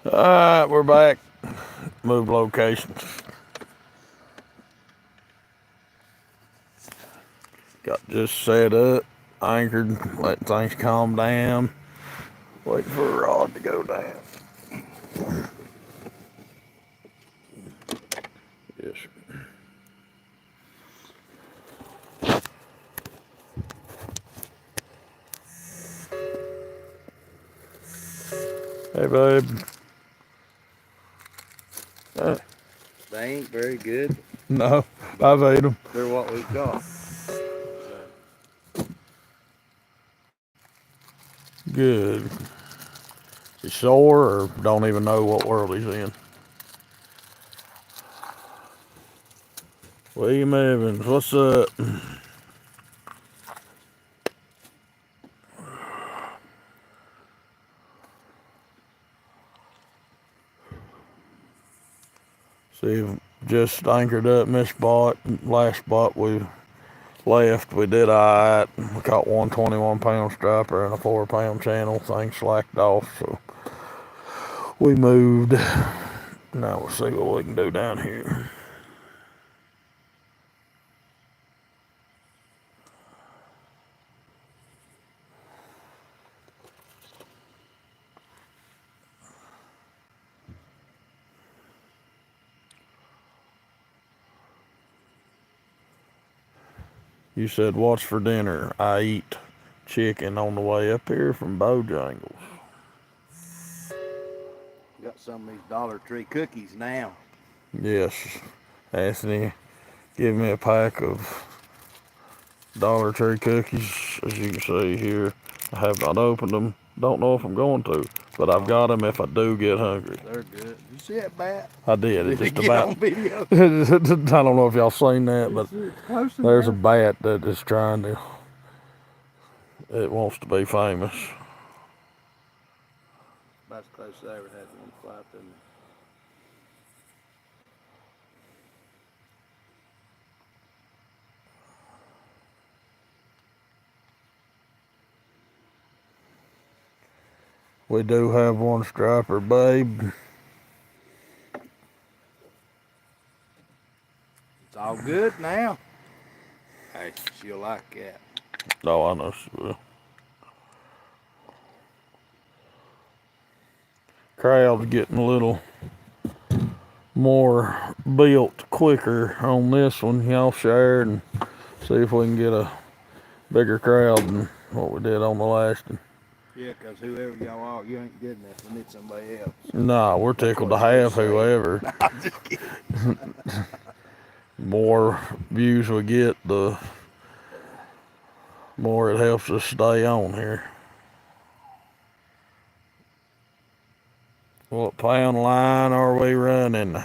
Alright, we're back. Move locations. Got just set up, anchored, letting things calm down. Waiting for a rod to go down. Yes, sir. Hey, babe. They ain't very good. No, I've ate them. They're what we've got. Good. He's sore or don't even know what world he's in. William Evans, what's up? See, just anchored up in this spot. Last spot we left, we did alright. We caught 121-pound striper and a 4-pound channel. Things slacked off, so we moved. Now we'll see what we can do down here. You said, what's for dinner? I eat chicken on the way up here from Bojangles. Got some of these Dollar Tree cookies now. Yes, Anthony give me a pack of Dollar Tree cookies. As you can see here, I have not opened them. Don't know if I'm going to, but I've got them if I do get hungry. They're good. You see that bat? I did. It Did just it get about. on video? I don't know if y'all seen that, but there's a bat that is trying to. It wants to be famous. About as close as I ever had one fly up in there. We do have one striper, babe. It's all good now. Hey, she'll like that. No, I know she will. Crowd's getting a little more built quicker on this one. Y'all share and see if we can get a bigger crowd than what we did on the last one. Yeah, because whoever y'all are, you ain't good enough. We need somebody else. Nah, we're tickled to have whoever. I'm just kidding. More views we get, the more it helps us stay on here. What pound line are we running?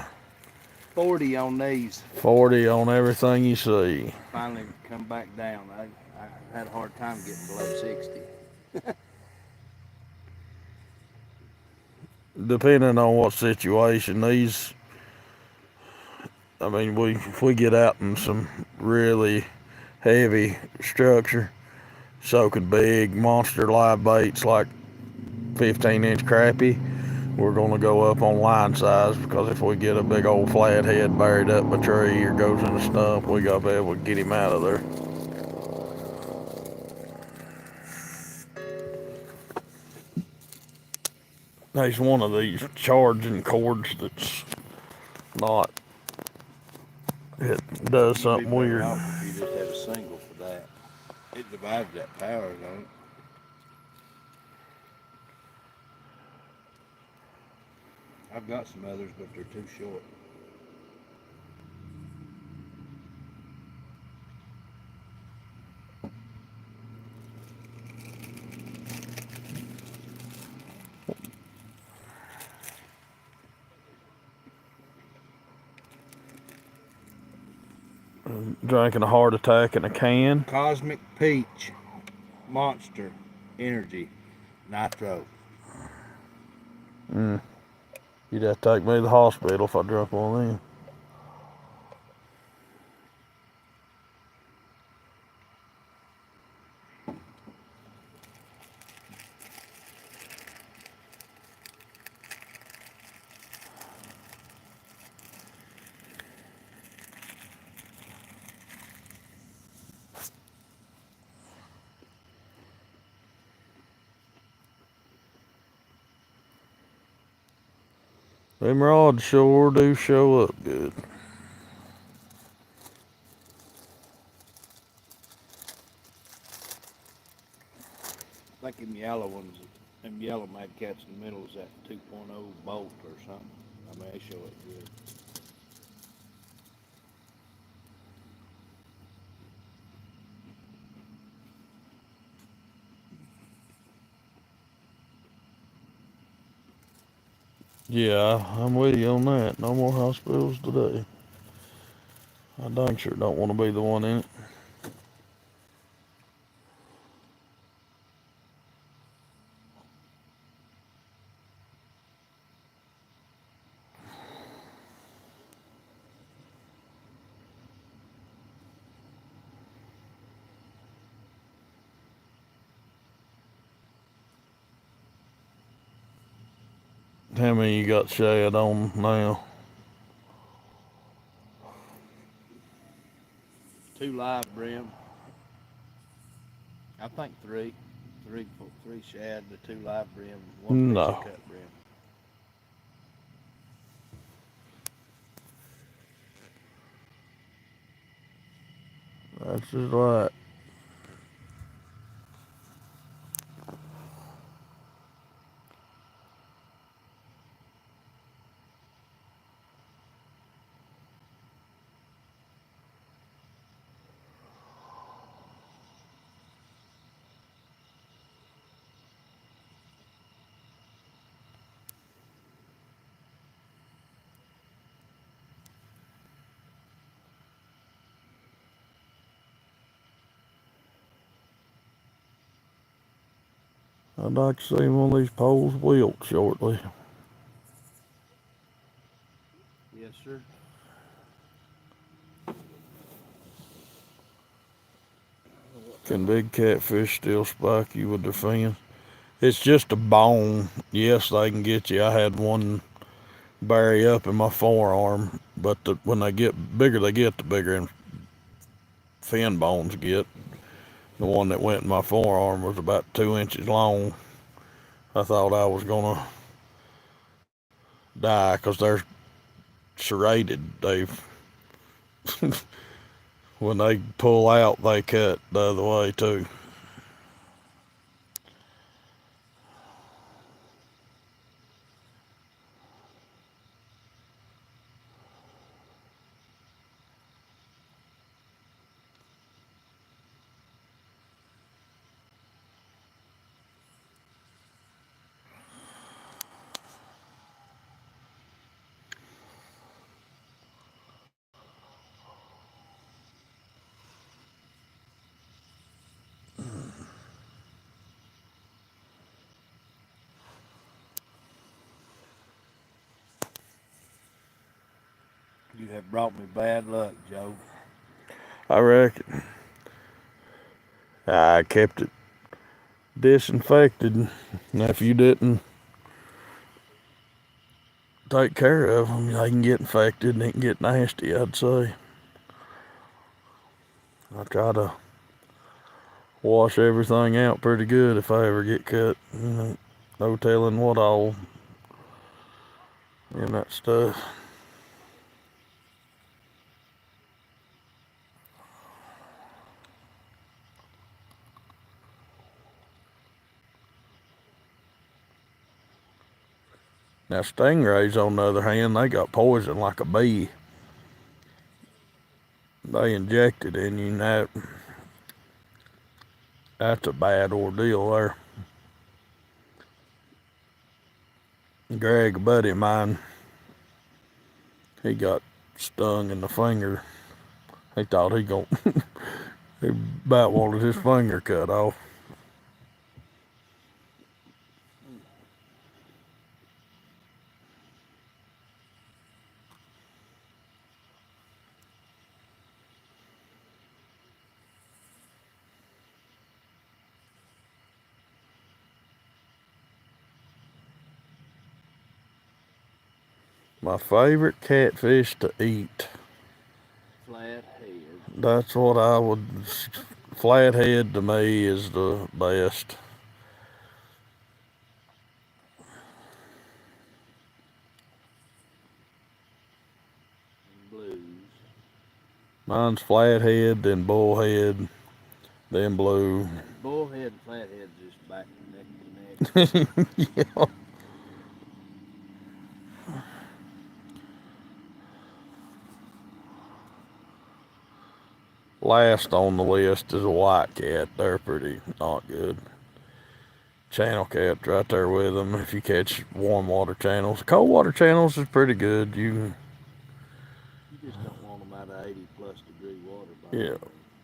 40 on these. 40 on everything you see. Finally come back down. I had a hard time getting below 60. Depending on what situation, these, I mean, if we get out in some really heavy structure, soaking big monster live baits like 15-inch crappie, we're going to go up on line size, because if we get a big old flathead buried up a tree or goes in a stump, we got to be able to get him out of there. There's one of these charging cords that's not, it does something weird. If you just had a single for that, it divides that power, don't it? I've got some others, but they're too short. Drinking a heart attack in a can. Cosmic Peach, Monster, Energy, Nitro. You'd have to take me to the hospital if I drunk one of them. Them rods sure do show up good. I think them yellow ones, them yellow mad cats in the middle is that 2.0 bolt or something. I mean, they show it good. Yeah, I'm with you on that. No more hospitals today. I dang sure don't want to be the one in it. How many you got shad on now? 2 live brim. I think three. Three shad, the 2 live brim, 1 pressure No, cut brim. that's just right. I'd like to see one of these poles wilt shortly. Yes, sir. Can big catfish still spike you with their fins? It's just a bone. Yes, they can get you. I had one bury up in my forearm, but when they get, the bigger and fin bones get. The one that went in my forearm was about 2 inches long. I thought I was gonna die because they're serrated. When they pull out, they cut the other way too. You have brought me bad luck, Joe. I reckon. I kept it disinfected. Now, if you didn't take care of them, they can get infected and it can get nasty, I'd say. I try to wash everything out pretty good if I ever get cut. No telling what all in that stuff. Now, stingrays, on the other hand, they got poison like a bee. They inject it in you, and that's a bad ordeal there. Greg, a buddy of mine, he got stung in the finger. He thought he about wanted his finger cut off. My favorite catfish to eat. Flathead. That's what I would. Flathead to me is the best. Mine's flathead, then bullhead, then blue. Bullhead and flathead's just back neck to neck. Yeah. Last on the list is a white cat. They're pretty not good. Channel cat's right there with them if you catch warm water channels. Cold water channels is pretty good. You just don't want them out of 80+ degree water. Yeah,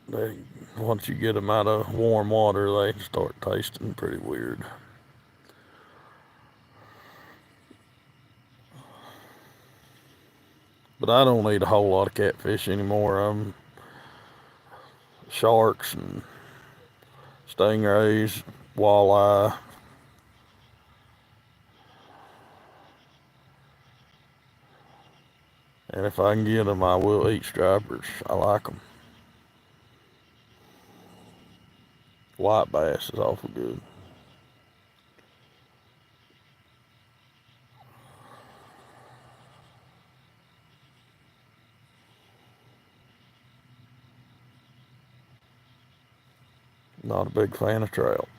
they once you get them out of warm water, they start tasting pretty weird. But I don't eat a whole lot of catfish anymore. I'm sharks and stingrays, walleye. And if I can get them, I will eat stripers. I like them. White bass is awful good. Not a big fan of trout.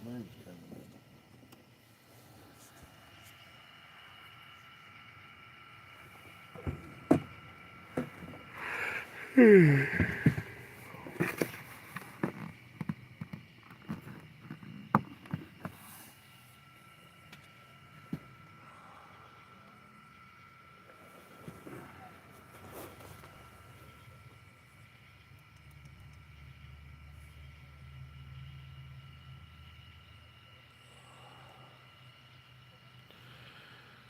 Moon's coming up.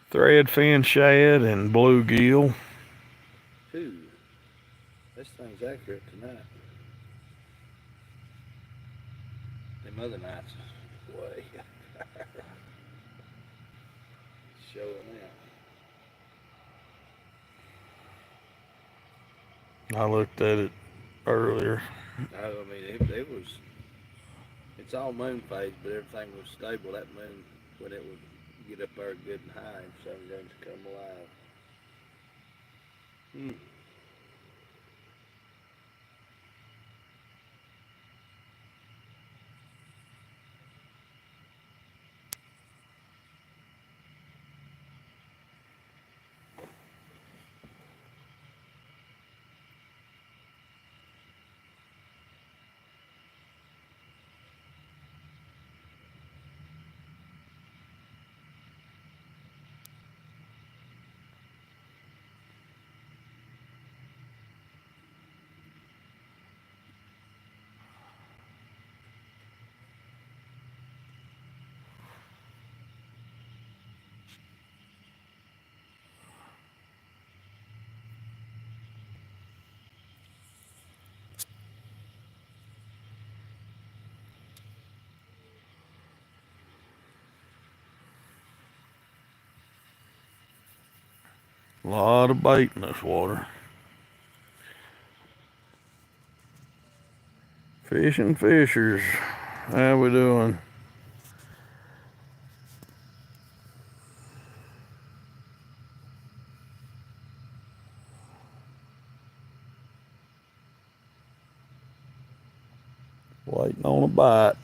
Threadfin shad and bluegill. Ooh, this thing's accurate tonight. Them other nights, way showing I looked at it earlier. out. I mean, it was. It's all moon phase, but everything was stable. That moon, when it would get up there good and high, and sun guns come alive. Hmm. A lot of bait in this water. Fishing fishers. How we doing? Waiting on a bite.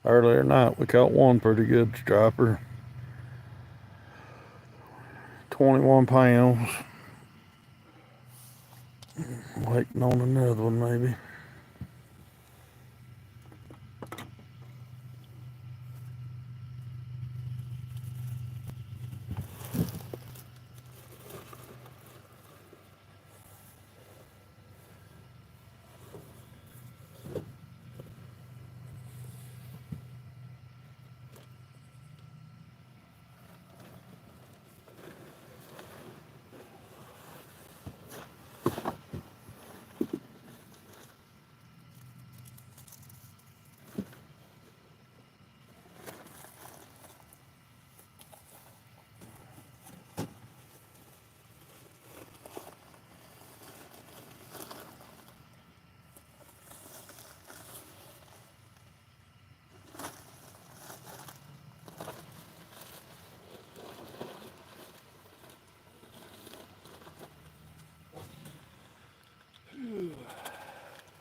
Earlier tonight we caught one pretty good striper. 21 pounds. Waiting on another one maybe.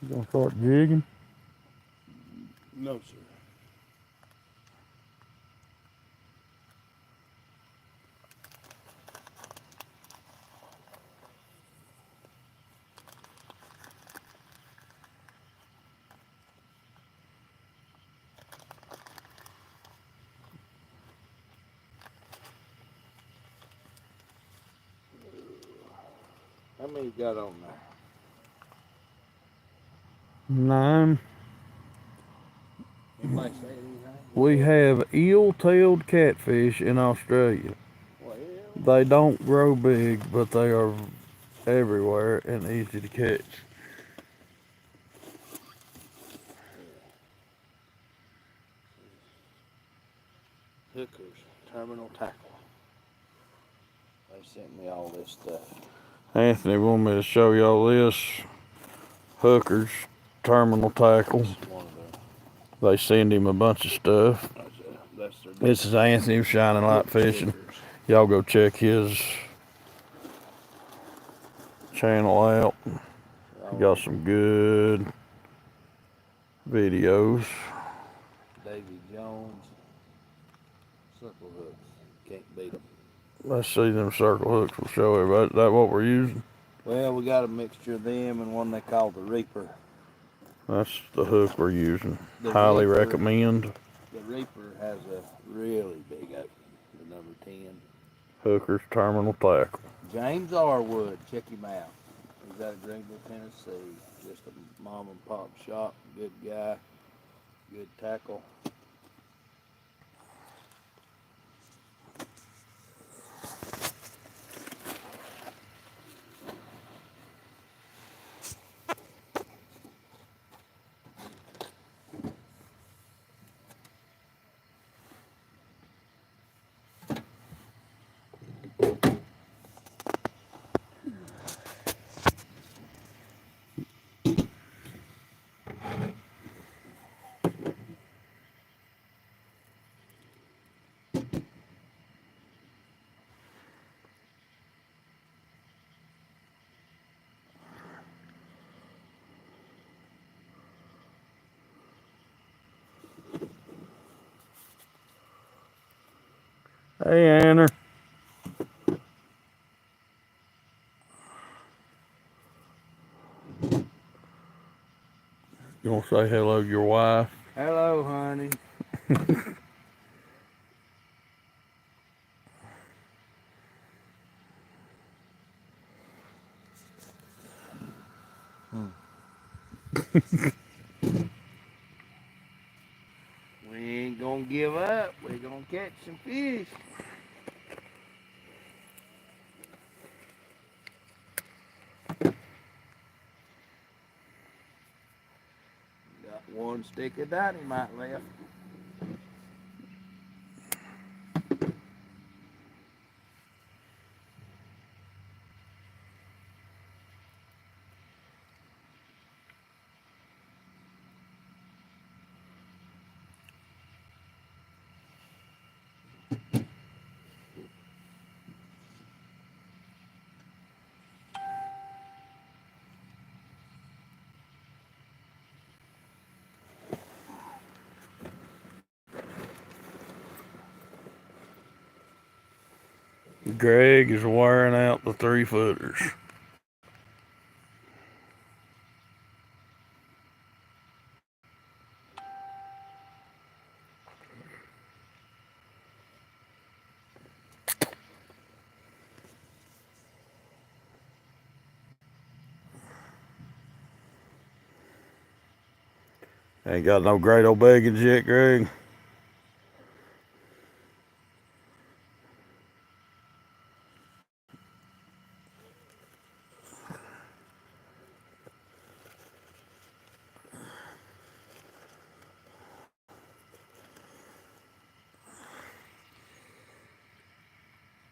You gonna start jigging? No, sir. How many you got on there? 9. Anybody say anything? We have eel-tailed catfish in Australia. Well, They don't grow big, but they are everywhere and easy to catch. Hookers, terminal tackle. They sent me all this stuff. Anthony wanted me to show y'all this. Hookers, terminal tackle. This is one of them. They send him a bunch of stuff. That's their This is Anthony Shining Light Fishing. Y'all go check his channel out. He got some good videos. Davy Jones. Circle hooks. Can't beat them. Let's see them circle hooks. We'll show everybody. Is that what we're using? Well, we got a mixture of them and one they call the Reaper. That's the hook we're using. The Highly Reaper, recommend. The Reaper has a really big opening, the number 10. Hookers, terminal tackle. James Arwood, check him out. He's out of Greenville, Tennessee. Just a mom and pop shop. Good guy. Good tackle. Hey, Anner. You want to say hello to your wife? Hello, honey. We ain't gonna give up. We're gonna catch some fish. Got one stick of dynamite left. Greg is wearing out the 3-footers. Ain't got no great old beggins yet, Greg.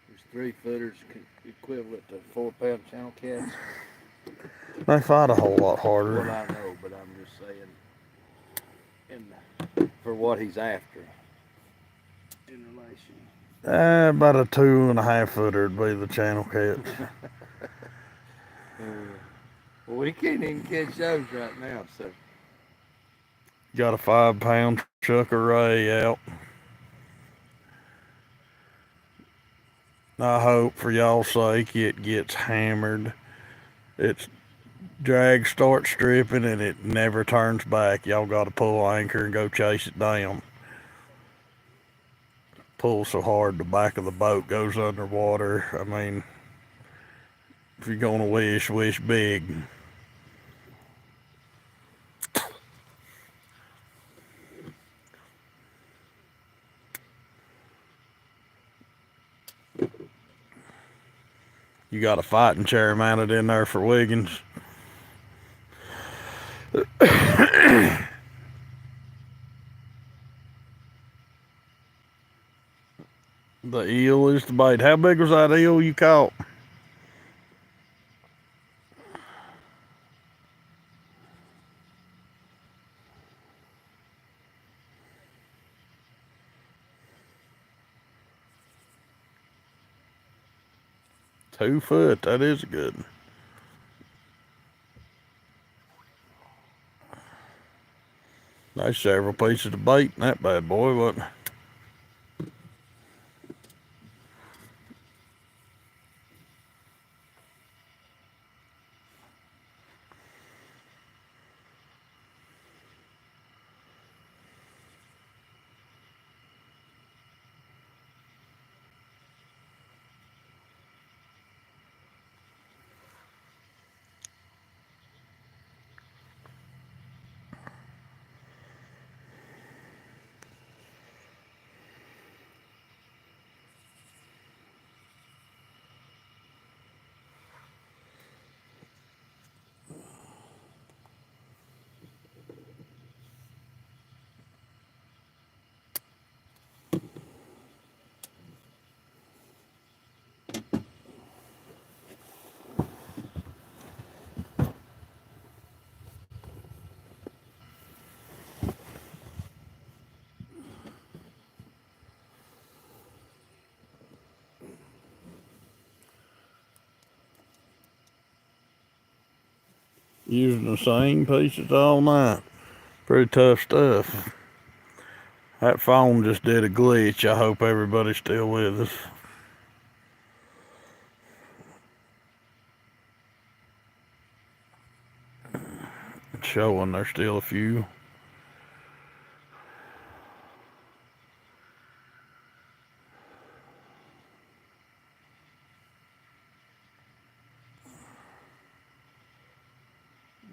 There's 3-footers equivalent to 4-pound channel cats. They fight a whole lot Well, harder. I know, but I'm just saying, for what he's after in relation. About a 2.5-footer would be the channel cats. Well, we can't even catch those right now, so. Got a 5-pound chuck array out. I hope for y'all's sake it gets hammered. Its drag starts stripping and it never turns back. Y'all got to pull anchor and go chase it down. Pull so hard the back of the boat goes underwater. I mean, if you're gonna wish big. You got a fighting chair mounted in there for Wiggins. The eel is the bait. How big was that eel you caught? $2 foot. That is good. There's several pieces of bait in that bad boy, but using the same pieces all night. Pretty tough stuff. That phone just did a glitch. I hope everybody's still with us. It's showing there's still a few.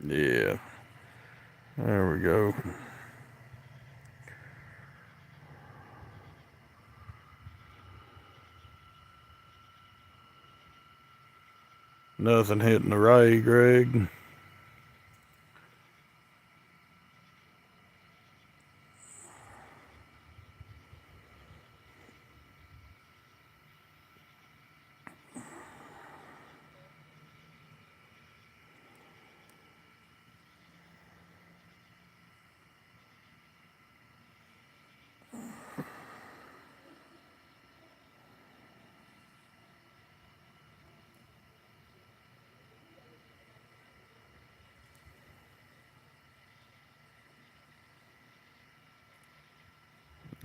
Yeah. There we go. Nothing hitting the ray, Greg.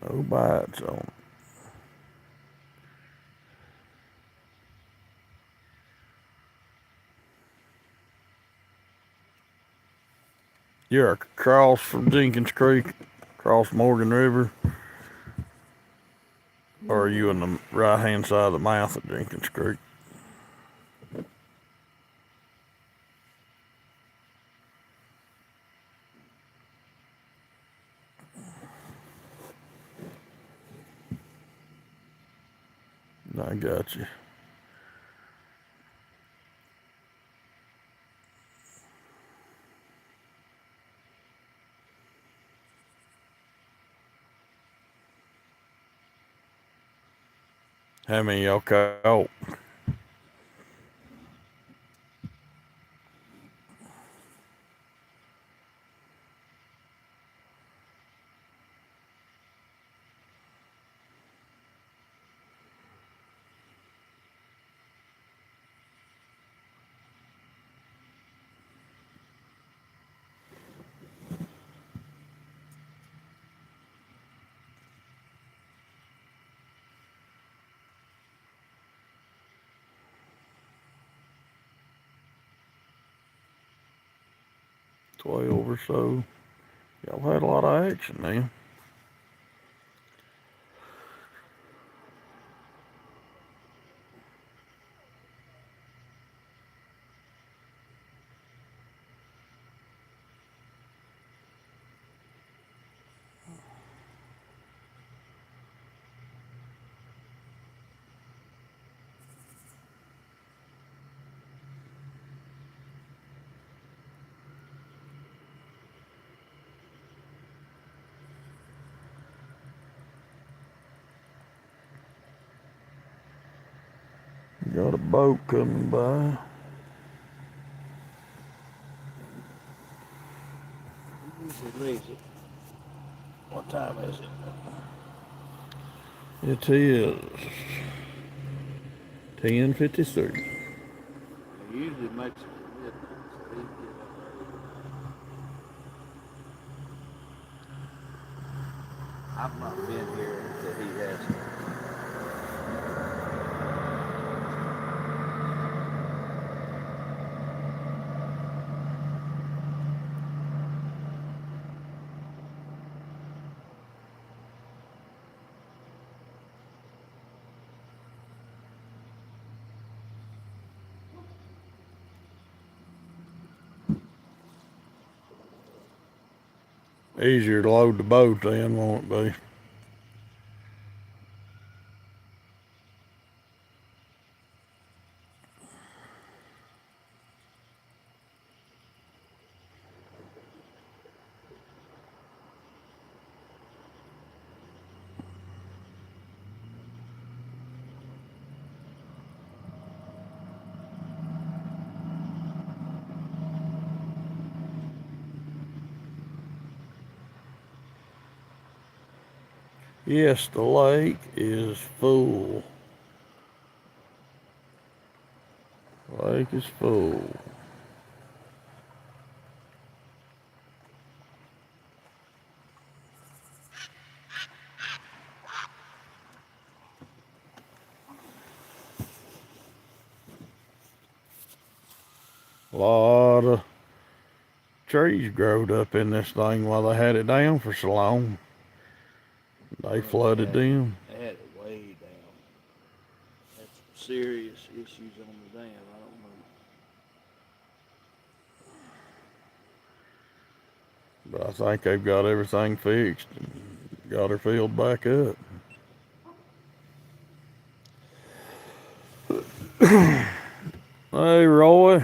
No bites on. You're across from Jenkins Creek, across Morgan River, or are you on the right hand side of the mouth of Jenkins Creek? I got you. How many y'all caught? $12 or so. Y'all had a lot of action, man. Got a boat coming by. Usually leaves it. What time is it? It is 10:53. He usually makes it to midnight, so he can get up early. I've not been here until he has. Easier to load the boat then, won't it be? Yes, the lake is full. Lake is full. A lot of trees growed up in this thing while they had it down for so long. They flooded them. They had it way down. Had some serious issues on the dam. I don't know. But I think they've got everything fixed and got her filled back up. Hey, Roy.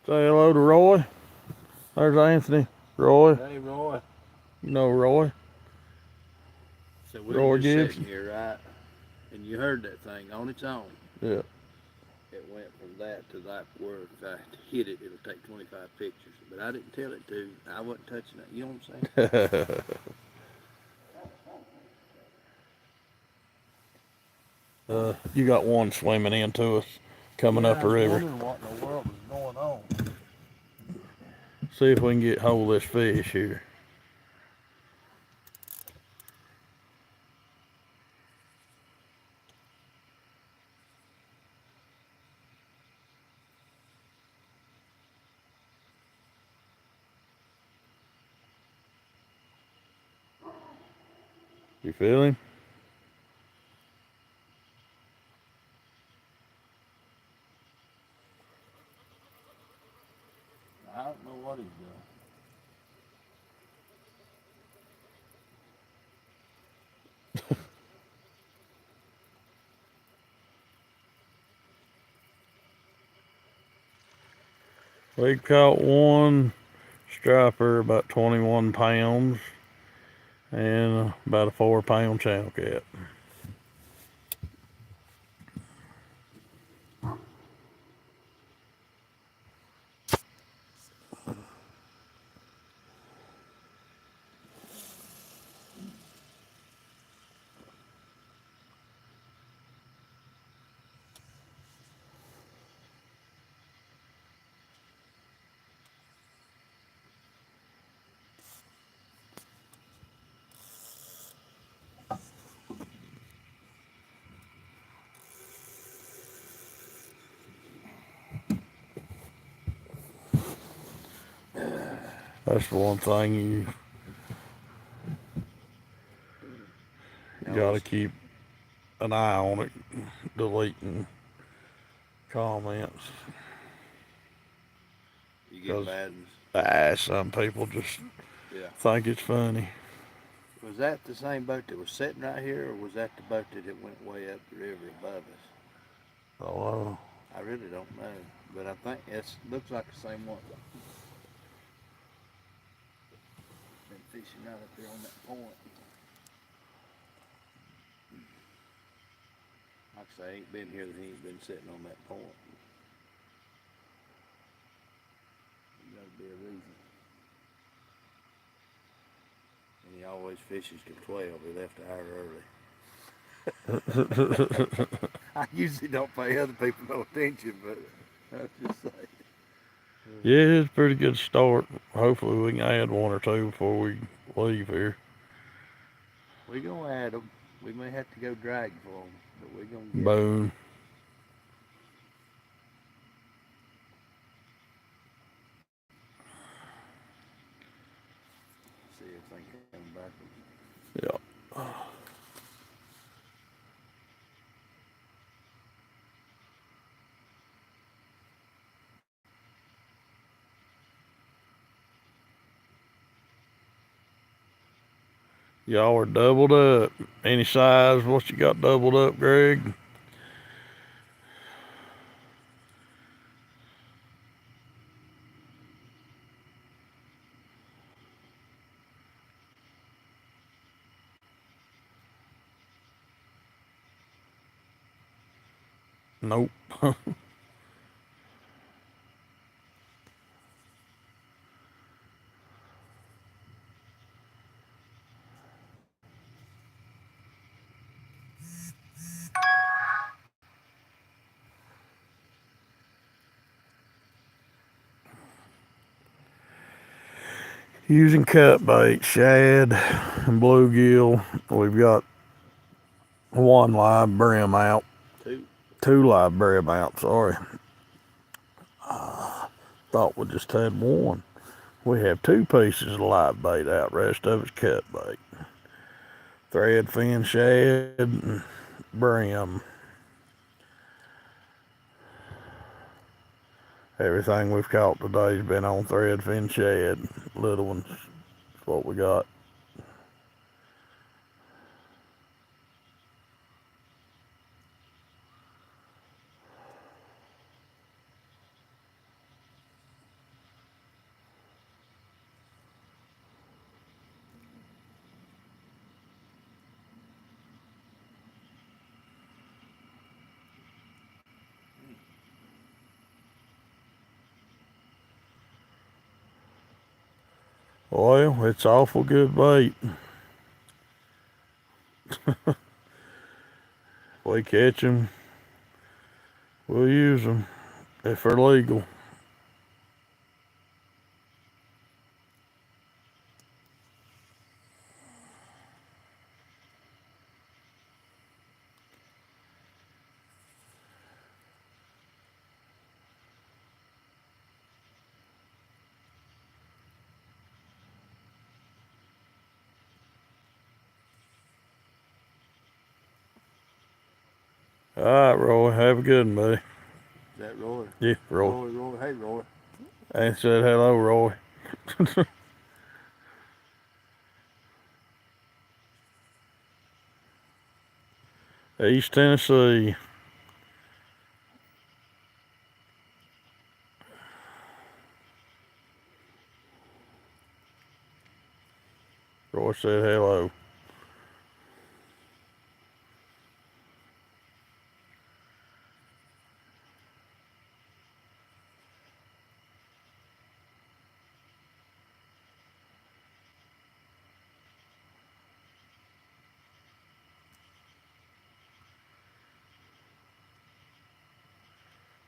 Say hello to Roy. There's Anthony. Roy. Hey, Roy. You know Roy. So we Roy were just Gibson. sitting here, right? And you heard that thing on its own. Yeah. It went from that to that where if I hit it, it'll take 25 pictures. But I didn't tell it to. I wasn't touching it. You know what I'm saying? You got one swimming into us coming up the river. I was wondering what in the world was going on. See if we can get hold of this fish here. You feel him? I don't know what he's doing. We caught one striper about 21 pounds and about a 4 pound channel cat. That's the one thing you gotta keep an eye on it, deleting comments. You get 'Cause mad and some people just yeah. think it's funny. Was that the same boat that was sitting right here, or was that the boat that went way up the river above us? Oh, I really don't know, but I think it looks like the same one. Been fishing out up there on that point. Like I say, I ain't been here that he ain't been sitting on that point. There's got to be a reason. And he always fishes till 12. He left an hour early. I usually don't pay other people no attention, but I just say. yeah, it's a pretty good start. Hopefully, we can add one or two before we leave here. We're going to add them. We may have to go drag for them, but we're going to get them. Boom. See if they come back. Yeah. Y'all are doubled up. Any size? What you got doubled up, Greg? Nope. Using cut bait, shad, and bluegill. We've got one live brim out. Two live brim out, sorry. Thought we just had one. We have two pieces of live bait out. Rest of it's cut bait. Thread fin shad and brim. Everything we've caught today's been on thread fin shad. Little ones. That's what we got. Well, it's awful good bait. We catch them, we'll use them if they're legal. All right, Roy. Have a good one, buddy. Is that Roy? Yeah, Roy. Roy. Hey, Roy. I said hello, Roy. East Tennessee. Roy said hello.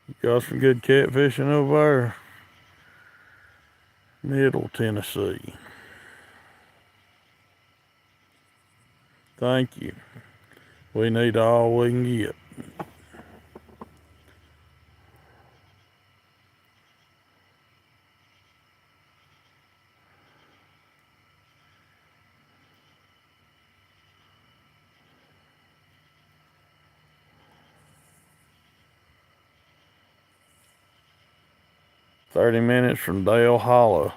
You got some good catfishing over there. Middle Tennessee. Thank you. We need all we can get. $30 from Dale Hollow.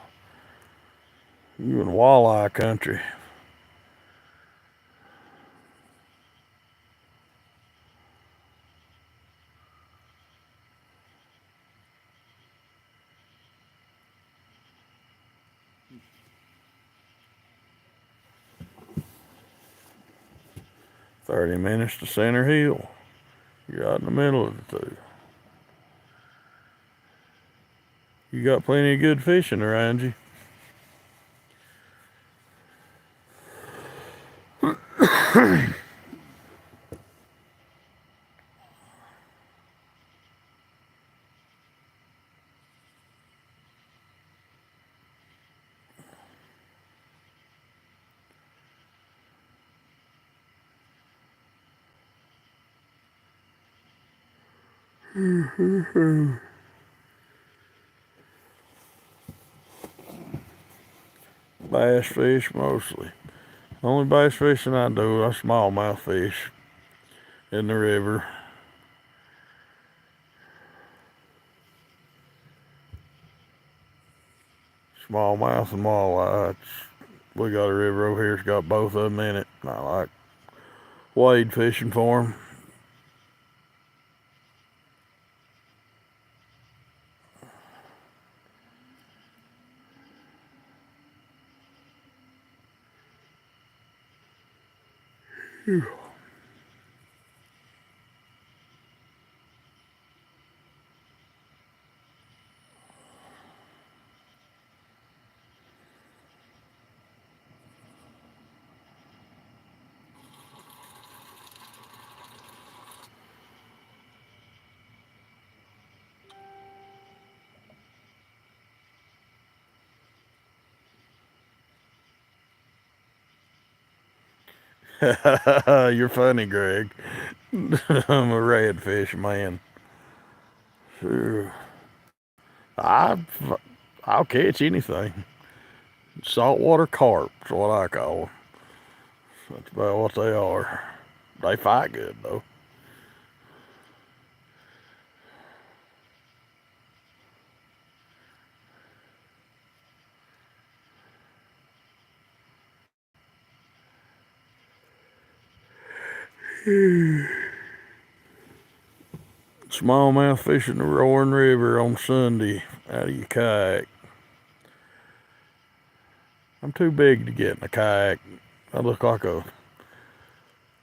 You in walleye country. $30 to Center Hill. You're out in the middle of the two. You got plenty of good fishing around you. Bass fish mostly. Only bass fishing I do, I smallmouth fish in the river. Smallmouth and walleye. We got a river over here that's got both of them in it. I like wade fishing for them. You're funny, Greg. I'm a redfish man. Sure. I, I'll catch anything. Saltwater carp is what I call them. That's about what they are. They fight good, though. Smallmouth fishing the Roaring River on Sunday out of your kayak. I'm too big to get in a kayak. I look like I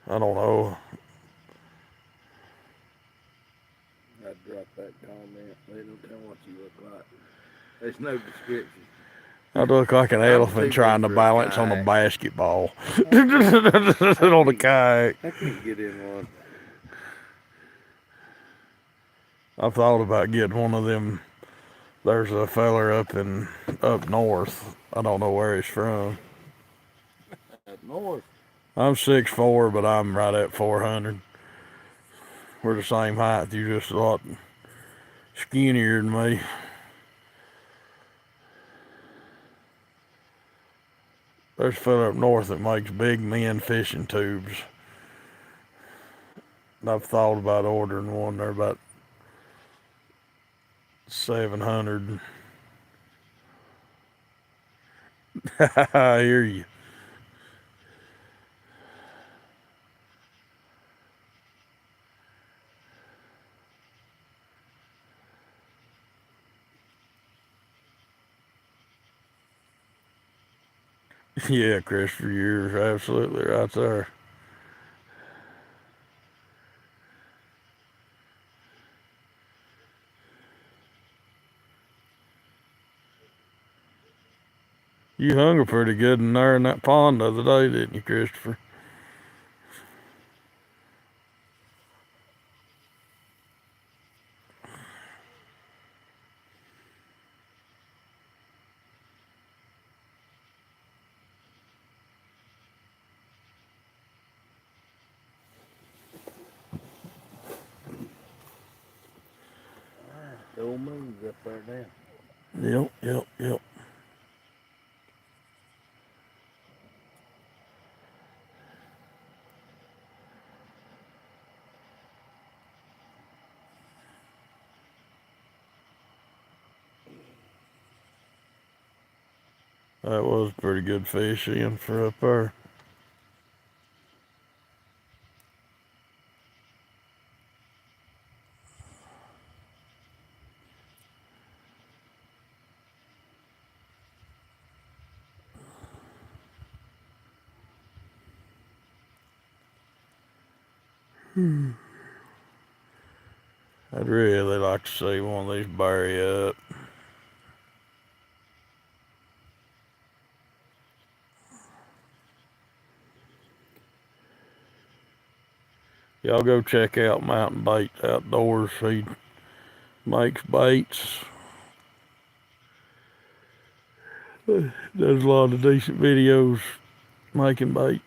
don't know. I'd drop that comment. They don't tell what you look like. There's no description. I look like an elephant trying to balance on a basketball on a kayak. I can't get in one. I've thought about getting one of them. There's a feller up north. I don't know where he's from. Up north. I'm 6'4", but I'm right at 400. We're the same height. You're just a lot skinnier than me. There's a fella up north that makes big men fishing tubes. I've thought about ordering one. They're about 700. I hear you. Yeah, Christopher, you're absolutely right there. You hung her pretty good in there in that pond the other day, didn't you, Christopher? The old moon's up there now. Yep. That was pretty good fishing for up there. I'd really like to see one of these bury up. Y'all go check out Mountain Bait Outdoors. He makes baits. Does a lot of decent videos making bait.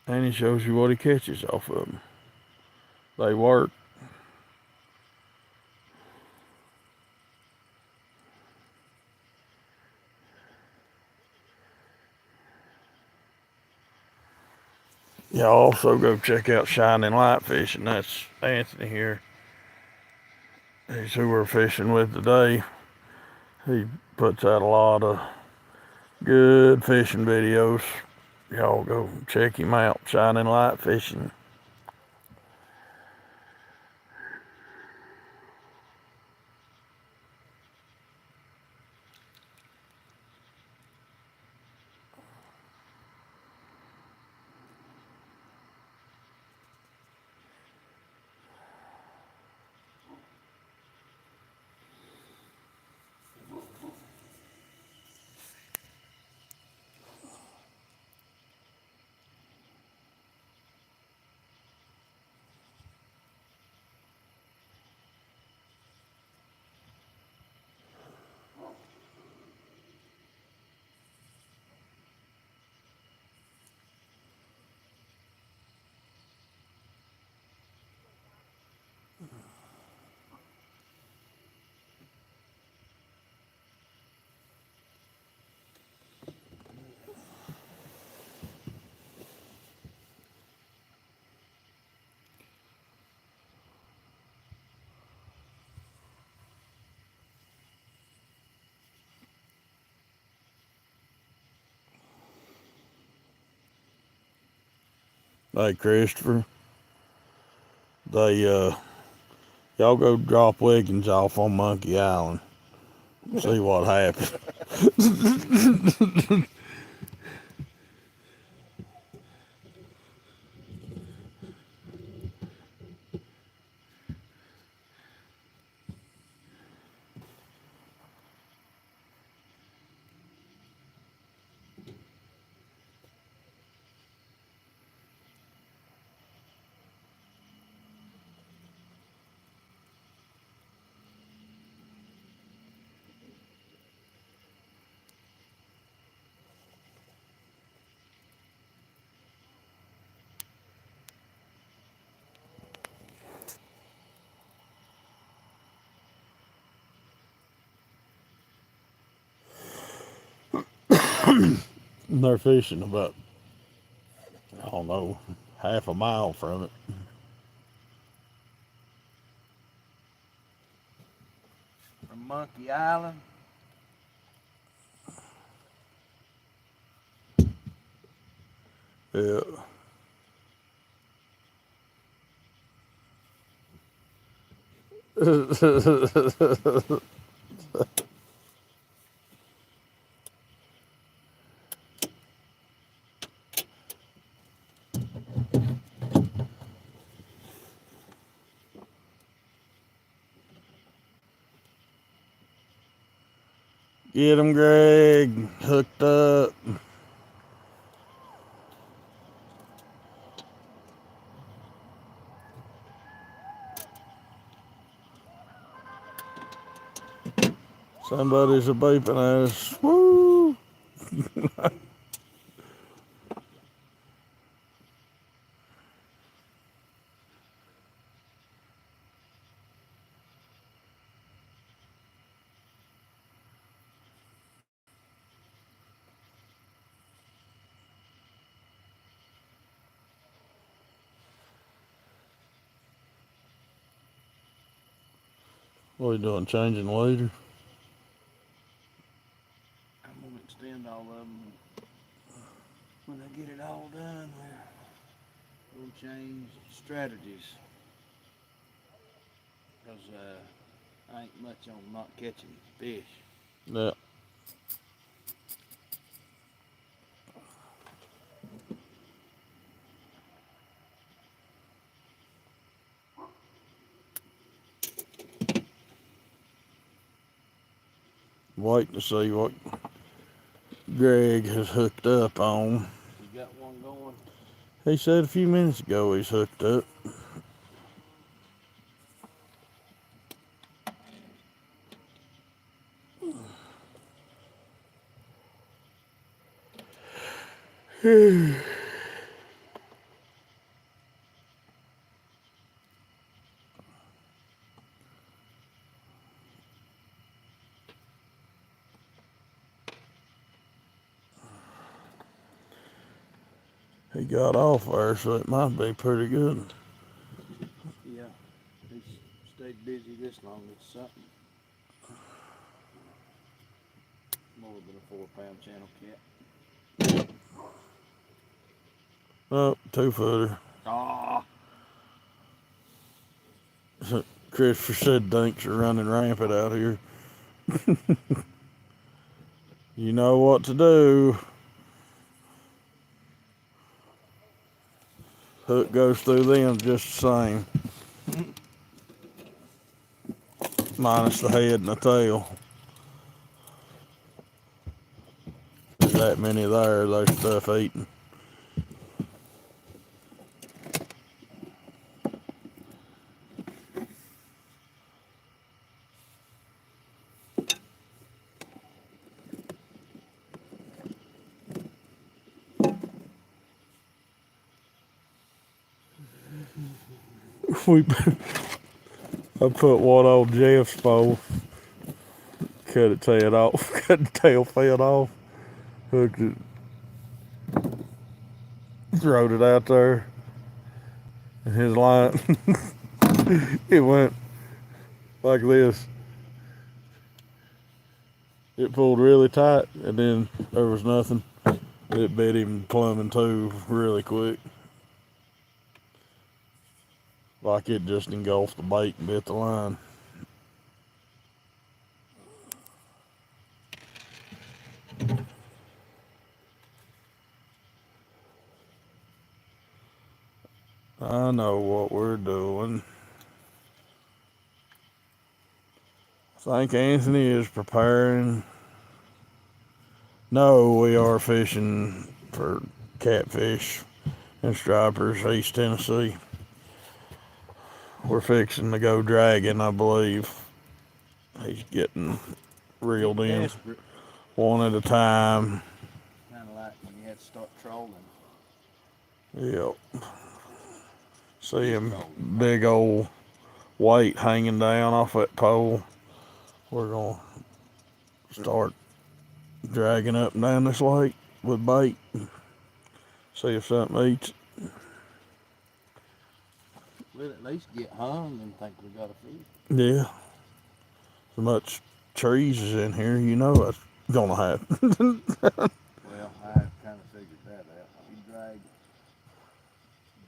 And he shows you what he catches off of them. They work. Y'all also go check out Shining Light Fishing. That's Anthony here. He's who we're fishing with today. He puts out a lot of good fishing videos. Y'all go check him out. Shining Light Fishing. Hey, Christopher. They, y'all go drop Wiggins off on Monkey Island. See what happens. And they're fishing about, I don't know, half a mile from it. From Monkey Island. Yeah. Get him, Greg. Hooked up. Somebody's a beeping us. Woo! What are you doing? Changing later? I'm gonna extend all of them. When I get it all done, we'll change strategies. Cause I ain't much on not catching fish. Yeah. Waiting to see what Greg has hooked up on. You got one going? He said a few minutes ago he's hooked up. He got off there, so it might be pretty good. Yeah. He's stayed busy this long. It's something. More than a 4-pound channel cat. Oh, 2-footer. Ah. Christopher said dinks are running rampant out here. You know what to do. Hook goes through them just the same. Minus the head and the tail. There's that many there, there's stuff eating. I put one on Jeff's pole, cut its head off, cut the tail fin off, hooked it, throwed it out there, and his line, it went like this. It pulled really tight, and then there was nothing. It bit him plumb in two really quick. Like it just engulfed the bait and bit the line. I know what we're doing. I think Anthony is preparing. No, we are fishing for catfish and stripers, East Tennessee. We're fixing to go dragging, I believe. He's getting reeled in Desperate. one at a time. Kind of like when you had to start trolling. Yep. See him, big old weight hanging down off that pole. We're going to start dragging up and down this lake with bait. See if something eats it. We'll at least get hung and think we got a fish. Yeah. So much trees is in here, you know that's gonna happen. Well, I kind of figured that out. You drag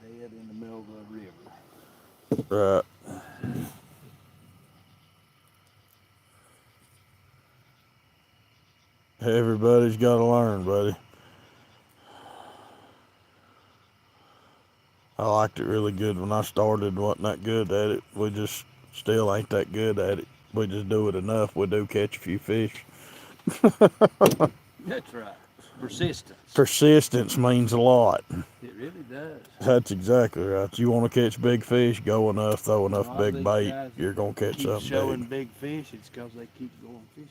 dead in the middle of a river. Right. Everybody's got to learn, buddy. I liked it really good when I started. Wasn't that good at it. We just still ain't that good at it. We just do it enough. We do catch a few fish. That's right. Persistence. Persistence means a lot. It really does. That's exactly right. You want to catch big fish, go enough, throw A enough lot of big these bait, guys you're going to catch keep something showing big. big fish. It's because they keep going fishing.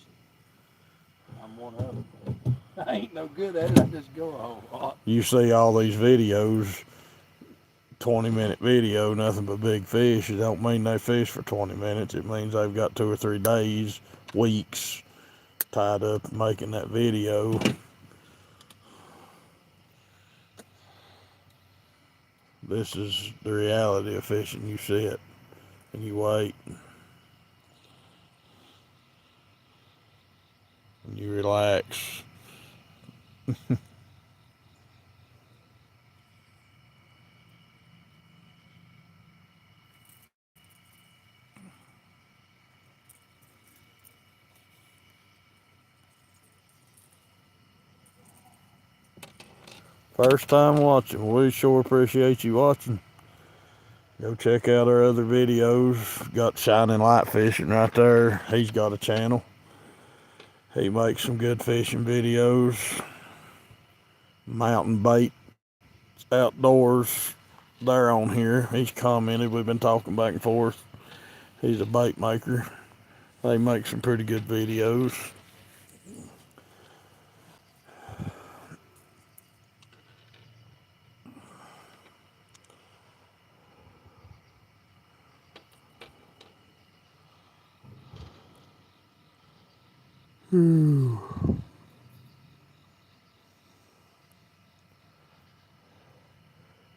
I'm one of them. I ain't no good at it. I just go a whole lot. You see all these videos, 20-minute video, nothing but big fish. It don't mean they fish for 20 minutes. It means they've got 2 or 3 days, weeks tied up making that video. This is the reality of fishing. You sit and you wait and you relax. First time watching, we sure appreciate you watching. Go check out our other videos. Got Shining Light Fishing right there. He's got a channel. He makes some good fishing videos. Mountain bait outdoors. They're on here. He's commented. We've been talking back and forth. He's a bait maker. They make some pretty good videos.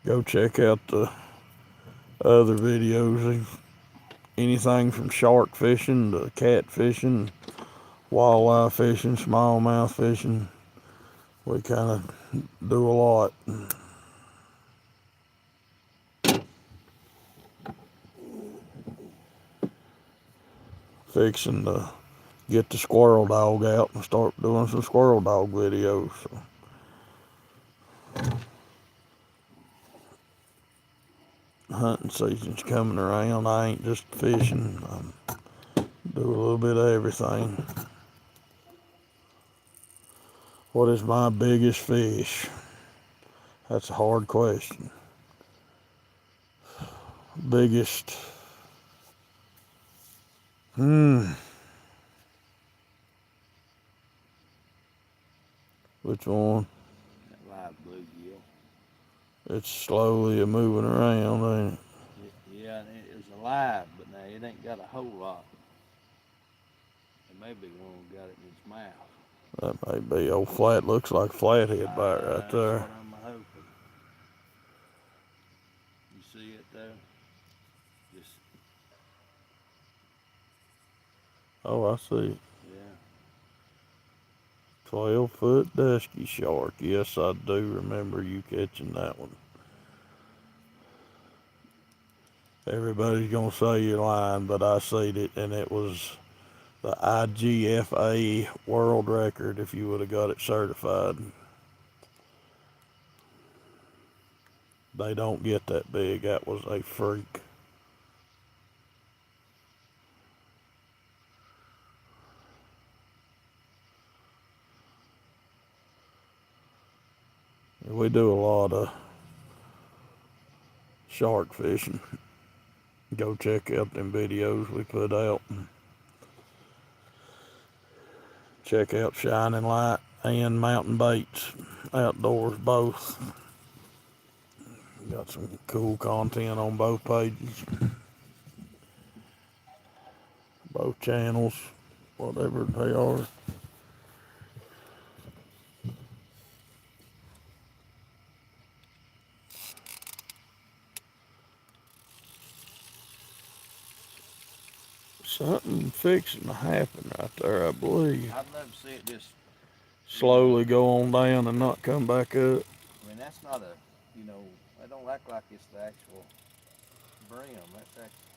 Go check out the other videos. Anything from shark fishing to cat fishing, walleye fishing, smallmouth fishing. We kind of do a lot. Fixing to get the squirrel dog out and start doing some squirrel dog videos. So hunting season's coming around. I ain't just fishing. Do a little bit of everything. What is my biggest fish? That's a hard question. Biggest. Which one? That live bluegill. It's slowly a moving around, ain't it? Yeah, it was alive, but now it ain't got a whole lot. It may be one got it in its mouth. That may be old flat. Looks like flathead bite right there. That's what I'm hoping. You see it though? Just Oh, I see. yeah. 12-foot dusky shark. Yes, I do remember you catching that one. Everybody's gonna say you're lying, but I seen it, and it was the IGFA world record if you would have got it certified. They don't get that big. That was a freak. We do a lot of shark fishing. Go check out them videos we put out. Check out Shining Light and Mountain Baits Outdoors both. Got some cool content on both pages, both channels, whatever they are. fixing to happen right there, I believe. I'd love to see it just, Slowly go on down and not come back up. I mean, that's not a, I don't act like it's the actual brim. That's actually,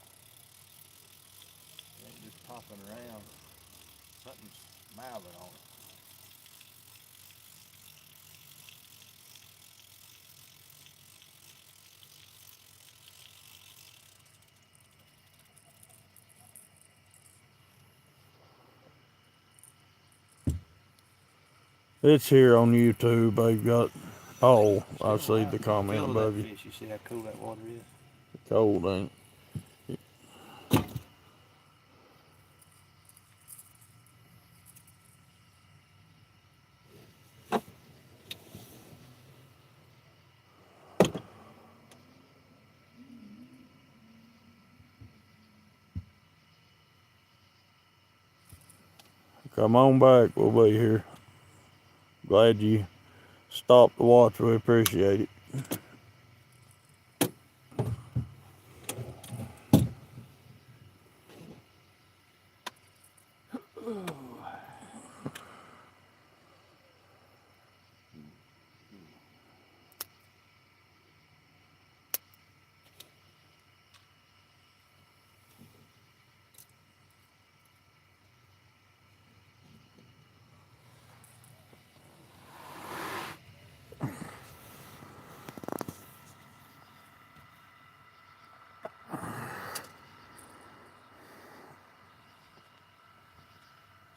it ain't just popping around. Something's mouthing on it. It's here on YouTube. They've got. Oh, I Feel see how, the comment feel above that you. fish. You see how cool that water is? Cold, ain't it? Come on back. We'll be here. Glad you stopped to watch. We appreciate it.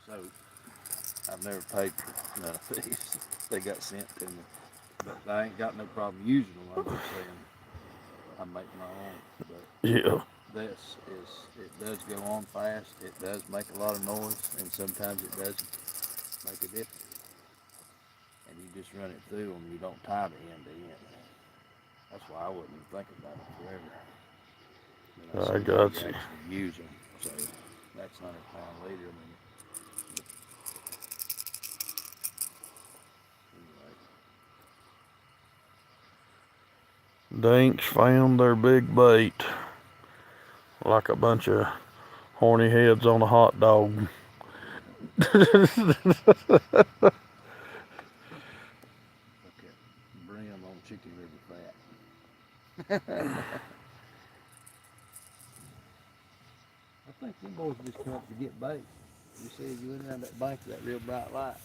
So, I've never paid for none of these. They got sent to me. But I ain't got no problem using them. I'm just saying I make my own. But Yeah. this is, it does go on fast. It does make a lot of noise. And sometimes it doesn't make a difference. And you just run it through them. You don't tie the end to end. That's why I wasn't even thinking about it forever. Then I I seen how you got you. actually use them. So that's 100-pound leader. I mean, anyway. Dinks found their big bait. Like a bunch of horny heads on a hot dog. Okay. Brim on Chicken River fat. I think them boys just come up to get bait. You see, you went around that bank with that real bright light.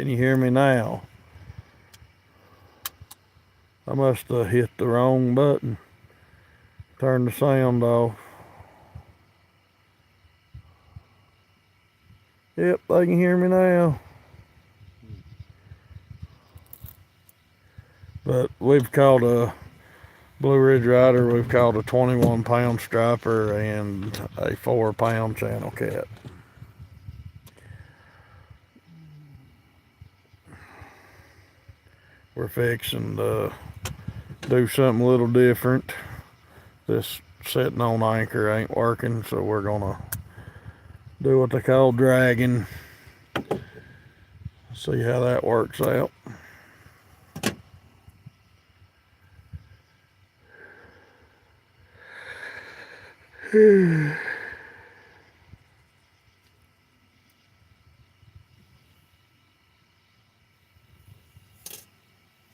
Can you hear me now? I must have hit the wrong button. Turn the sound off. Yep, they can hear me now. But we've caught a Blue Ridge Rider, we've caught a 21-pound striper and a 4-pound channel cat. We're fixing to do something a little different. This sitting on anchor ain't working, so we're gonna do what they call dragging. See how that works out.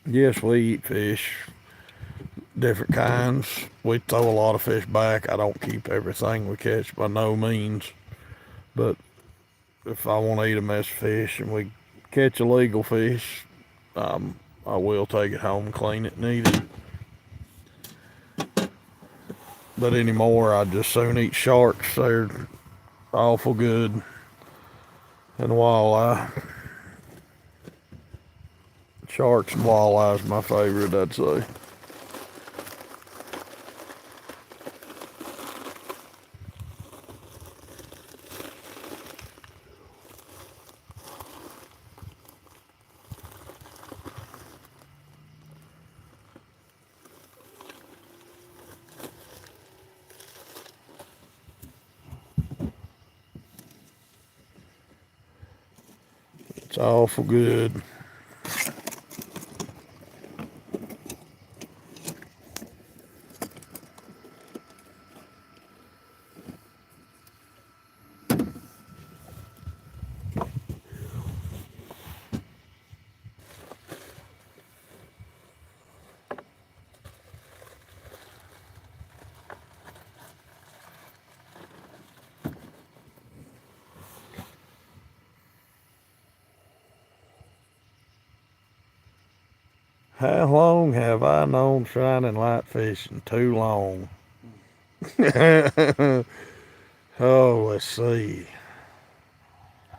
Yes, we eat fish, different kinds. We throw a lot of fish back. I don't keep everything we catch by no means, but if I want to eat a mess of fish and we catch illegal fish, I will take it home and clean it and eat it. But anymore, I just soon eat sharks. They're awful good. And walleye. Sharks and walleye is my favorite, I'd say. It's awful good. How long have I known shining light fishing? Too long. Oh, let's see.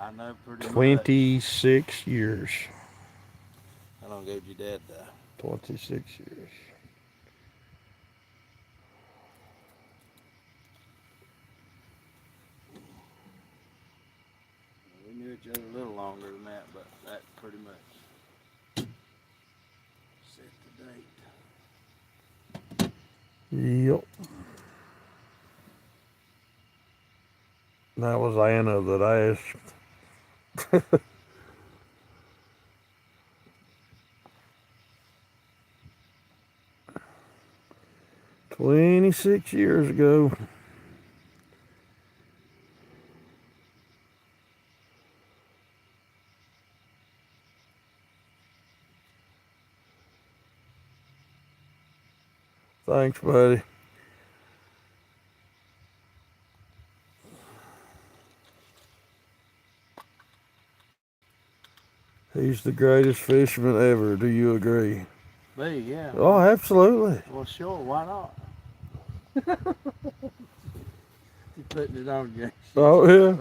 I know pretty much. 26 years. How long ago did your dad die? 26 years. We knew each other a little longer than that, but that pretty much set the date. Yep. That was Anna that asked. 26 years ago. Thanks, buddy. He's the greatest fisherman ever. Do you agree? Me, yeah. Oh, absolutely. Well, sure. Why not? You putting it on you. Oh, yeah.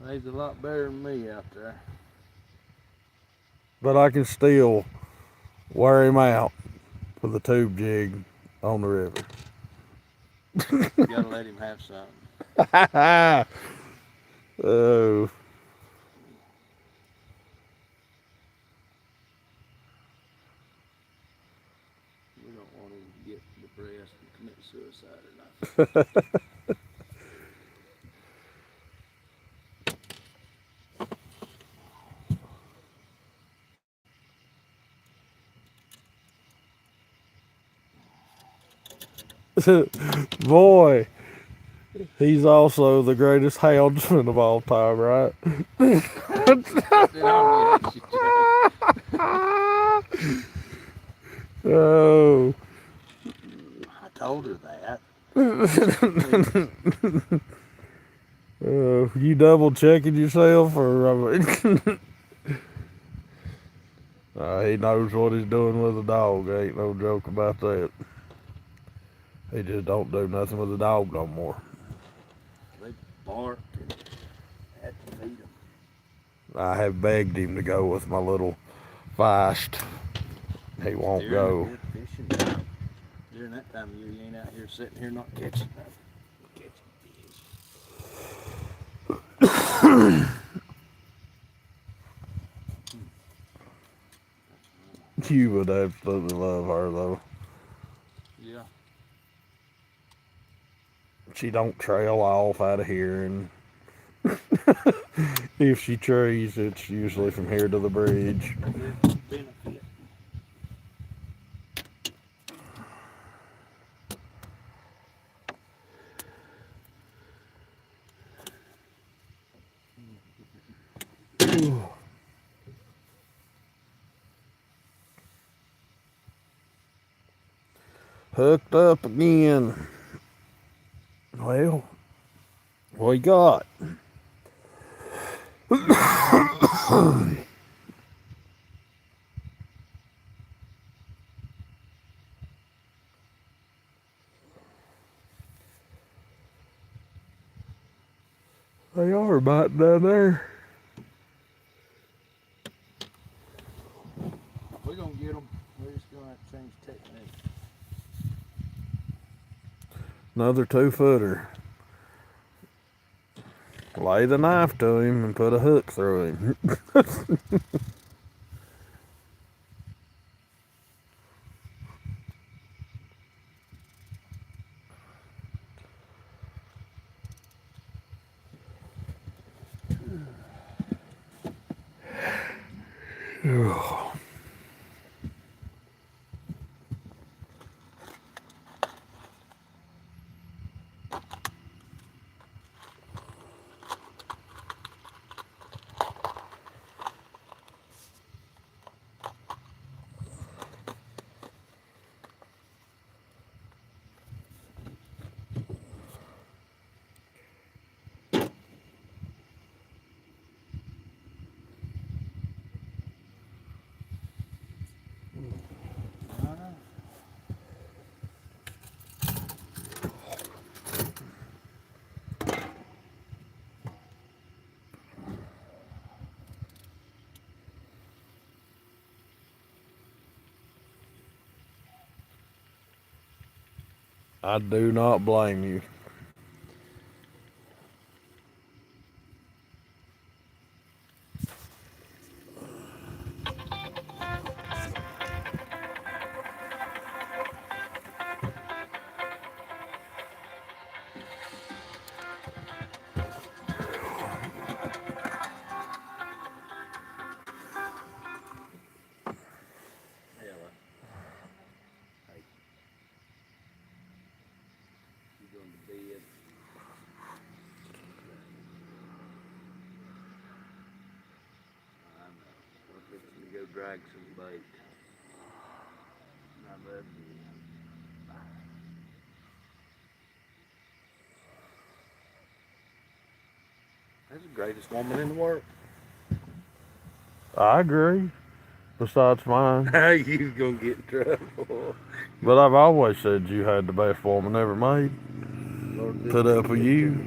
He's a lot better than me out there. But I can still wear him out with a tube jig on the river. You gotta let him have something. Oh. We don't want him to get depressed and commit suicide or nothing. Boy, he's also the greatest houndsman of all time, right? Oh. I told her that. You double checking yourself, or he knows what he's doing with a dog. Ain't no joke about that. He just don't do nothing with a dog no more. They bark and had to feed them. I have begged him to go with my little feist. He won't go. Good fishing time. During that time of year, you ain't out here sitting here not catching nothing. Catching fish. You would absolutely love her though. Yeah. She don't trail off out of here, and if she trees, it's usually from here to the bridge. Benefit. Hooked up again. Well, what you got? They are biting down there. We're gonna get them. We're just gonna have to change technique. Another 2-footer. Lay the knife to him and put a hook through him. I do not blame you. Drag some bait. I love you. That's the greatest woman in the world. I agree. Besides mine. You gonna get in trouble. But I've always said you had the best woman ever made. Put up with you.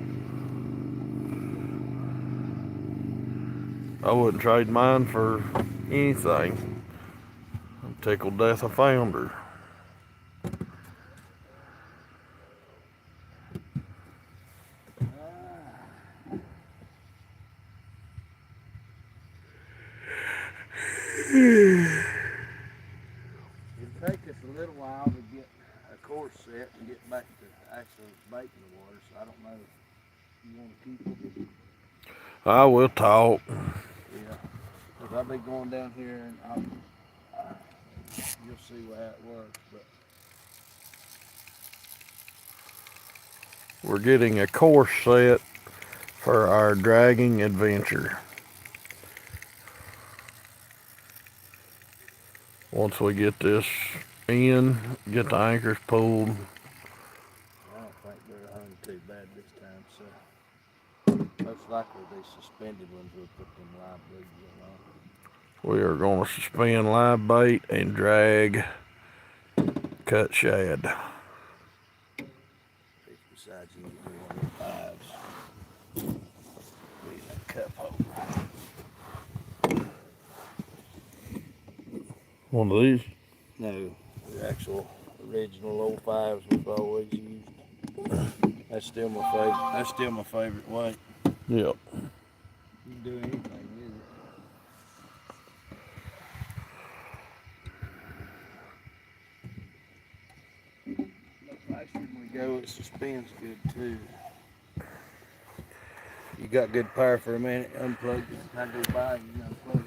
I wouldn't trade mine for anything. I'm tickled death I found her. It'll take us a little while to get a course set and get back to actually baiting the water, so I don't know if you want to keep them. I will talk. Yeah, because I'll be going down here and you'll see how it works. But We're getting a course set for our dragging adventure. Once we get this in, get the anchors pulled. I don't think they're hunting too bad this time, so. likely these suspended ones will put them live blues on. We are going to suspend live bait and drag cut shad. Besides, you can get me one of the fives. Be in that cup holder. One of these? No, the actual original old fives we've always used. That's still my favorite. That's still my favorite weight. Yep. You can do anything with it. The faster we go, it suspends good too. You got good power for a minute, unplug it. I go by and you unplug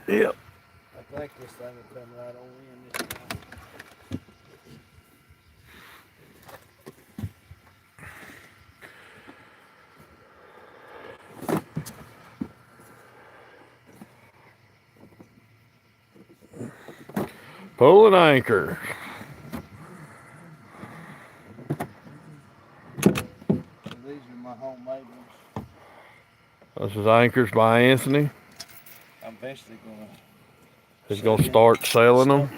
it. Yep. I think this thing will come right on in this time. Pull an anchor. These are my homemade ones. This is anchors by Anthony. I'm eventually gonna. He's gonna start selling them.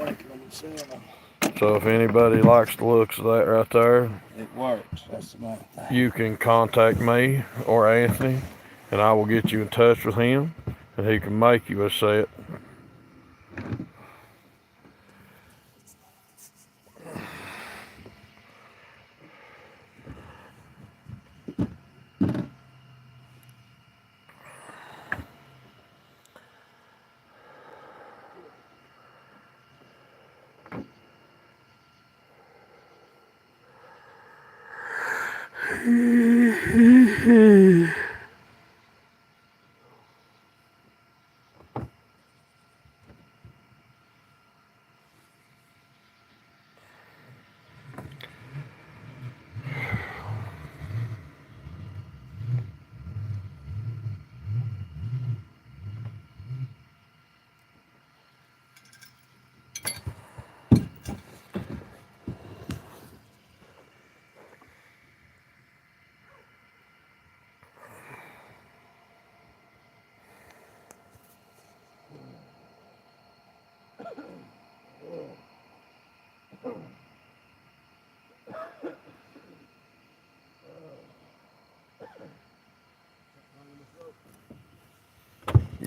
So if anybody likes the looks of that right there, it works. That's the main thing. You can contact me or Anthony, and I will get you in touch with him, and he can make you a set.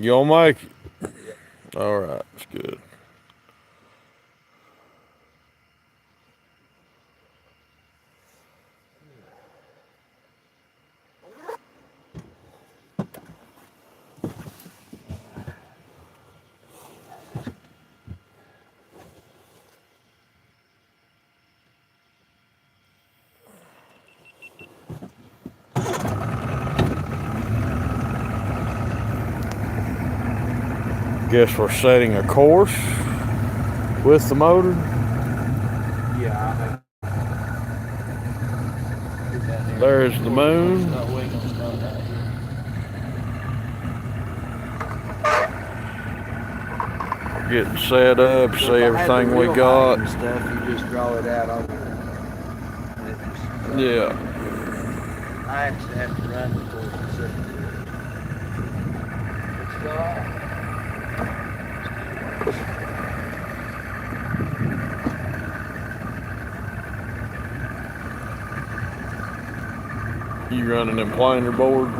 You'll make it? Yep. All right, that's good. Guess we're setting a course with the motor. Yeah. There's the moon. We're getting set up, see everything we got. Stuff, you just draw it out on it. Yeah. I actually have to run the course to set You running them planer board?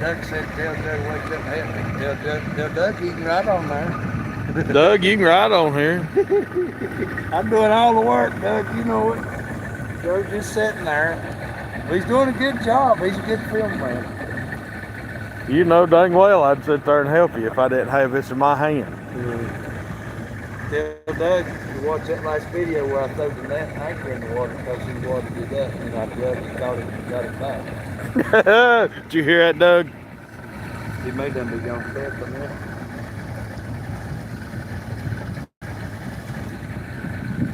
Doug said tell Doug wake up and help me. Tell Doug you can ride on there. Doug, you can ride on here. I'm doing all the work, Doug, you know it. Doug's just sitting there. He's doing a good job. He's a good film man. You know dang well I'd sit there and help you if I didn't have this in my hand. Tell Doug to watch that last video where I threw the net anchor in the water because he wanted to do that, and I drugged it, caught it, and got it back. Did you hear that, Doug? He made them be young fed from there.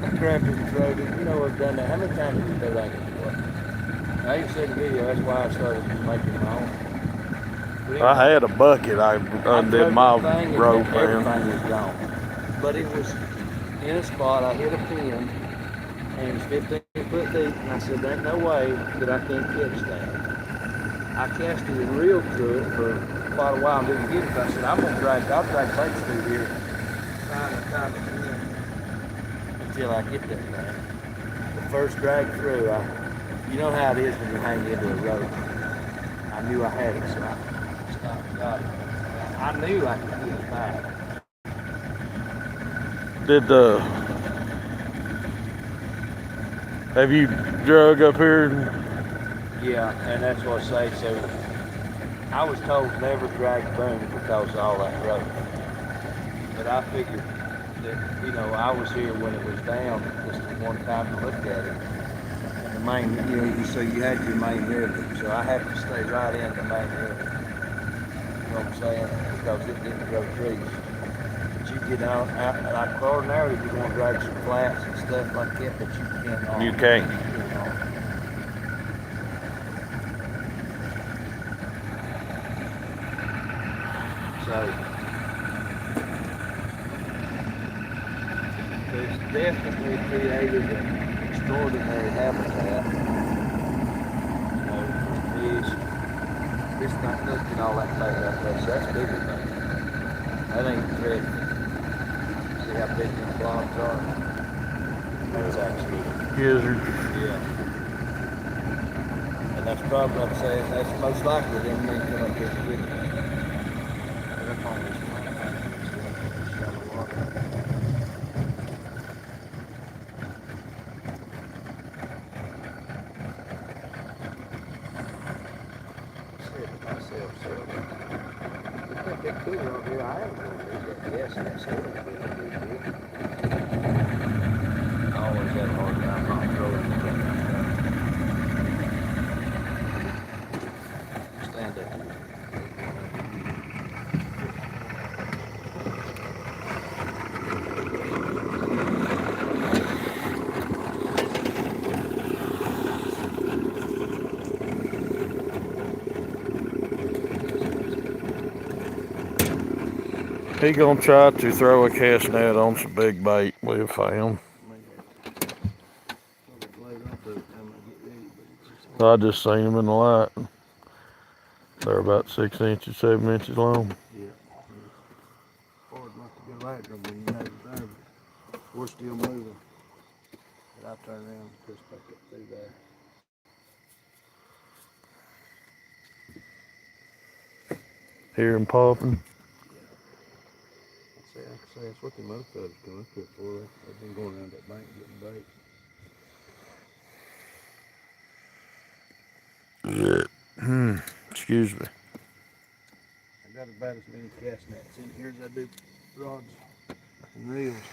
I grabbed it and throwed it. You know I've done that. How many times have you thrown anchor before? I ain't seen the video. That's why I started making my own. I had a bucket. I undid my rope, everything man. was gone. But it was in a spot. I hit a pin, and it was 15 foot deep. And I said, "There ain't no way that I can't catch that." I cast it and reeled through it for quite a while and didn't get it. I said, I'll drag plates through here, time and time again, until I get that thing. The first drag through, you know how it is when you hang into a rope. I knew I had it, so I stopped and got it. I knew I could get it back. Have you drug up here? Yeah, and that's what I say. So I was told never drag boom because of all that rope. But I figured that, you know, I was here when it was down just one time to look at it. And the main, you know, so you had your main river. So I had to stay right in the main river. You know what I'm saying? Because it didn't grow trees. But you get out like ordinarily if you want to drag some flats and stuff like that, but you can't. You can't. So there's definitely created an extraordinary habitat. You know, fish. This not looking all that big up there, so that's bigger than that ain't threatening. See how big these blobs are? That's actually Gizzard. yeah. And that's probably I'm saying that's most likely them men come up here and get it. He gonna try to throw a cast net on some big bait we've found. I just seen them in the light. They're about 6 inches, 7 inches long. Yeah. Hard enough to go after them when you know it's there. We're still moving. But I turn around and push back up through there. Hear him popping. Yeah. I say that's what the mofos come up here for. They've been going around that bank getting bait. Excuse me. I got about as many cast nets in here as I do rods and reels.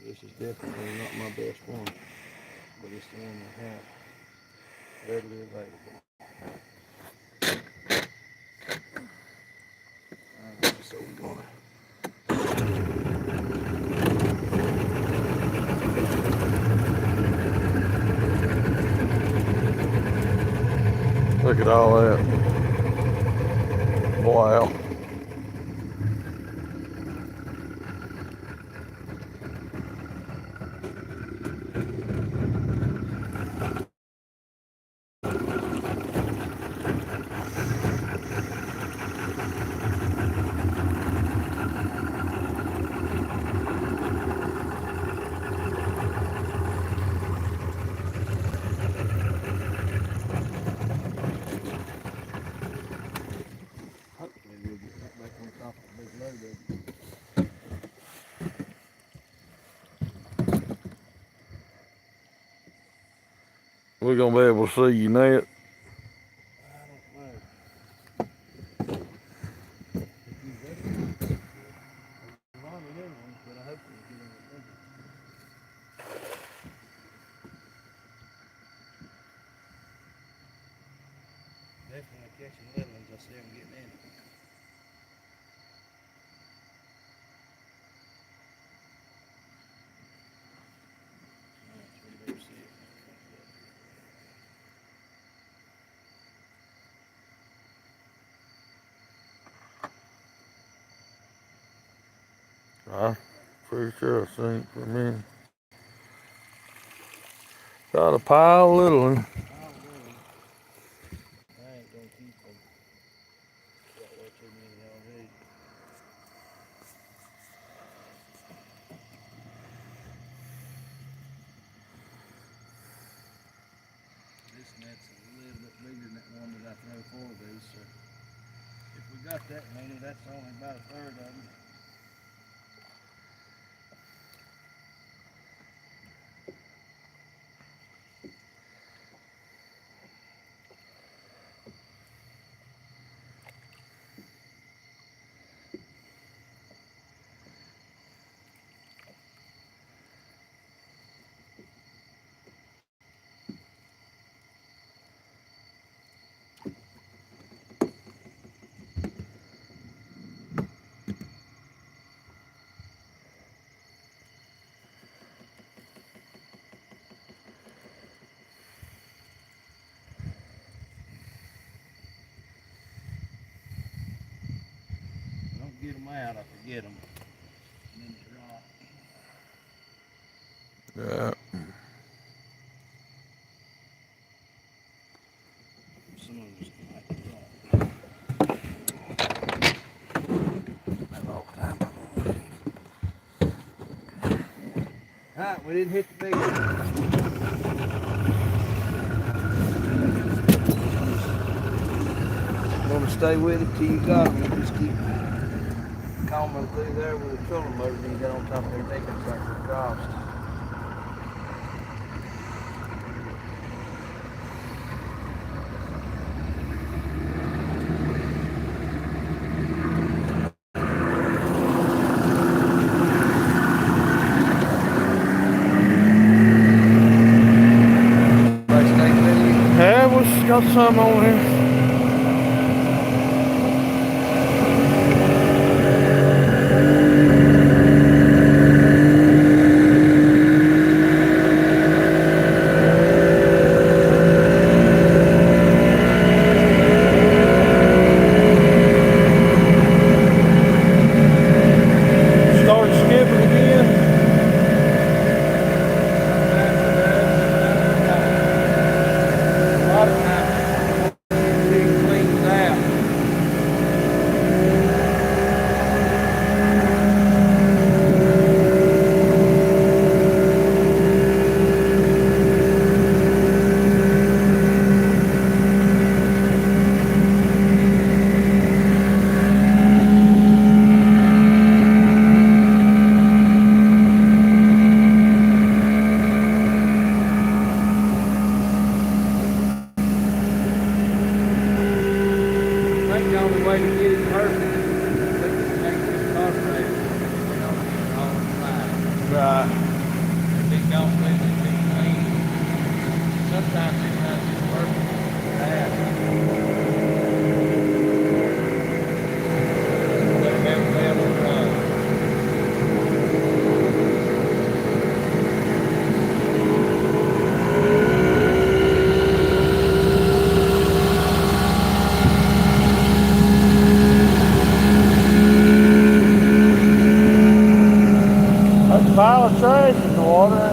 This is definitely not my best one, but it's the one I have readily available. So we're gonna Look at all that. Wow. hopefully we'll get that back on top of the big load of it. We're gonna be able to see your net. I don't know. catching little ones. I see them getting in. I'm pretty sure I seen it for me. Got a pile of little one. I ain't gonna keep them. Got way too many already. This net's a little bit bigger than that one that I throw 4 of these, so if we got that many, that's only about a third of them. Don't get them out, I forget them. And then they rot. Yeah. Some of them just like rot. Alright, we didn't hit the big one. Gonna stay with it till you got them. You just keep combing through there with a trolling motor, and you get on top of their neck and start to cross. Yeah, we got some on here. Start skipping again. A lot of times it cleans out. I think the only way to get it perfect is to make this carburetor, you know, all the time. Right. If it don't clean, it be clean. Sometimes it runs just perfect. Bad. Let it have a level run. That's a pile of trash in the water.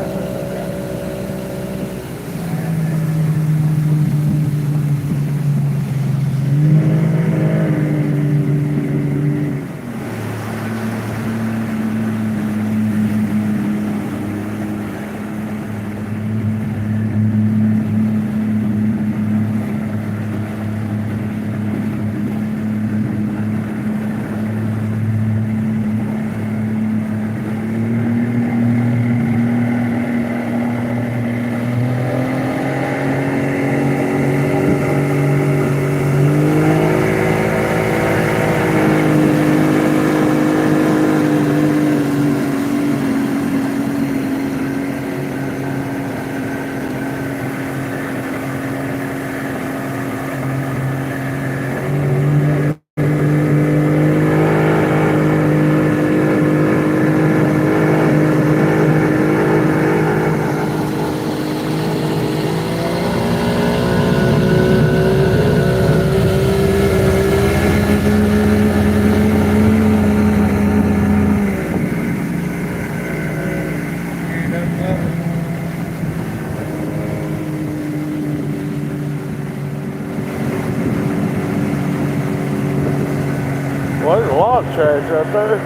dog trash right there.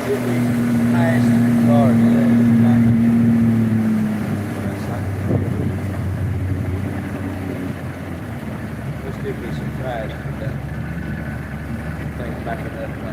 Should be past the car today. There should be some trash today. Things backing up like that.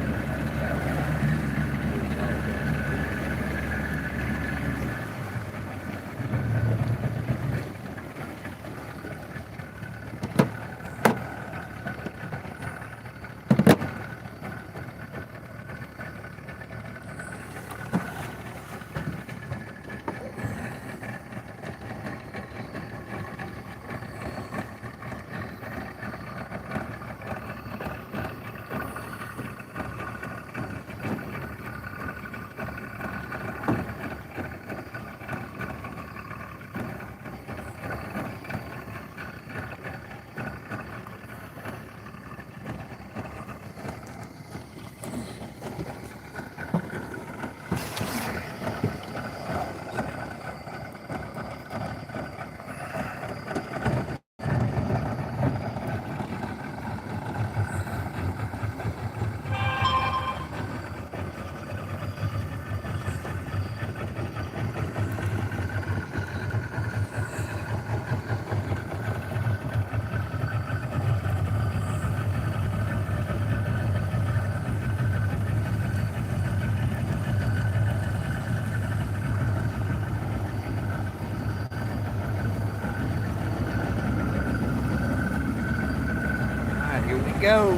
Here we go.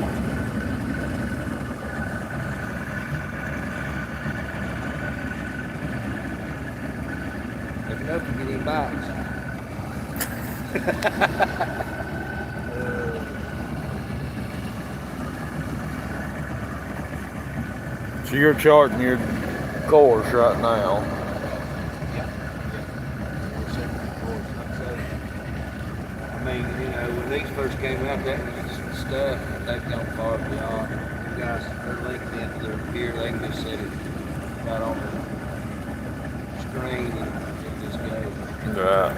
Never know if you get any bites. So you're charging your course right now. Yeah. I mean, you know, when these first came out, that was stuff they've gone far beyond. You guys are linked into their gear, they can just set it right on the screen and just go. Right.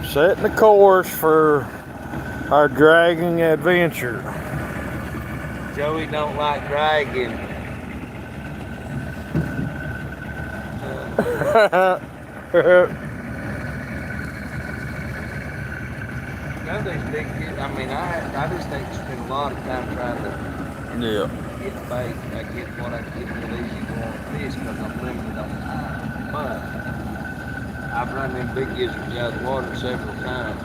Setting the course for our dragging adventure. Joey don't like dragging. None of these big kids, I mean, I just think you spend a lot of time trying to Yeah. get bait. I get what I get real easy going fish because I'm limited on time. But I've run them big gizzards out of the water several times.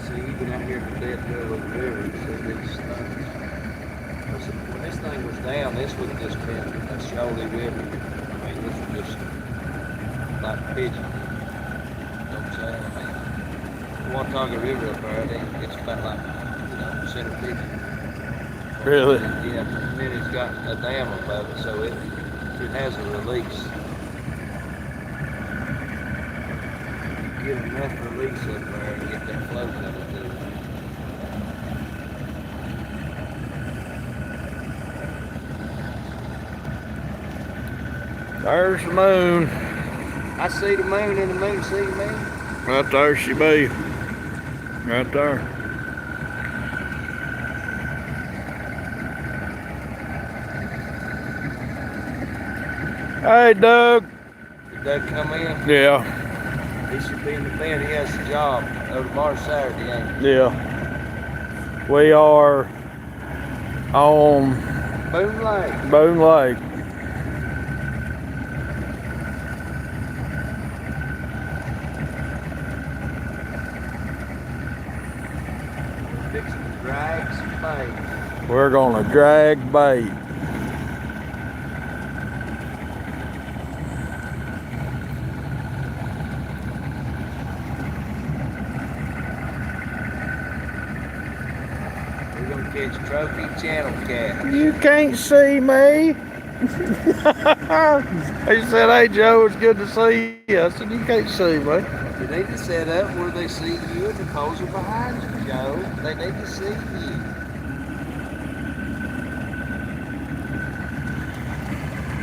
See, even out here in the dead middle of the river, you see these things. When this thing was down, this would have just been a shoaly river. I mean, this was just like pigeon. You know what I'm saying? I mean, Watauga River up there, I think it's about like, you know, center pigeon. Really? Yeah, and then it's got a dam above it, so it has a release. Get enough release up there and get that flow coming through. There's the moon. I see the moon and the moon see me. Right there she be. Right there. Hey, Doug. Did Doug come in? Yeah. He should be in the bed. He has a job over tomorrow Saturday, ain't he? Yeah. We are on Boone Lake. Boone Lake. Fixing to drag some bait. We're gonna drag bait. We're gonna catch trophy channel cat. You can't see me. He said, hey Joe, it's good to see you. I said, you can't see me. You need to set up where they see you and the poles are behind you, Joe. They need to see you.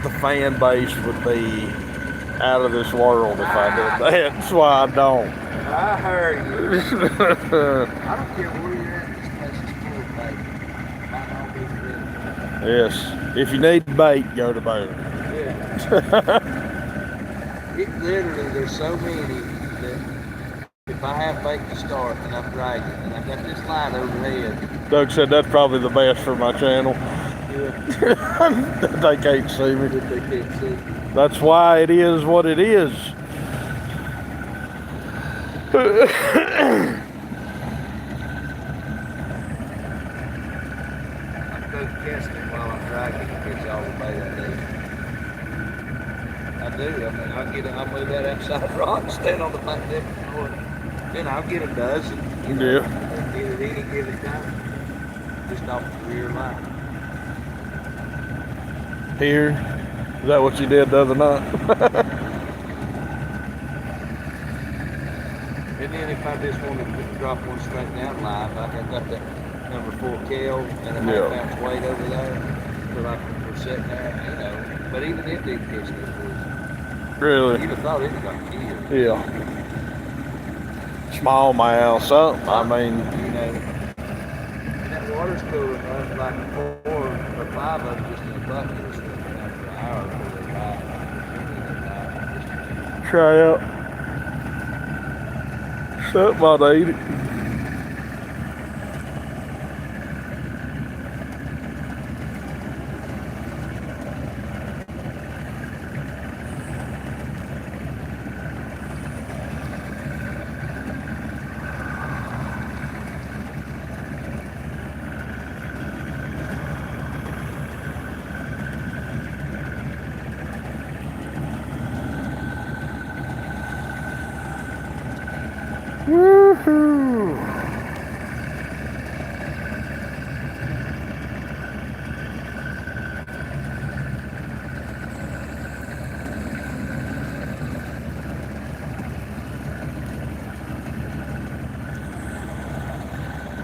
The fan base would be out of this world if I did that. That's why I don't. I heard you. I don't care where you're at. This place is full of bait. Might not be good. Yes. If you need bait, go to Boone. Yeah. It literally, there's so many that if I have bait to start and I'm dragging and I got this line overhead. Doug said that's probably the best for my channel. Yeah. They can't see me. They can't see. That's why it is what it is. I go casting it while I'm dragging to catch all the bait I do. I mean, I'll move that outside rock, stand on the back deck, then I'll get a dozen. Yeah. At any given time, just off the rear line. Here, is that what you did the other night? And then if I just want to drop one straight down line, like I've got that number 4 Kel and a half ounce weight over there, for sitting there, But even it didn't catch no fish. Really? You'd have thought it got killed. Yeah. Smallmouth, something. I mean, that water's cool enough, like 4 or 5 of them just in a bucket or something after an hour before they die. Try out. Something I'd eat it. Woohoo!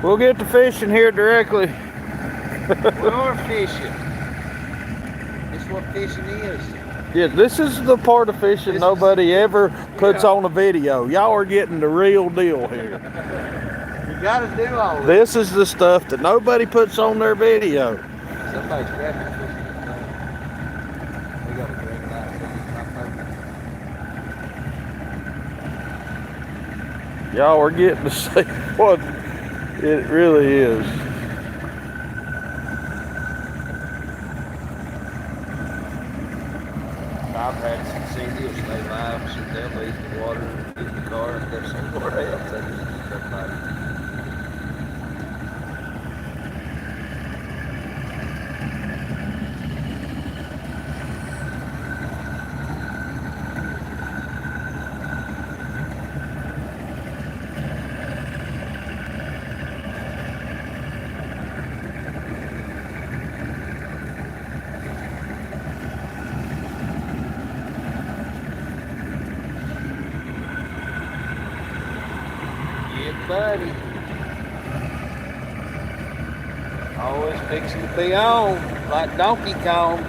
We'll get to fishing here directly. We are fishing. This is what fishing is. Yeah, this is the part of fishing nobody ever puts on a video. Y'all are getting the real deal here. You gotta do all this. This is the stuff that nobody puts on their video. Somebody's grabbing fishing. We got a great line. Y'all are getting to see what it really is. I've had some seniors stay live, so they'll leave the water, get in the car, and go somewhere else. They just keep their body. Buddy. Always fixing to be on, like Donkey Kong.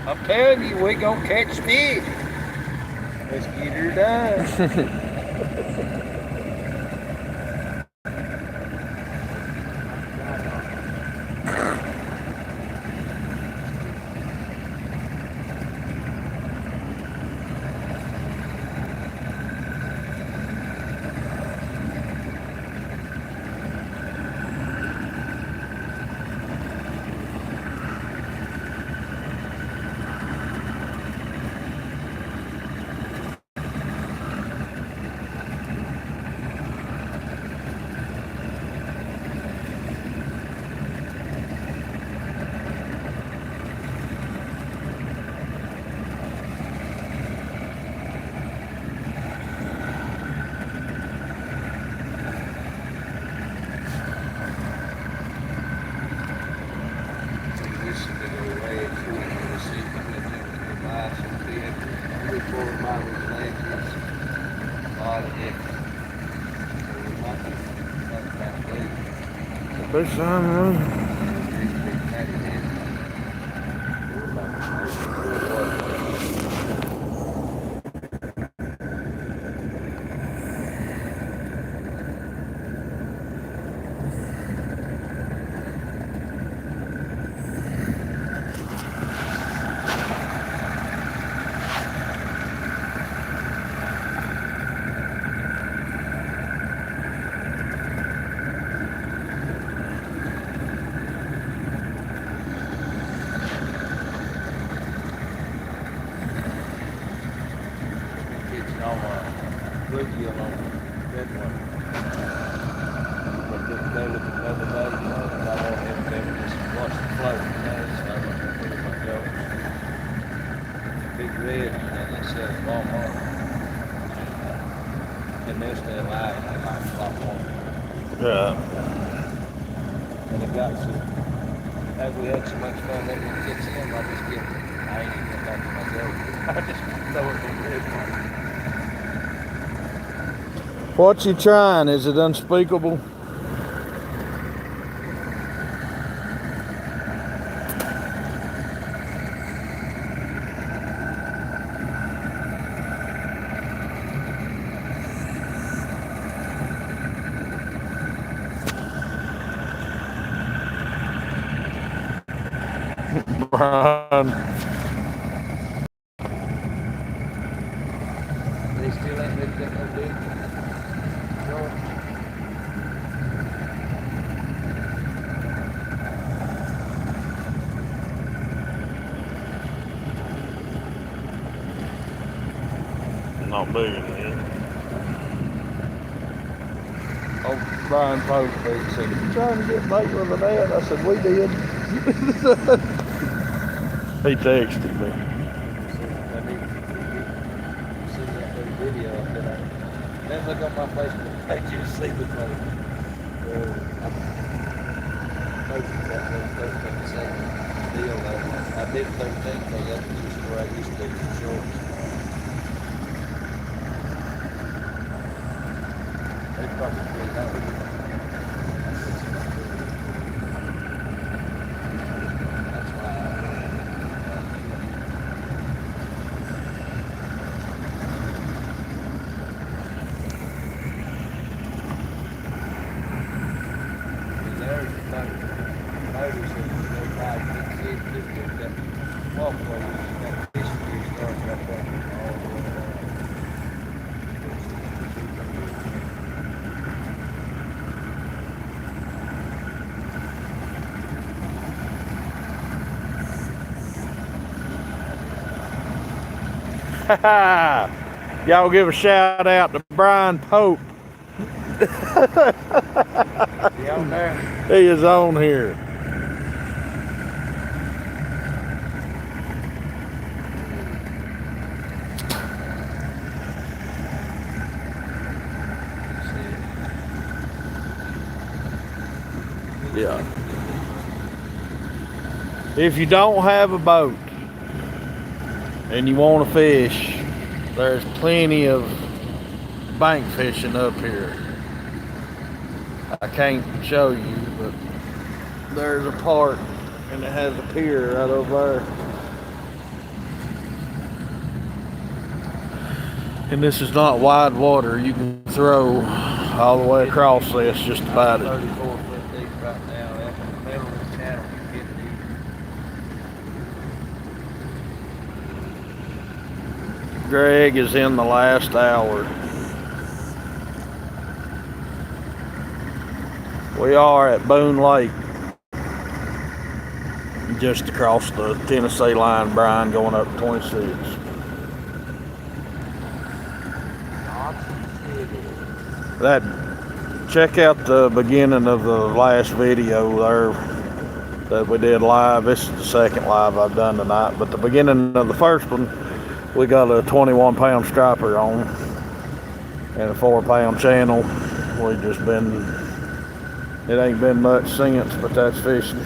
I'm telling you, we're gonna catch fish. Let's get her done. Fish on. Yeah. And it got so, as we had so much fun letting it catch him, I just kept, I ain't even went back to my boat. I just throw it in the red one. What you trying? Is it unspeakable? Brian. They still ain't hooked up no big joint. Not big enough. Oh, Brian Pope said, "You trying to get bait with a net?" I said, "We did." He texted me. See that little video that I then look on my Facebook page and see the photo. I posted that little 13-second deal. I did 13 because that's just where I used to do some shorts. They probably know. That's why there's the motors that go 5, 6, 6, that walkway, that fish gear starts right there all the way around. Y'all give a shout out to Brian Pope. You out there? He is on here. Yeah. If you don't have a boat and you want to fish, there's plenty of bank fishing up here. I can't show you, but there's a part and it has a pier right over there. And this is not wide water. You can throw all the way across this just about it. 34 foot deep right now. That's in the middle of the channel. You get deep. Greg is in the last hour. We are at Boone Lake, just across the Tennessee line, Brian, going up 26. Check out the beginning of the last video there that we did live. This is the second live I've done tonight, but the beginning of the first one, we got a 21-pound striper on and a 4-pound channel. We just been, it ain't been much since, but that's fishing.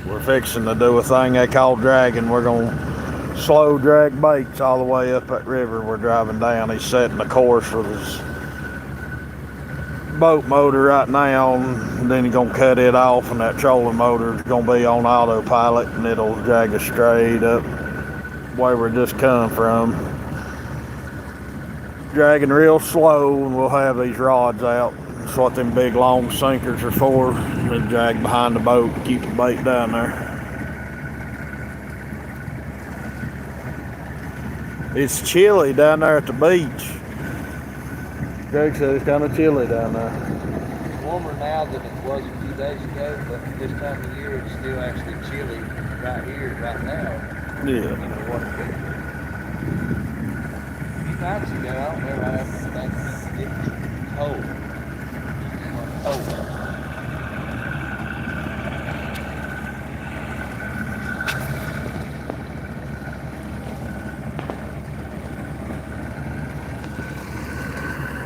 We're fixing to do a thing they call dragging. We're gonna slow drag baits all the way up that river we're driving down. He's setting the course with his boat motor right now, and then he's gonna cut it off, and that trolling motor is gonna be on autopilot, and it'll drag us straight up where we just come from. Dragging real slow, and we'll have these rods out. That's what them big long sinkers are for. They drag behind the boat and keep the bait down there. It's chilly down there at the beach. Greg said it's kind of chilly down there. It's warmer now than it was a few days ago, but this time of year it's still actually chilly right here, right now. Yeah. You know what it is. A few nights ago, I don't know how it was cold. Cold.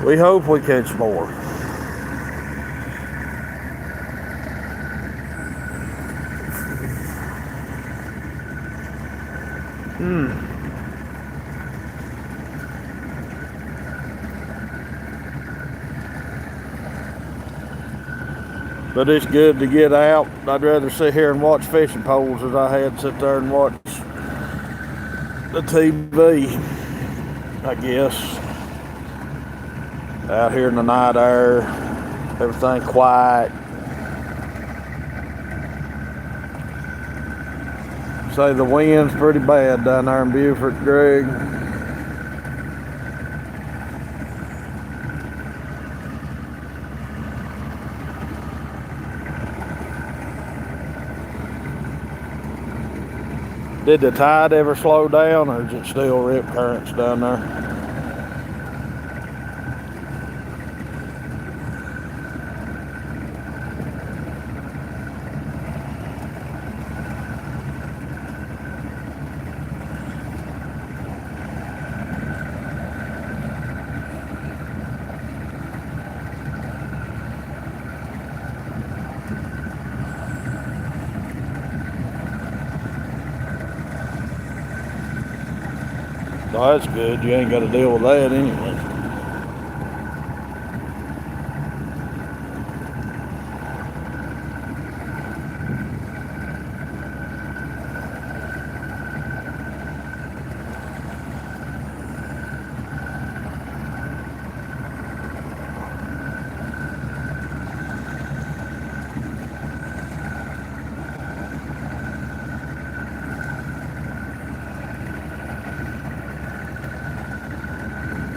We hope we catch more. But it's good to get out. I'd rather sit here and watch fishing poles as I had sit there and watch the TV, I guess. Out here in the night air, everything quiet. Say the wind's pretty bad down there in Beaufort, Greg. Did the tide ever slow down, or is it still rip currents down there? Oh, that's good. You ain't got to deal with that anyway.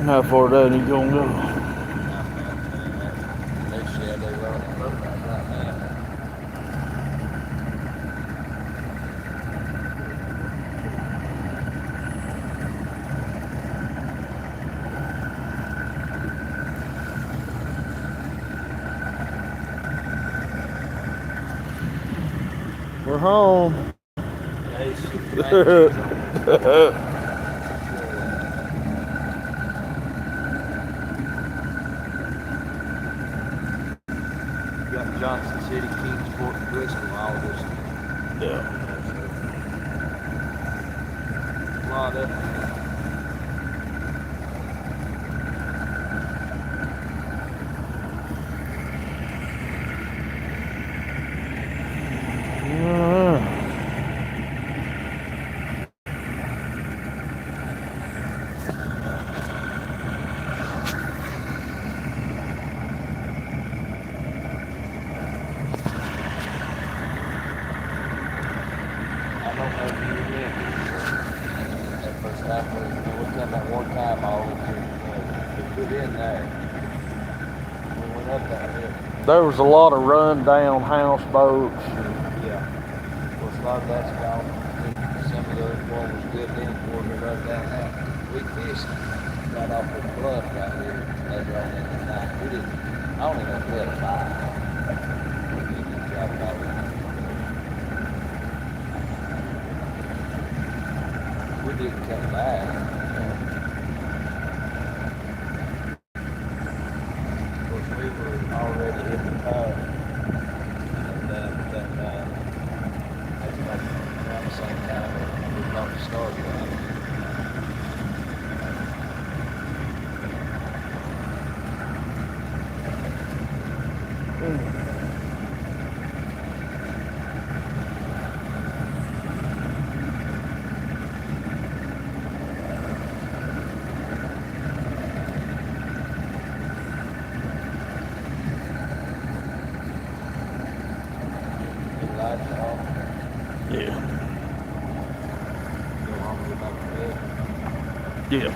How far down you gonna go? They said they run a boat right now. We're home. Got Johnson City, Kingsport, and Bristol, all this. Yeah. A lot of There was a lot of run-down houseboats. Yeah. Well, a lot of that's gone. Some of the one was good then before we run down that. We fished right off the bluff right here later on in the night. We didn't, I don't even know if we had a fire. We didn't drive it all around. We didn't come back. Of course, we were already in the car. And at that time, that's about around the same time we got to start driving. Yeah. Go home and go back to bed. Yeah.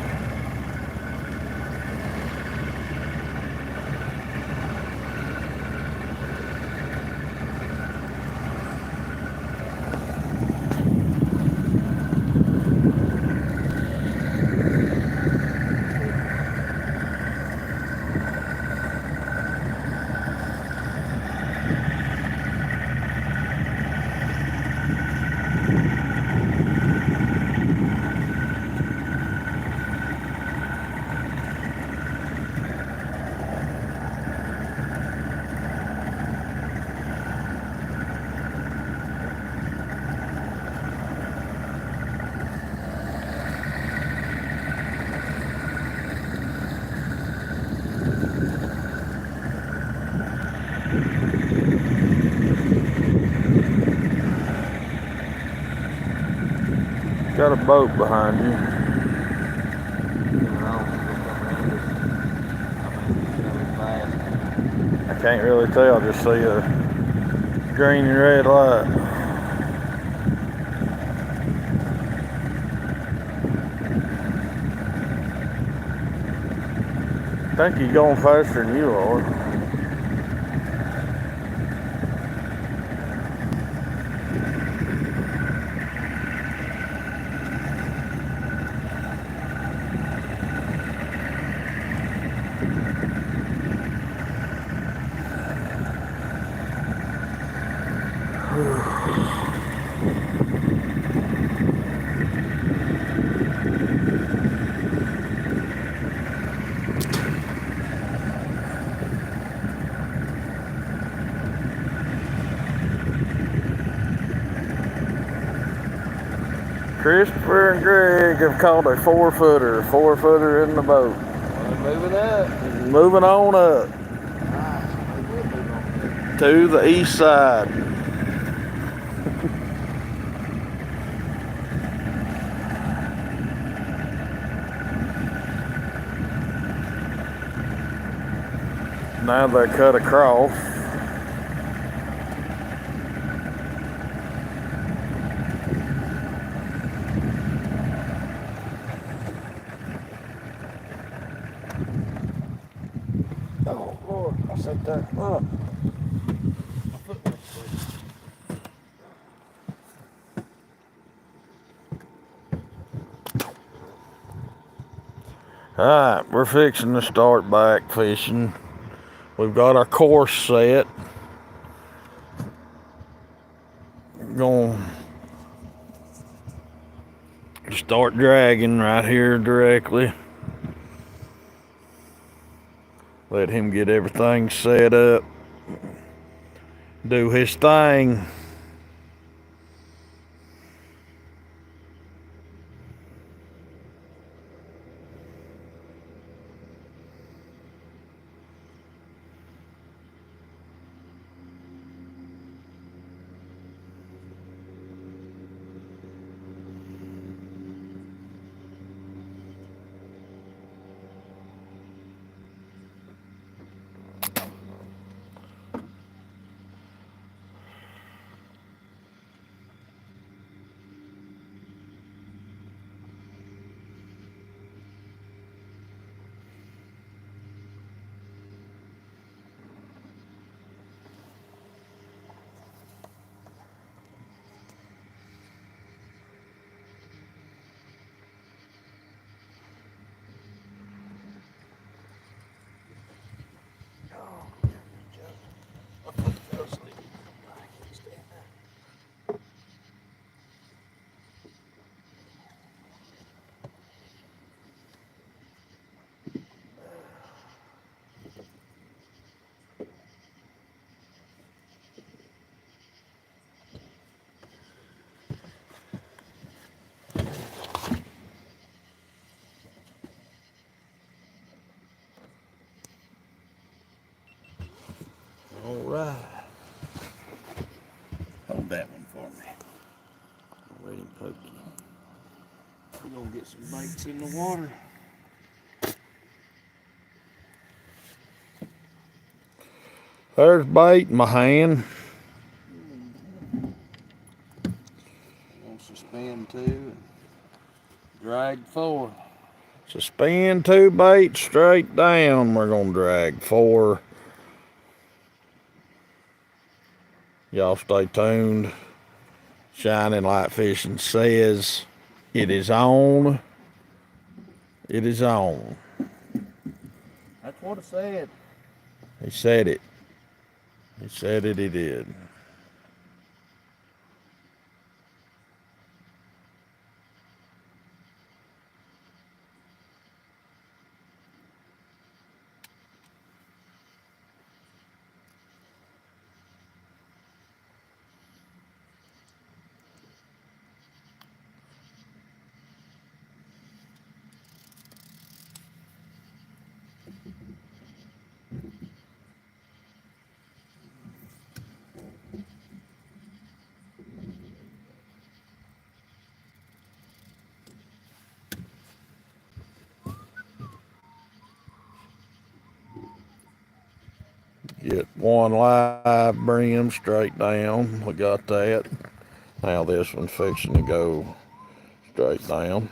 got a boat behind you. I can't really tell, I just see a green and red light. I think he's going faster than you are. Christopher and Greg have caught a 4-footer in the boat. Moving up. Moving on up to the east side. Now they cut across. Oh Lord, I set that up. Alright, we're fixing to start back fishing. We've got our course set. Going to start dragging right here directly. Let him get everything set up. Do his thing. Alright. Hold that one for me. Let him poke you. We're gonna get some baits in the water. There's bait in my hand. We'll suspend 2 and drag 4. Suspend 2 baits straight down. We're gonna drag 4. Y'all stay tuned. Shining Light Fishing says it is on. It is on. That's what I said. He said it. He said it, he did. Get one live brim straight down. We got that. Now this one's fixing to go straight down.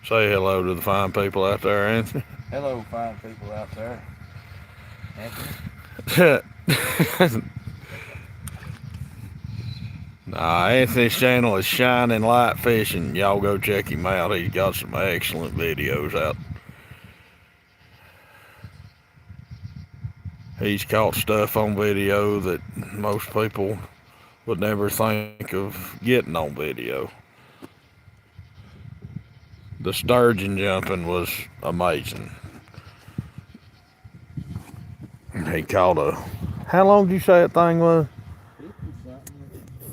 Say hello to the fine people out there, Anthony. Hello, fine people out there. Anthony? Nah, Anthony's channel is Shining Light Fishing. Y'all go check him out. He's got some excellent videos out. He's caught stuff on video that most people would never think of getting on video. The sturgeon jumping was amazing. He caught a, how long did you say that thing was?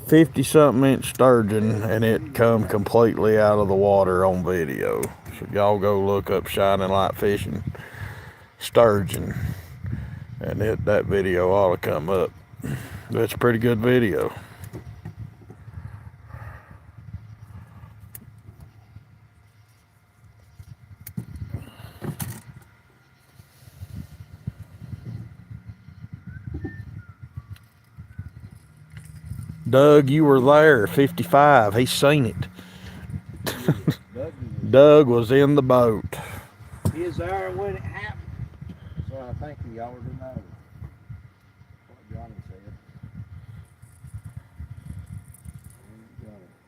50-something inch sturgeon, and it come completely out of the water on video. So y'all go look up Shining Light Fishing sturgeon, and that video ought to come up. That's a pretty good video. Doug, you were there, 55. He's seen it. Doug was in the boat. He was there when it happened. So I think he already knows what Johnny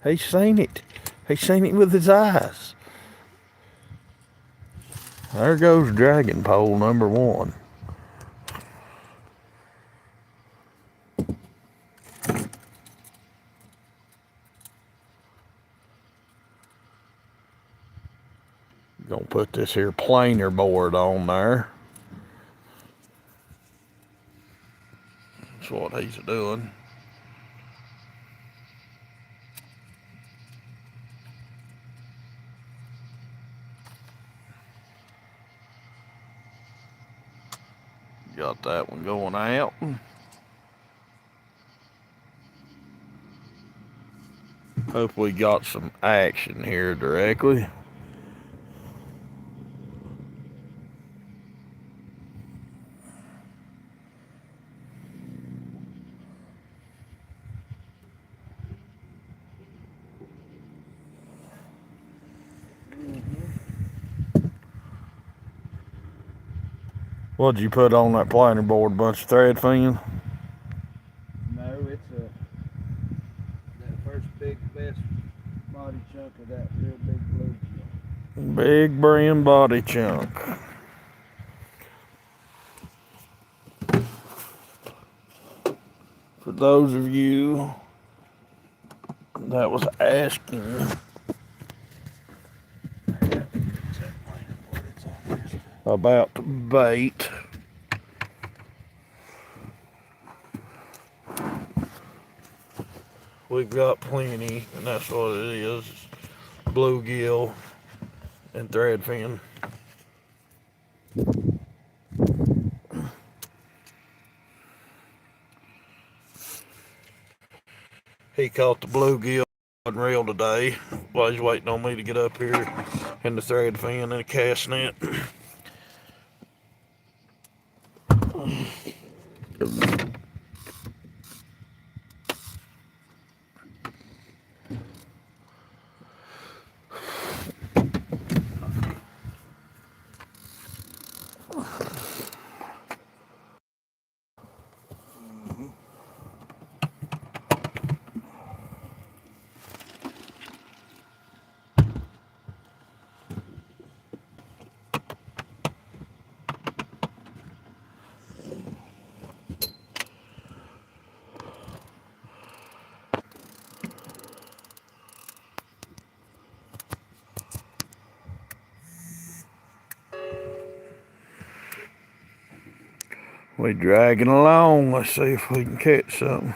said. He's seen it. He's seen it with his eyes. There goes dragon pole number one. Gonna put this here planer board on there. That's what he's doing. Got that one going out. Hope we got some action here directly. What'd you put on that planer board? Bunch of thread fin? No, it's that first big best body chunk of that real big blue chunk. Big brim body chunk. For those of you that was asking about the bait, we've got plenty, and that's what it is. Bluegill and threadfin. He caught the bluegill and reel today while he's waiting on me to get up here in the threadfin and a cast net. We dragging along. Let's see if we can catch something.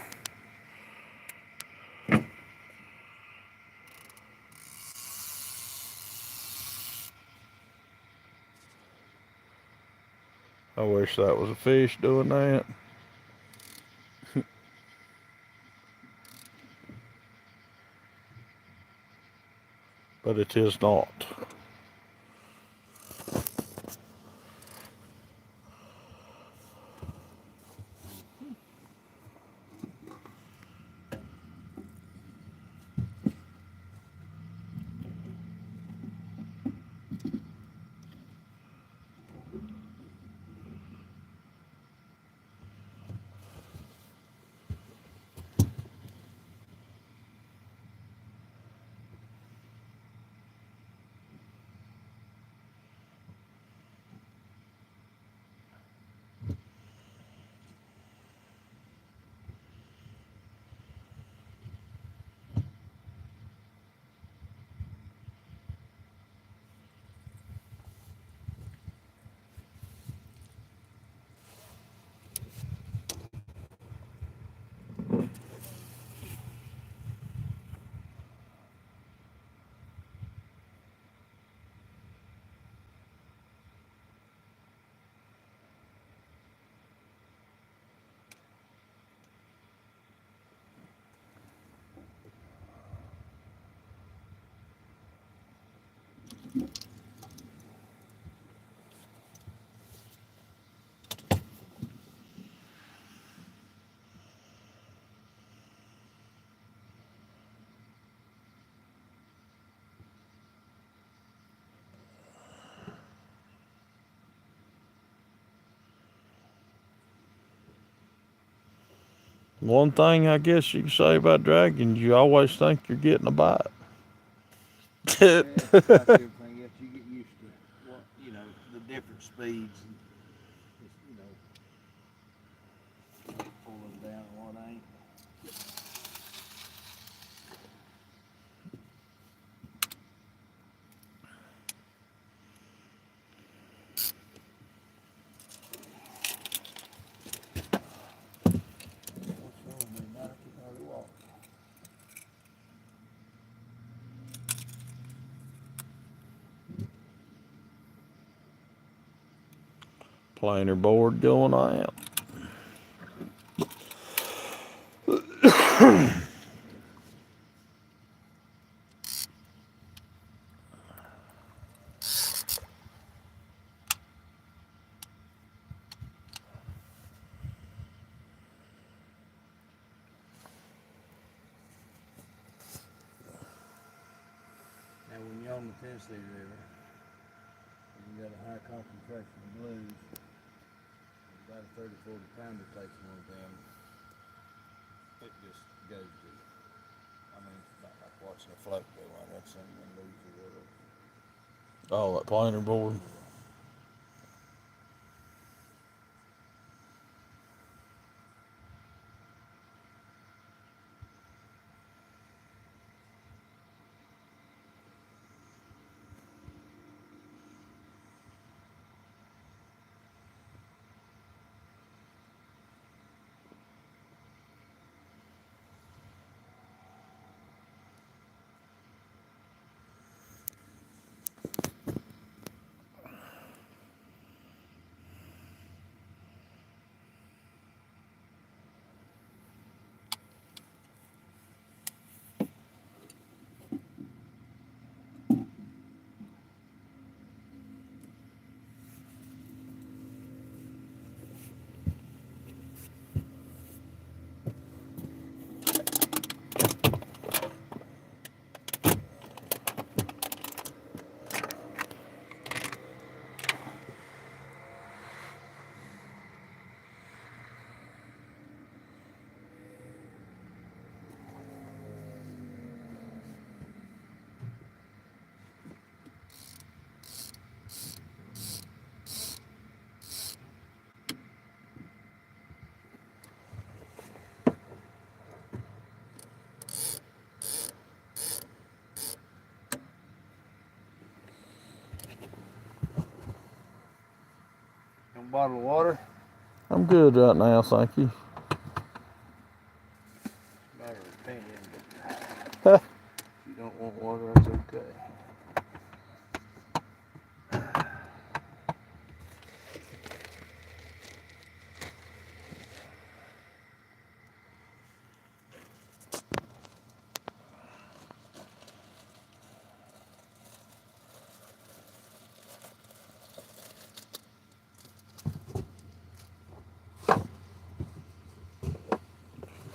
I wish that was a fish doing that. But it is not. One thing I guess you can say about dragons, you always think you're getting a bite. Yeah, like everything else, you get used to what the different speeds and just pulling down what ain't. What's wrong with me? Now I can hardly walk. Planer board going out. Now when you're on the Tennessee River, and you got a high concentration of blues, about a 30, 40 pounder takes one of them, it just goes to you. I mean, it's not like watching a float go on. That's something you lose your world. Oh, that planer board. A bottle of water. I'm good right now, thank you. Matter of opinion, but if you don't want water, that's okay.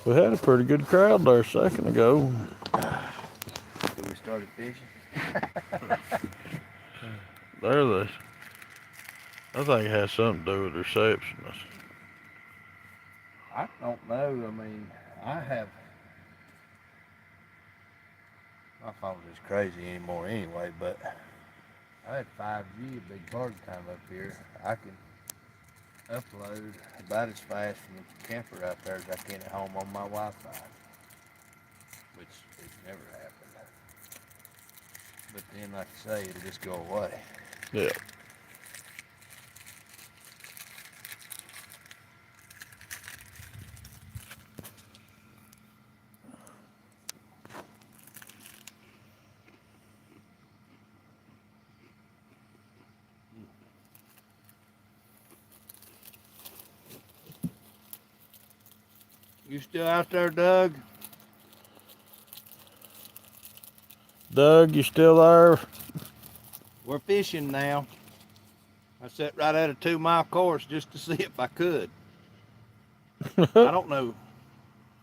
We had a pretty good crowd there a second ago. So we started fishing. There they. I think it has something to do with the receptionist. I don't know. I mean, I have. My phone is crazy anymore anyway, but I had 5G, a big part of the time up here. I can upload about as fast from the camper out there as I can at home on my Wi-Fi, which has never happened. But then, like I say, it'll just go away. Yeah. You still out there, Doug? Doug, you still there? We're fishing now. I set right at a 2 mile course just to see if I could. I don't know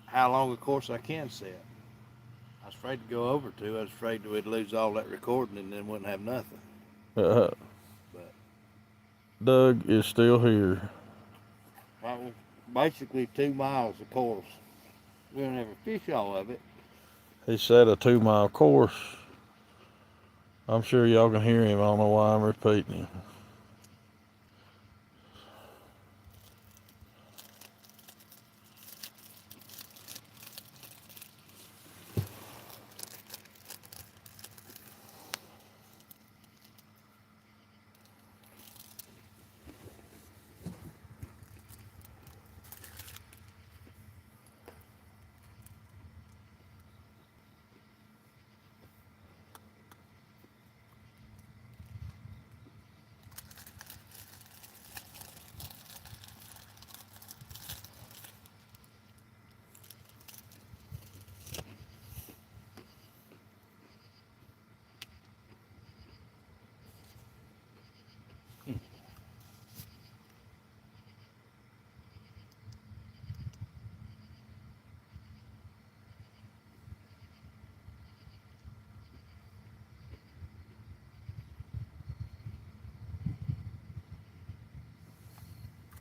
how long a course I can set. I was afraid to go over to. I was afraid we'd lose all that recording and then wouldn't have nothing. But Doug is still here. well, basically 2 miles of course. We'll never fish all of it. He said a 2 mile course. I'm sure y'all can hear him. I don't know why I'm repeating him.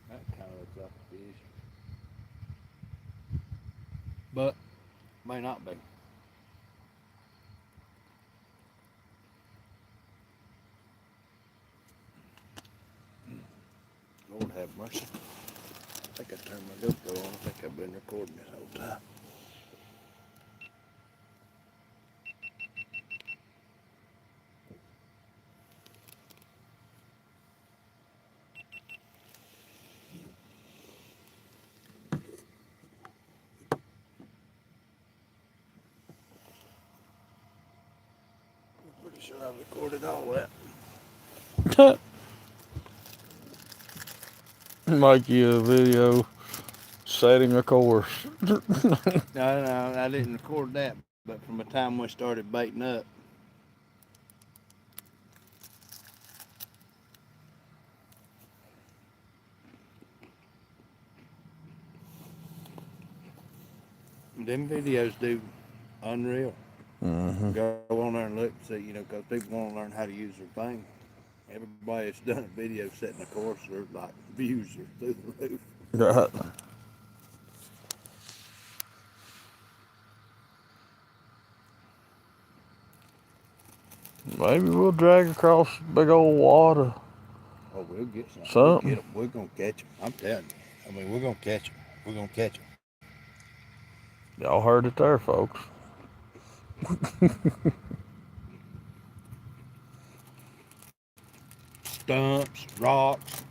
That kind of looks like a fish, but may not be. Lord have mercy. I think I turned my GoPro on. I think I've been recording this whole time. I'm pretty sure I recorded all that. Make you a video setting a course. No, I didn't record that, but from the time we started baiting up, them videos do unreal. Mm-hmm. Go on there and look, see, because people want to learn how to use their thing. Everybody that's done a video setting a course, their like views are through the roof. Right. Maybe we'll drag across big old water. Oh, we'll get some. We'll get Something. them. We're gonna catch them. I'm telling you. I mean, we're gonna catch them. We're gonna catch them. Y'all heard it there, folks. Stumps, rocks,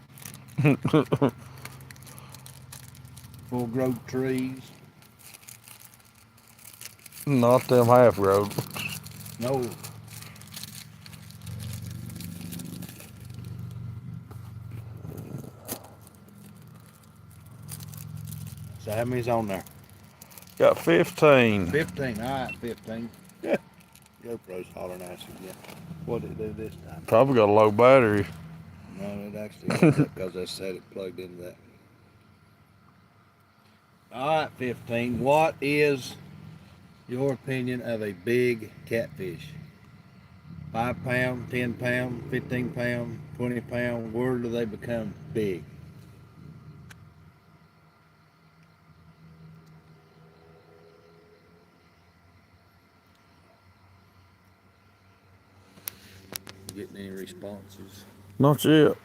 full growth trees. Not them half road. No. So how many's on there? Got 15. 15. All right, 15. Yeah. GoPro's hollering at us again. What did it do this time? Probably got a low battery. No, it actually hooked up because I said it plugged into that. All right, 15. What is your opinion of a big catfish? 5 pound, 10 pound, 15 pound, 20 pound. Where do they become big? Getting any responses? Not yet.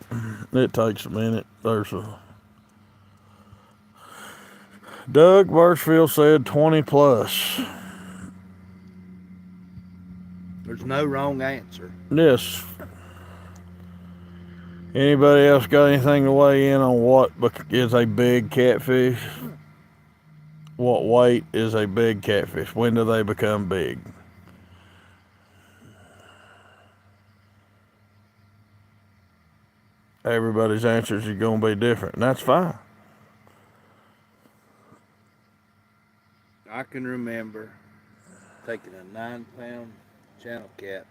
It takes a minute. There's a Doug Birchfield said 20 plus. There's no wrong answer. Yes. Anybody else got anything to weigh in on what is a big catfish? What weight is a big catfish? When do they become big? Everybody's answers are going to be different, and that's fine. I can remember taking a 9 pound channel cat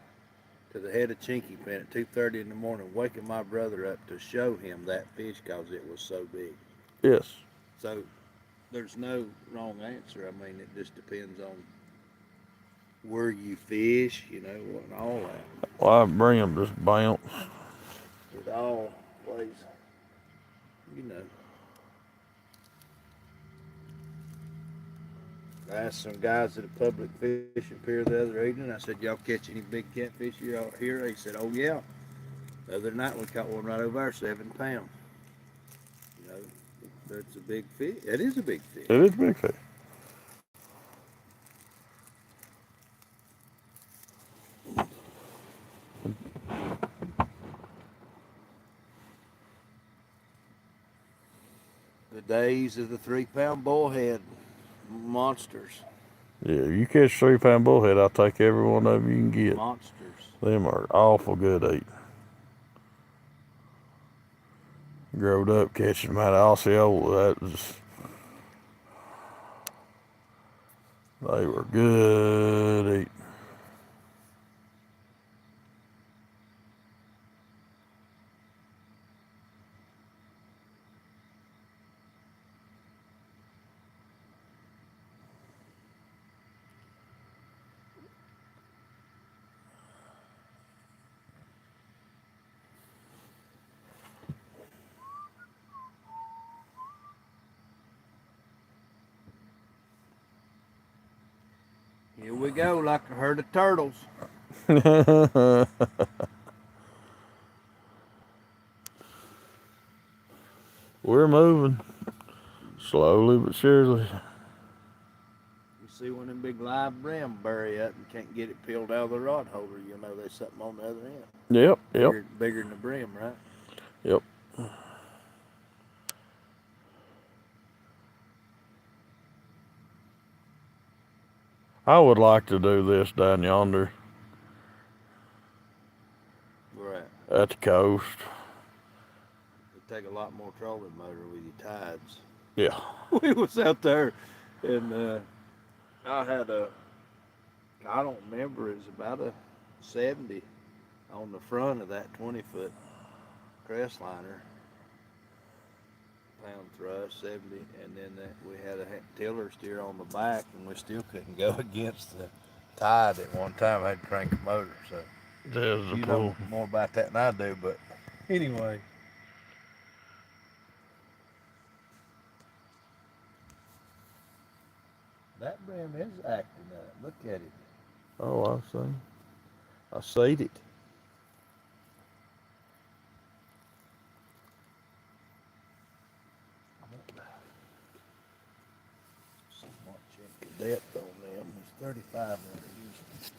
to the head of Chinky Pen at 2:30 in the morning, waking my brother up to show him that fish because it was so big. Yes. So there's no wrong answer. I mean, it just depends on where you fish, and all that. Well, I bring them just bounce. It all plays, you know. I asked some guys at a public fishing pier the other evening. I said, "Y'all catch any big catfish out here?" They said, "Oh yeah." The other night we caught one right over there, 7 pounds. You know, that's a big fish. It is a big fish. It is big fish. The days of the 3 pound bullhead monsters. Yeah, you catch 3 pound bullhead, I'll take every one of them you can get. Monsters. Them are awful good eating. Growed up catching them out of Osceola. They were good eating. Here we go, like a herd of turtles. We're moving. Slowly but surely. You see one of them big live brim bury up and can't get it peeled out of the rod holder, you'll know there's something on the other end. Yep. Bigger than the brim, right? Yep. I would like to do this down yonder Right. at the coast. It'd take a lot more trolling motor with your tides. Yeah. We was out there and I had I don't remember, it was about a 70 on the front of that 20-foot crestliner. Pound thrust, 70, and then we had a tiller steer on the back, and we still couldn't go against the tide at one time. I had to crank the motor, so There's the you pool. know more about that than I do, but anyway. That brim is acting up. Look at it. Oh, I see. I seen it. Somewhat check the depth on them. It's 35 on usually.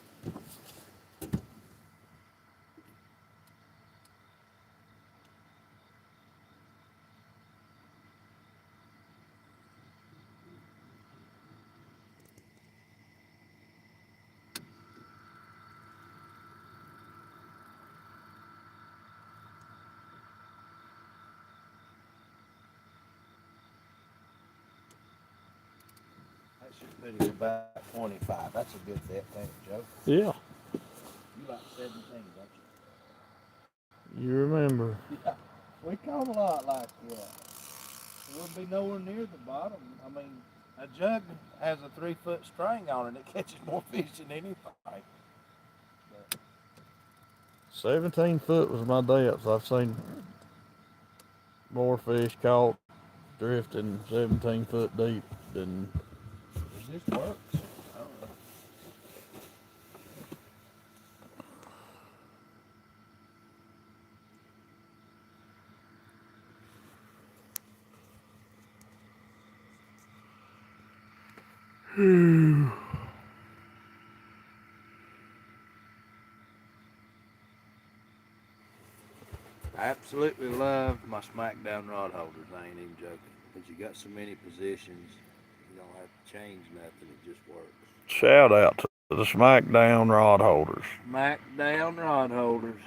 That should put it about 25. That's a good depth, ain't it, Joe? Yeah. You like 17, don't You remember. you? Yeah. We caught a lot like that. We'll be nowhere near the bottom. I mean, a jug has a 3-foot string on it. It catches more fish than anything. But 17 foot was my depth. I've seen more fish caught drifting 17 foot deep than. it just works. I don't know. I absolutely love my smackdown rod holders. I ain't even joking. Because you got so many positions, you don't have to change nothing. It just works. Shout out to the Smackdown rod holders. Smackdown rod holders.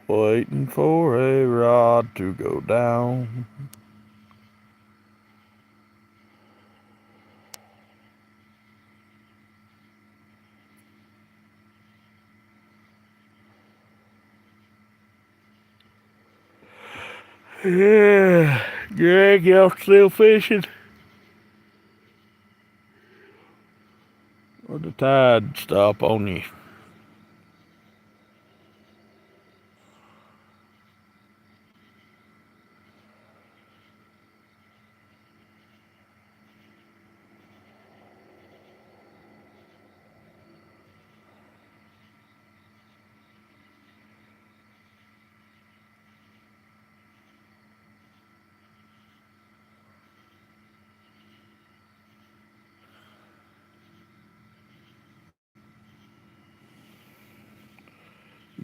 Waiting for a rod to go down. Yeah, Greg, y'all still fishing? Or the tide stop on you?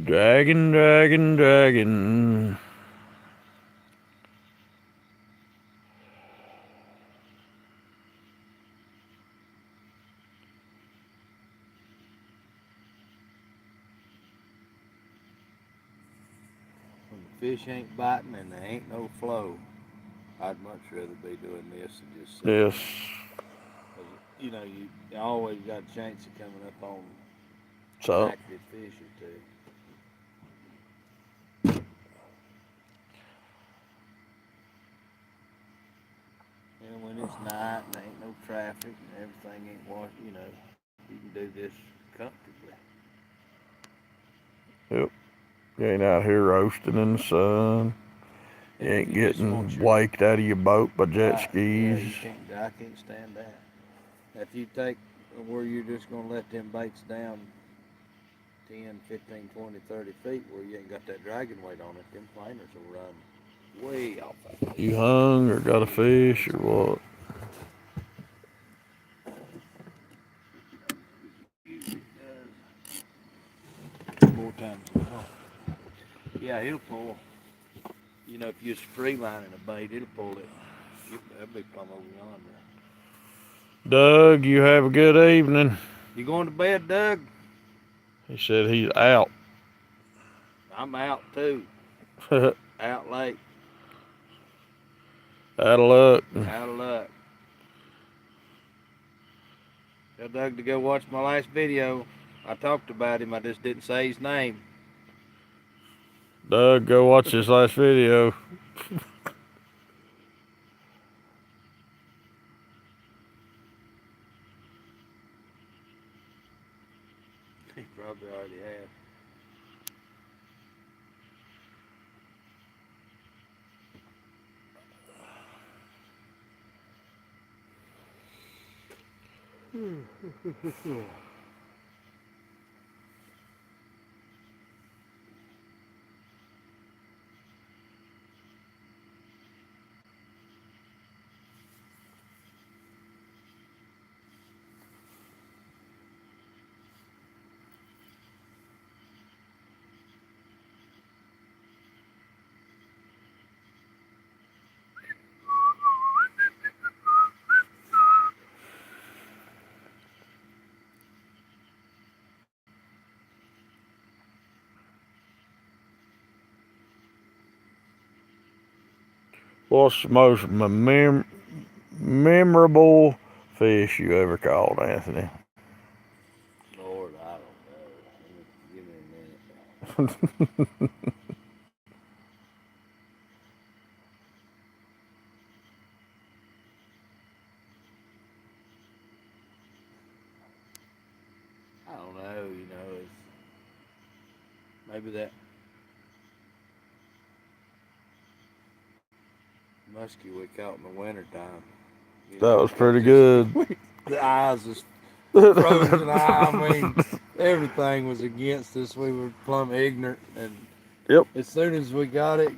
Dragon, dragon, dragon. When the fish ain't biting and there ain't no flow, I'd much rather be doing this than just sitting Yes. there. 'Cause, you always got a chance of coming up on an So, active fish or two. And when it's night and there ain't no traffic and everything ain't washed, you can do this comfortably. yep. You ain't out here roasting in the sun. You And if ain't you just want getting your waked out of your boat by jet right, yeah, skis. you can't. I can't stand that. If you take where you're just gonna let them baits down 10, 15, 20, 30 feet where you ain't got that dragging weight on it, them planers will run way off that bait. You hung or got a fish or what? Usually does more times than not. Yeah, he'll pull. If you're free lining a bait, it'll pull it. That'll be plumb over yonder. Doug, you have a good evening. You going to bed, Doug? He said he's out. I'm out too. Out late. Out of luck. Out of luck. Tell Doug to go watch my last video. I talked about him. I just didn't say his name. Doug, go watch this last video. He probably already has. What's the most memorable fish you ever caught, Anthony? Lord, I don't know. Give me a minute. I don't know. It's maybe that muskie we caught in the wintertime. That was It pretty just good. the eyes was frozen. I mean, everything was against us. We were plumb ignorant, and Yep, as soon as we got it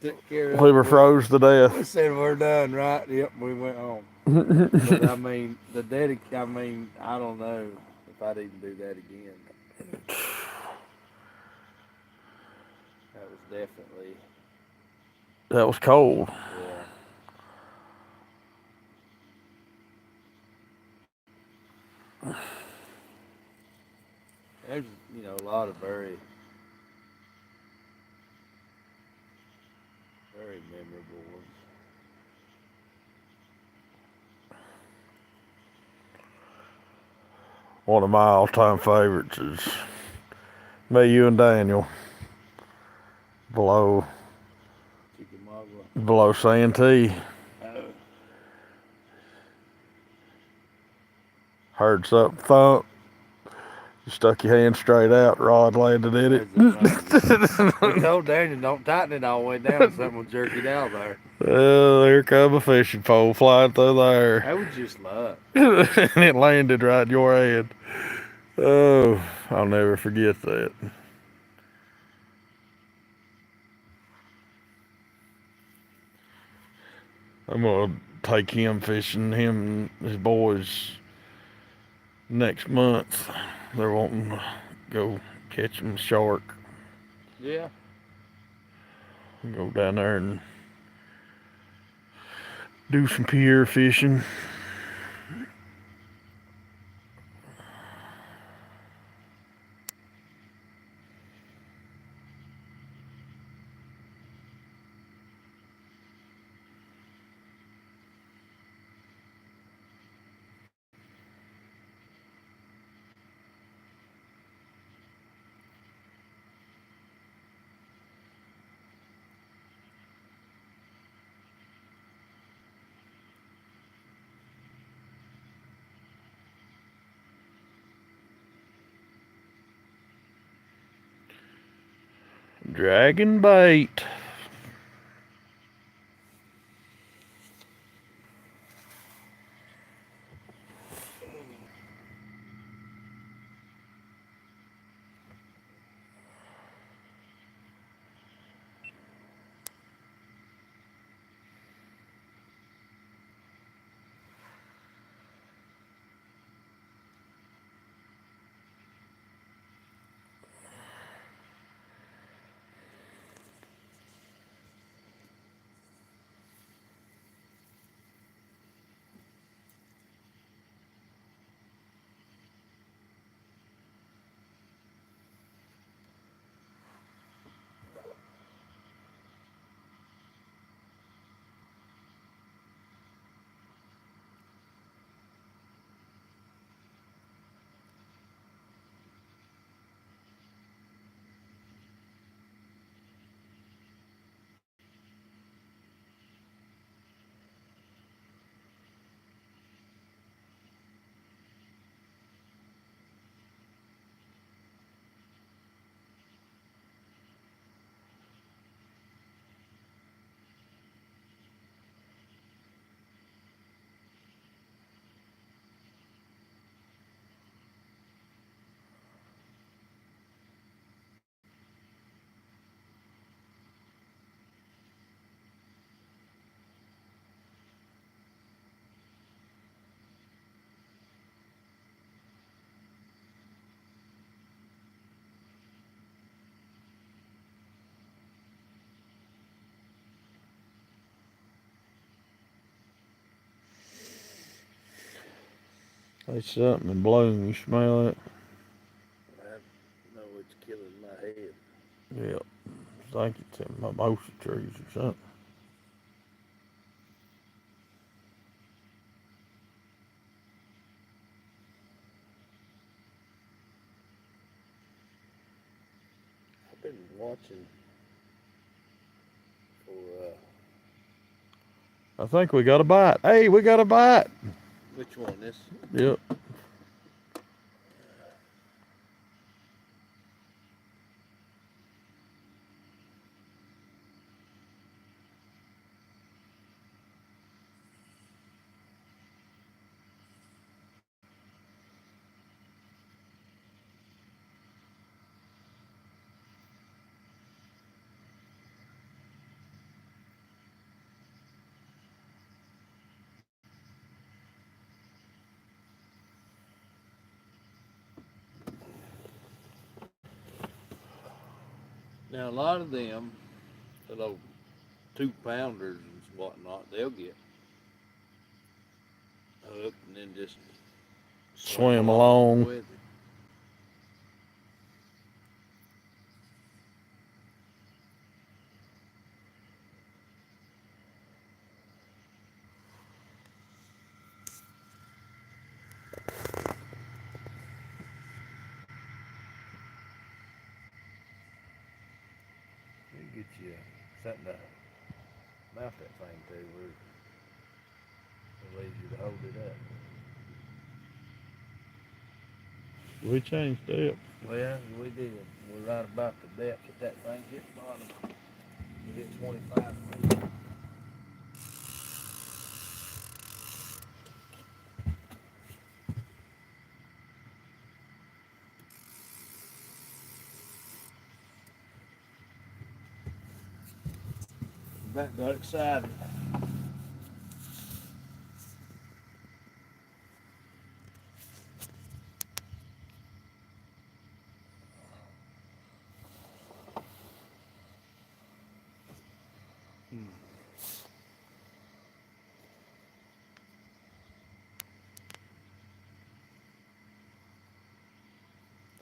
took care we of, were froze to death. we said we're done, right? Yep, we went home. But I mean, I don't know if I'd even do that again. That was definitely, That was cold. yeah. There's a lot of very very memorable ones. One of my all-time favorites is me, you, and Daniel below below Santee. Oh, Heard something thump. You stuck your hand straight out, rod landed in it. there's a funny deal. We told Daniel don't tighten it all the way down, something will jerk it out of there. Well, there come a fishing pole flying through the air. That was just luck. And it landed right in your hand. Oh, I'll never forget that. I'm gonna take him fishing, him and his boys next month. They're wanting to go catch some shark. Yeah. Go down there and do some pier fishing. Dragging bait. There's something in bloom. You smell it? I know it's killing my head. Yeah. I think it's in mimosa trees or something. I've been watching for I think we got a bite. Hey, we got a bite. which one? This? Yep. Now a lot of them, little 2 pounders and whatnot, they'll get hooked and then just swim Swim along along. with it. Let me get you something to Mount that thing too. It'll easier to hold it up. We changed depth. Well, we did. We're right about the depth that that thing hit bottom. We hit 25 feet. That got excited.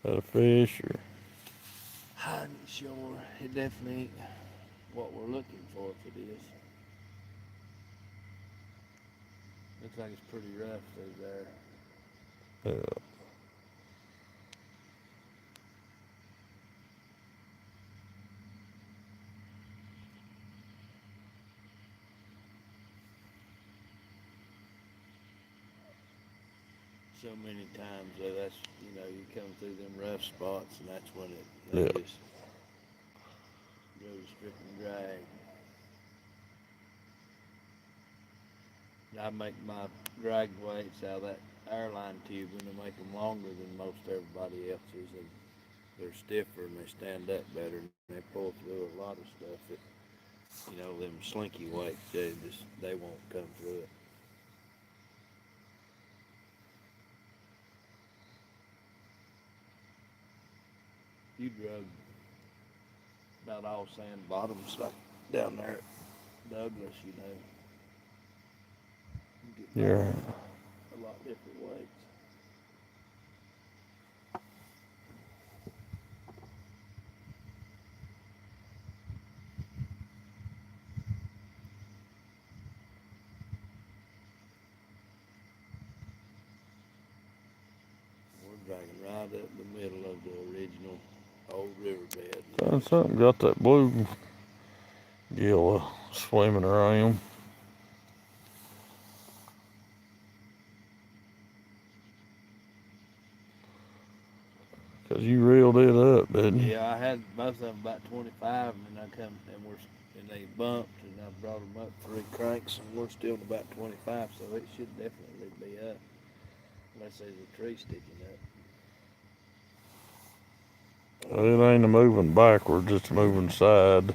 That a fish or? I ain't sure. It definitely ain't what we're looking for if it is. Looks like it's pretty rough through there. Yeah. So many times though, that's you come through them rough spots and that's when Yeah. they just go to strip and drag. I make my drag weights out of that airline tubing to make them longer than most everybody else's, and they're stiffer and they stand up better and they pull through a lot of stuff that them slinky weights they won't come through it. You drug about all sand bottoms like down there at Douglas, you get Yeah. a lot different weights. We're dragging right up the middle of the original old riverbed. Done something. Got that blue gill swimming around. Cause you reeled it up, didn't you? Yeah, I had both of them about 25, and then and they bumped, and I brought them up 3 cranks, and we're still at about 25, so it should definitely be up, unless there's a tree sticking up. It ain't a moving backwards, it's moving side. Right.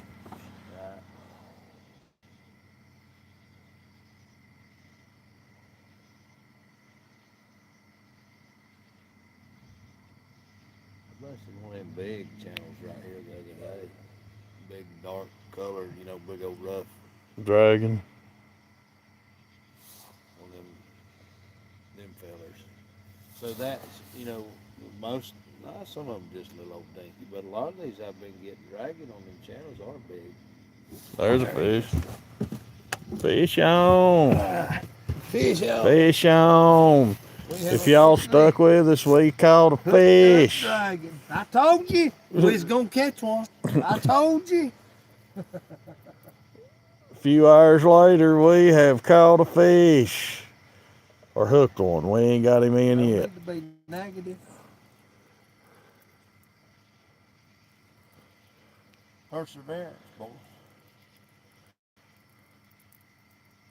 I busted one of them big channels right here the other day. Big dark color, big old rough. Dragon. One of them fellers. So that's, most, some of them just a little old dinky, but a lot of these I've been getting dragging on them channels are big. There's a fish. Fish on. Fish out. Fish on. If y'all stuck with us, we caught a fish. Dragon. I told you we was gonna catch one. I told you. A few hours later, we have caught a fish. Or hooked one. We ain't got him in yet. Need to be negative. Perseverance, boy.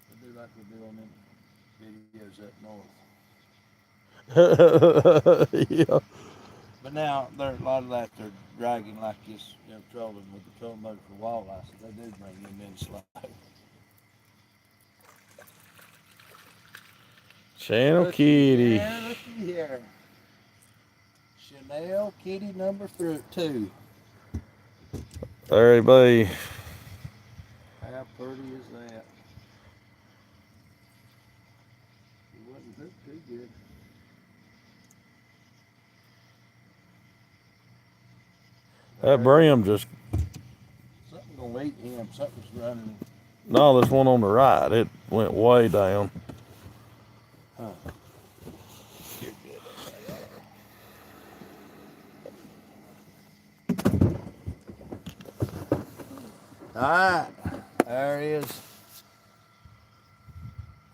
They do like we do on them videos up north. Yeah. But now a lot of that they're dragging like this, trolling with the trolling motor for walleye, so they do bring them in slow. Channel Kitty. Yeah, looky here. Chanel Kitty number 2. There he be. How pretty is that? He wasn't hooked too good. That brim just. Something gonna eat him. Something's running. No, this one on the right. It went way down. Huh. All right, there he is.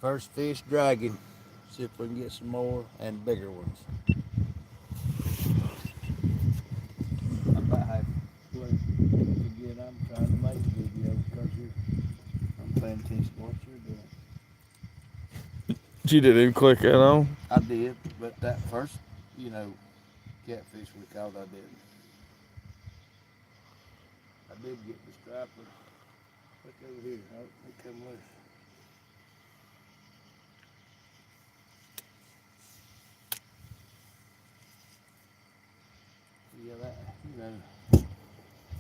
First fish dragging. See if we can get some more and bigger ones. I about halfway forget I'm trying to make a video because I'm paying attention to what you're doing. You didn't even click that on? I did, but that first, catfish we caught, I didn't. I did get the striper. Look over here. Oh, they come loose. Yeah,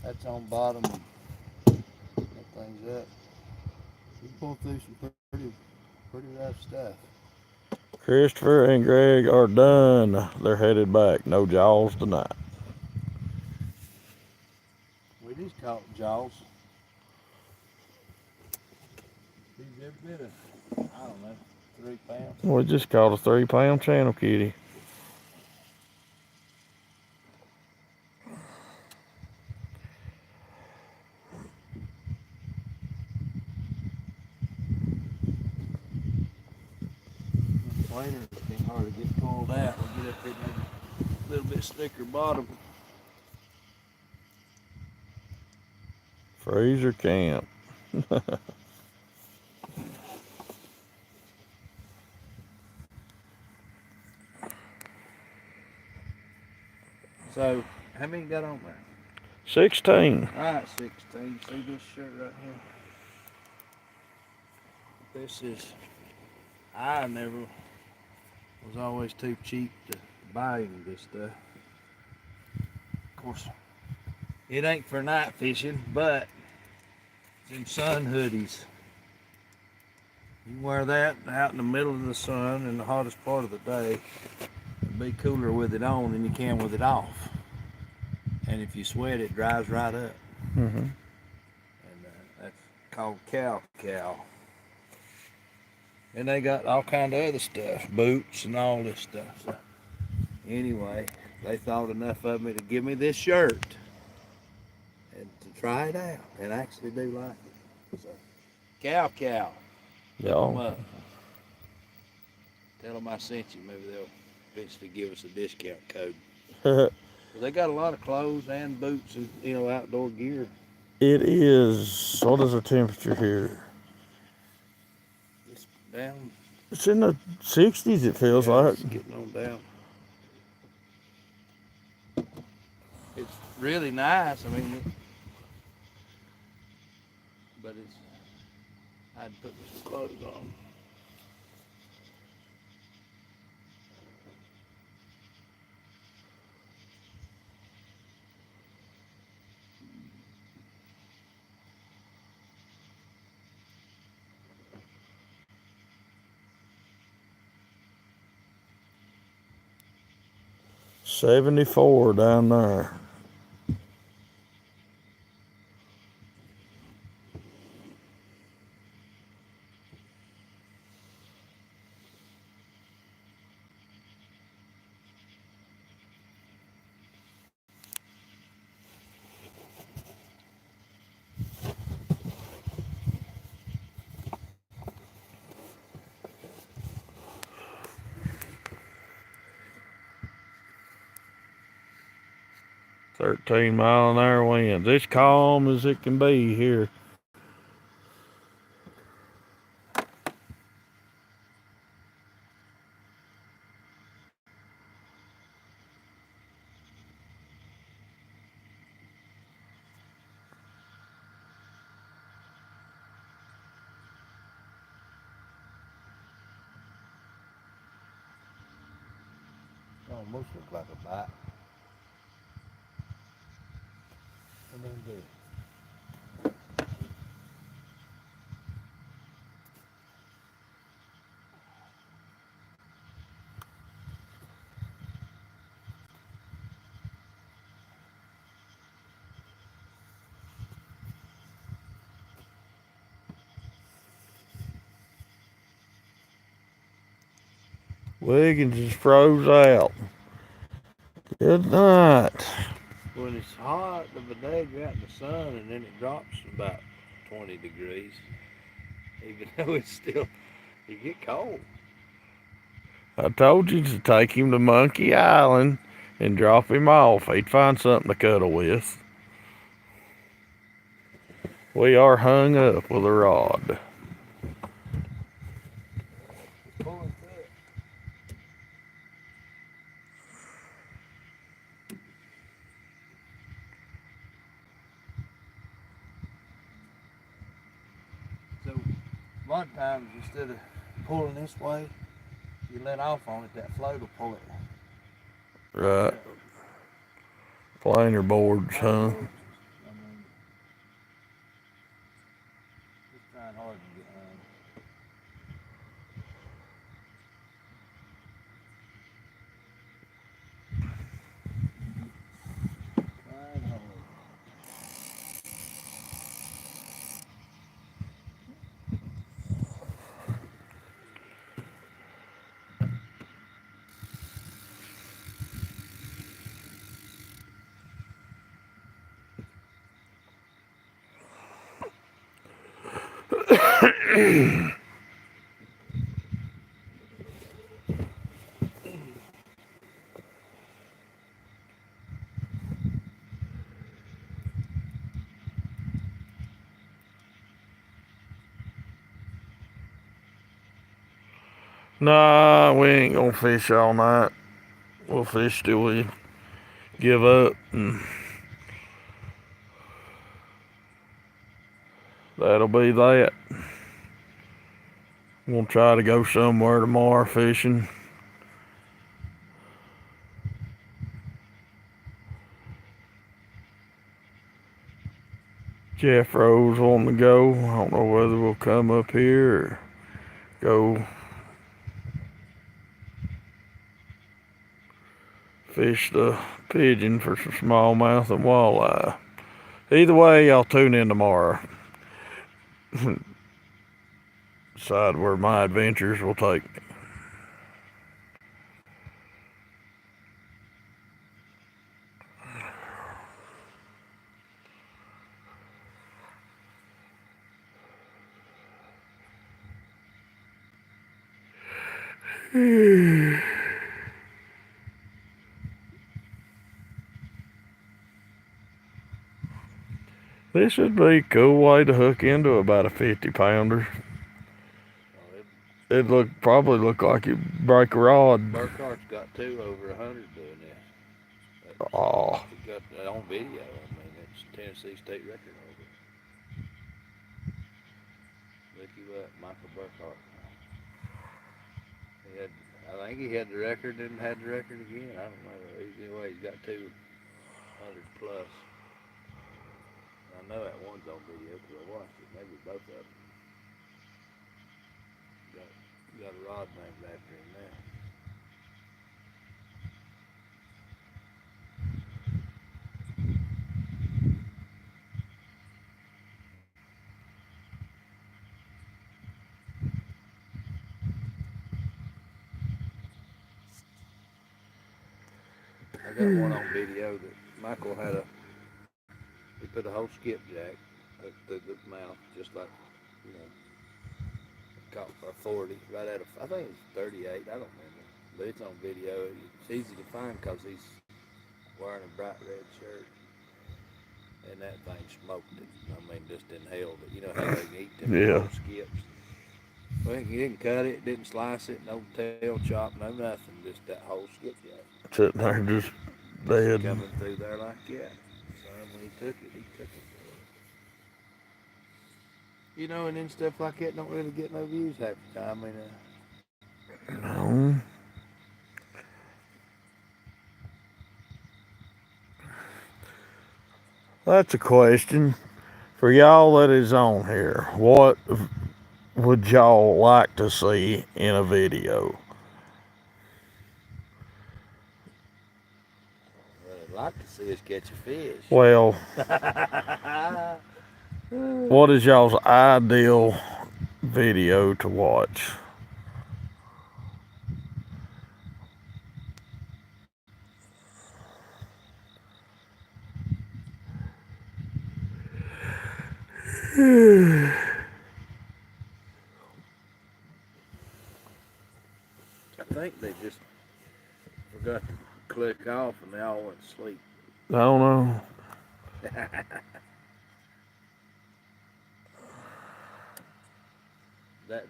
that's on bottom. That thing's up. We pulled through some pretty rough stuff. Christopher and Greg are done. They're headed back. No jaws tonight. We just caught jaws. He's every bit of, I don't know, 3 pounds. We just caught a 3-pound channel kitty. Planer can't hardly get pulled out. We'll get up there maybe a little bit slicker bottom. Freezer camp. So, how many got on there? 16. Alright, 16. See this shirt right here? This is, I never was always too cheap to buy any of this stuff. Of course, it ain't for night fishing, but it's in sun hoodies. You can wear that out in the middle of the sun in the hottest part of the day and be cooler with it on than you can with it off. And if you sweat, it dries right up. Mm-hmm. And that's called cow. And they got all kind of other stuff, boots and all this stuff. So anyway, they thought enough of me to give me this shirt and to try it out and actually do like it. So, cow. Tell them Yeah. up. Tell them I sent you. Maybe they'll eventually give us a discount code. They got a lot of clothes and boots and outdoor gear. It is. What is the temperature here? It's down. It's in the 60s, it feels like. It's getting on down. It's really nice. I mean, but I'd put some clothes on. $74 down there. $13-mile-an-hour winds. It's calm as it can be here. Almost look like a bite. And then do. Wiggins is froze out. Good night. When it's hot of a day, you're out in the sun, and then it drops about 20 degrees. Even though it's still You get cold. I told you to take him to Monkey Island and drop him off. He'd find something to cuddle with. We are hung up with a rod. Pulling through it. So a lot of times instead of pulling this way, you let off on it, that float will pull it. Right. Planer boards, huh? I mean, just trying hard to get home. Trying hard. Nah, we ain't gonna fish all night. We'll fish till we give up, and that'll be that. We'll try to go somewhere tomorrow fishing. Jeff Rose wanting to go. I don't know whether we'll come up here or go fish the pigeon for some smallmouth and walleye. Either way, y'all tune in tomorrow. Decide where my adventures will take me. This would be a cool way to hook into about a 50-pounder. It'd probably look like you break a rod. Burkhart's got two over 100 doing this. Oh. He got that on video. I mean, it's Tennessee state record over. Look you up, Michael Burkhart. I think he had the record and had the record again. I don't know. Anyway, he's got 200 plus. I know that one's on video because I watched it. Maybe both of them. Got a rod named after him now. I got one on video that Michael he put a whole skipjack up through the mouth, just like, you know, caught a 40, right at I think it's 38, I don't remember. But it's on video. It's easy to find because he's wearing a bright red shirt. And that thing smoked it. I mean, just inhaled it. You know how they can eat them little skips? Well, he didn't cut it, didn't slice it, no tail chop, no nothing. Just that whole skipjack. Sitting there just dead. Coming through there like that. So when he took it, You know, and then stuff like that don't really get no views half the time. I mean, No. That's a question for y'all that is on here. What would y'all like to see in a video? what I'd like to see is catch a fish. Well, what is y'all's ideal video to watch? think they just forgot to click off and they all went to sleep. I don't know. That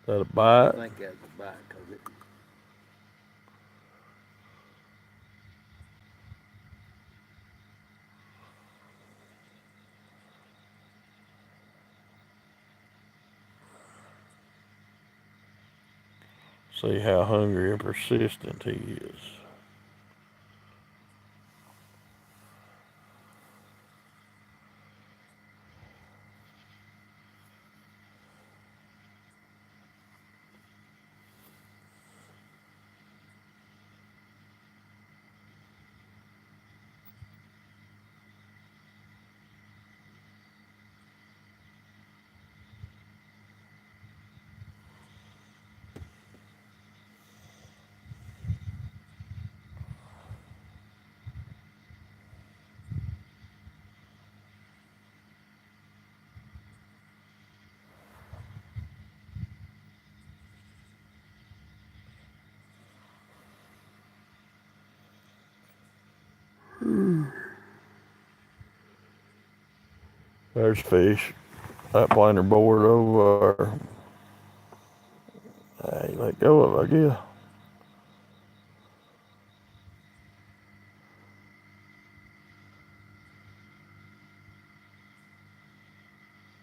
That a I bite? think that's a bite because it. See how hungry and persistent he is. There's fish. That planer board over there. Hey, let go of it, I guess.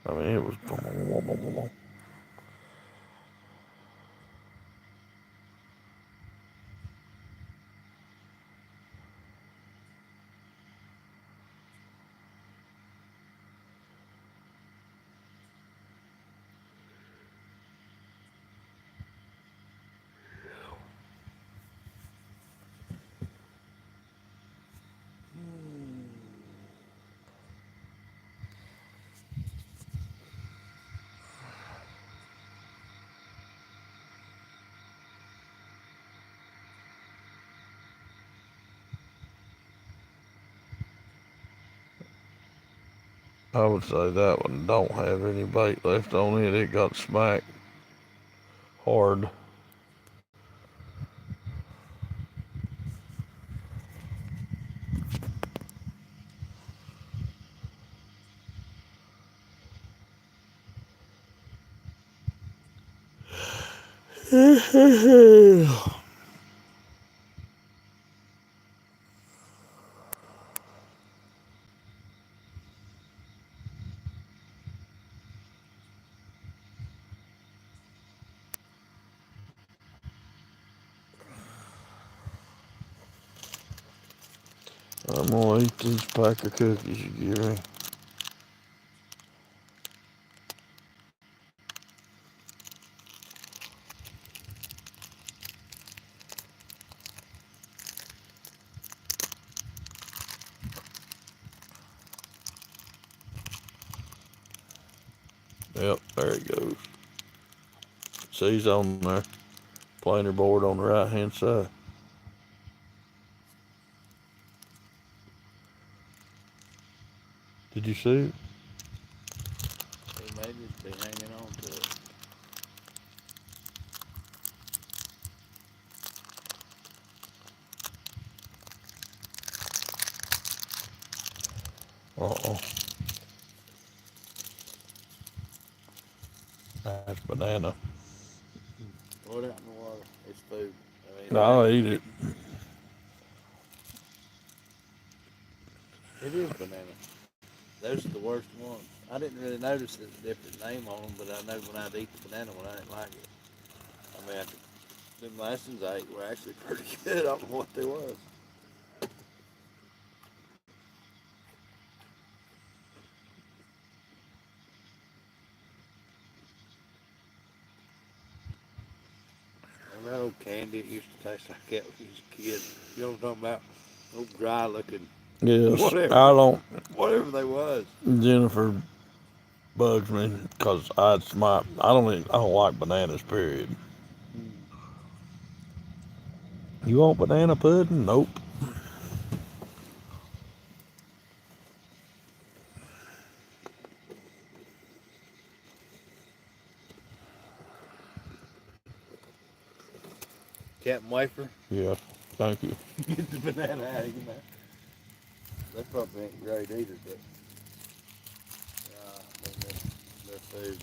I mean, it was. I would say that one don't have any bait left on it. It got smacked hard. I'm gonna eat this pack of cookies you give me. Yep, there he goes. See, he's on there. Planer board on the right hand side. Did you see it? He may just be hanging on to it. Uh-oh. That's banana. Throw it out in the water. It's food. I mean, I'll eat it. it is banana. Those are the worst ones. I didn't really notice there's a different name on them, but I know when I'd eat the banana one, I didn't like it. I mean, them last ones I ate were actually pretty good. I don't know what they was. And that old candy, it used to taste like that when you was a kid. You know what I'm talking about? Old dry looking, Yes, I whatever, don't. whatever they was. Jennifer bugs me because I don't like bananas. Period. You want banana pudding? Nope. Captain Wafer. Yeah, thank you. Get the banana out of your mouth. They probably ain't great either, but I mean, they're food.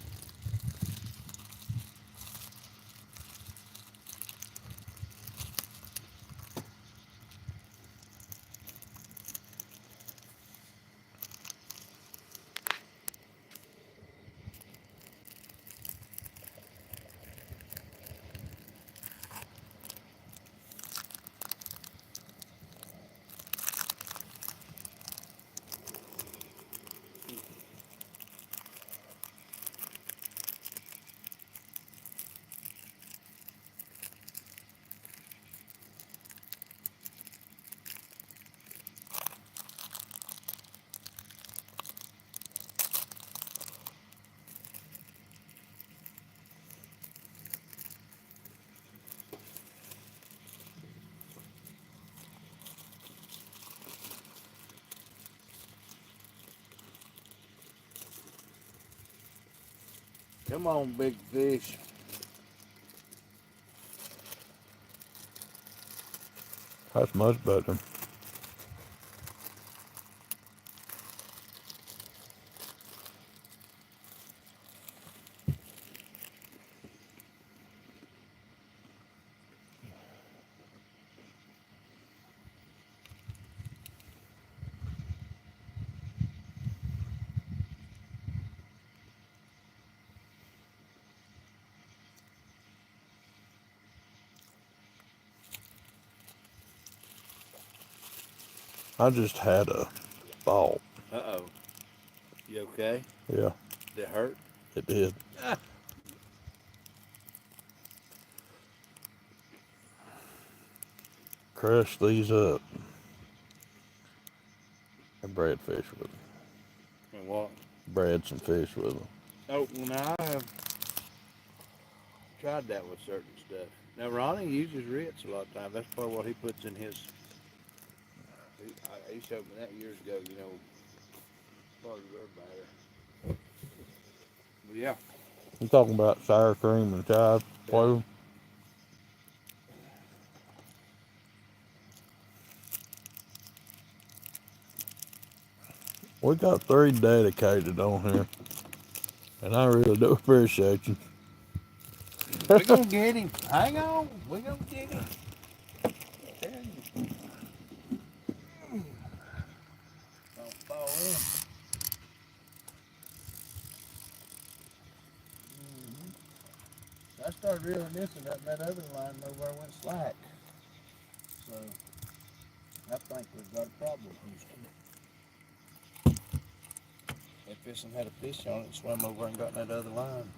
Come on, big fish. That's much better. I just had a thought. Uh-oh. You okay? Yeah, Did it hurt? it did. Ah. Crush these up and bread fish with them. And what? Bread some fish with them. Oh, well, now I have tried that with certain stuff. Now, Ronnie uses Ritz a lot of times. That's part of what he puts in his. He showed me that years ago, part of their batter. But yeah. You talking about sour cream and chive flavor? We got 3 dedicated on here, and I really do appreciate you. We're going to get him. Hang on. We're going to get him. Don't fall in. I started reeling this and that other line nowhere went slack. So I think we've got a problem, Houston. If this one had a fish on it, swam over and got in that other line.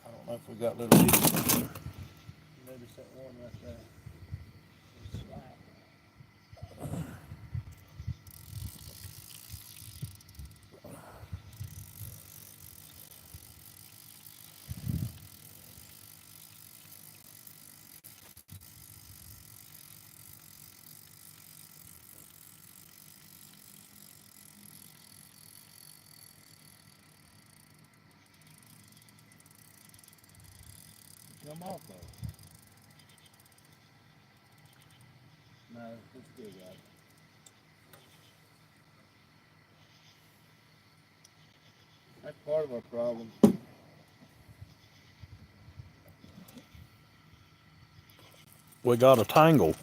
I don't know if we got little bitty. Maybe that one right there. It's slack. Come off though. No, it's still got it. That's part of our problem. We got a tangle.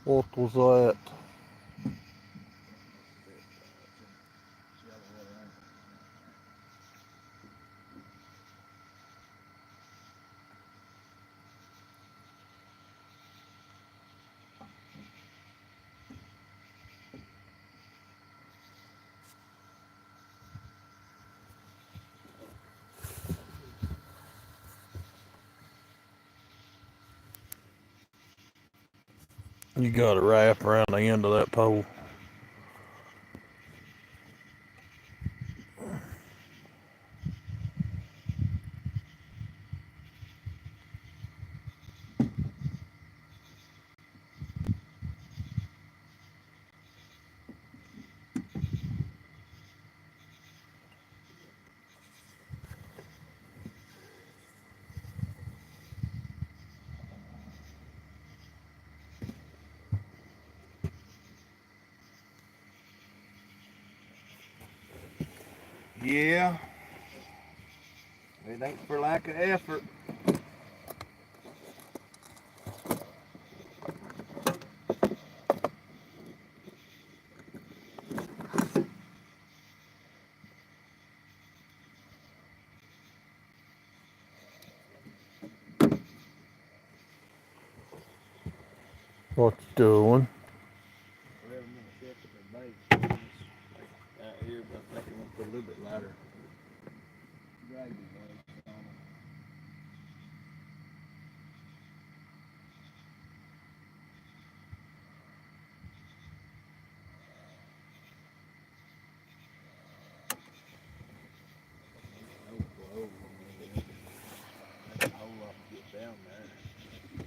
What was that? You got to wrap around the end of that pole. Yeah, it ain't for lack of effort. What you doing? Whatever I'm gonna check with the bait. Out here, but I think I'm gonna put a little bit lighter gravy bait on them. Make a whole lot to get down there.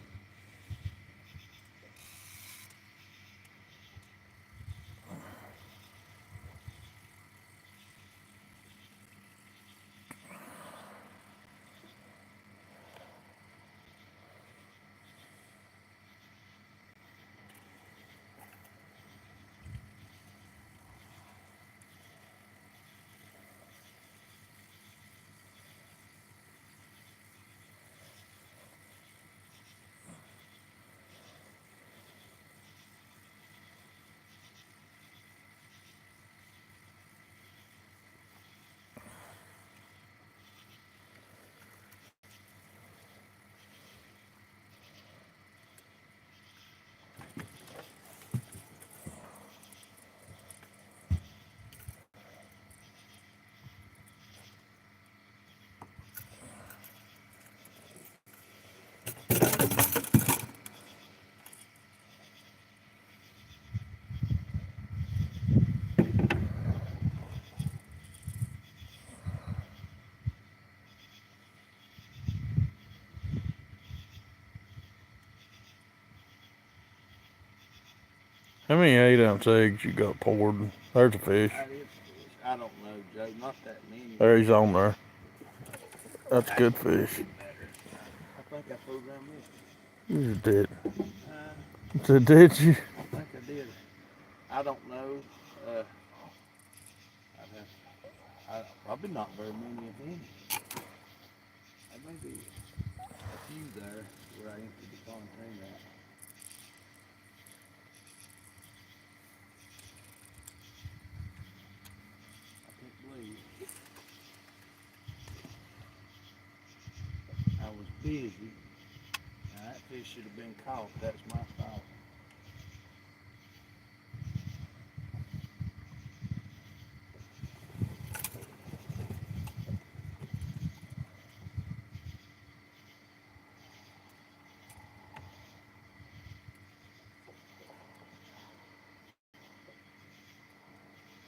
How many 8-ounce eggs you got poured? There's a fish. That is fish. I don't know, Joe. Not that many. There he's on there. That's good fish. Better. I think I pulled around this. You did. Uh, So did you? I think I did. I don't know. I'd have. Probably not very many of them. There may be a few there where I emptied the container out. I can't believe I was busy. Now that fish should have been caught. That's my fault.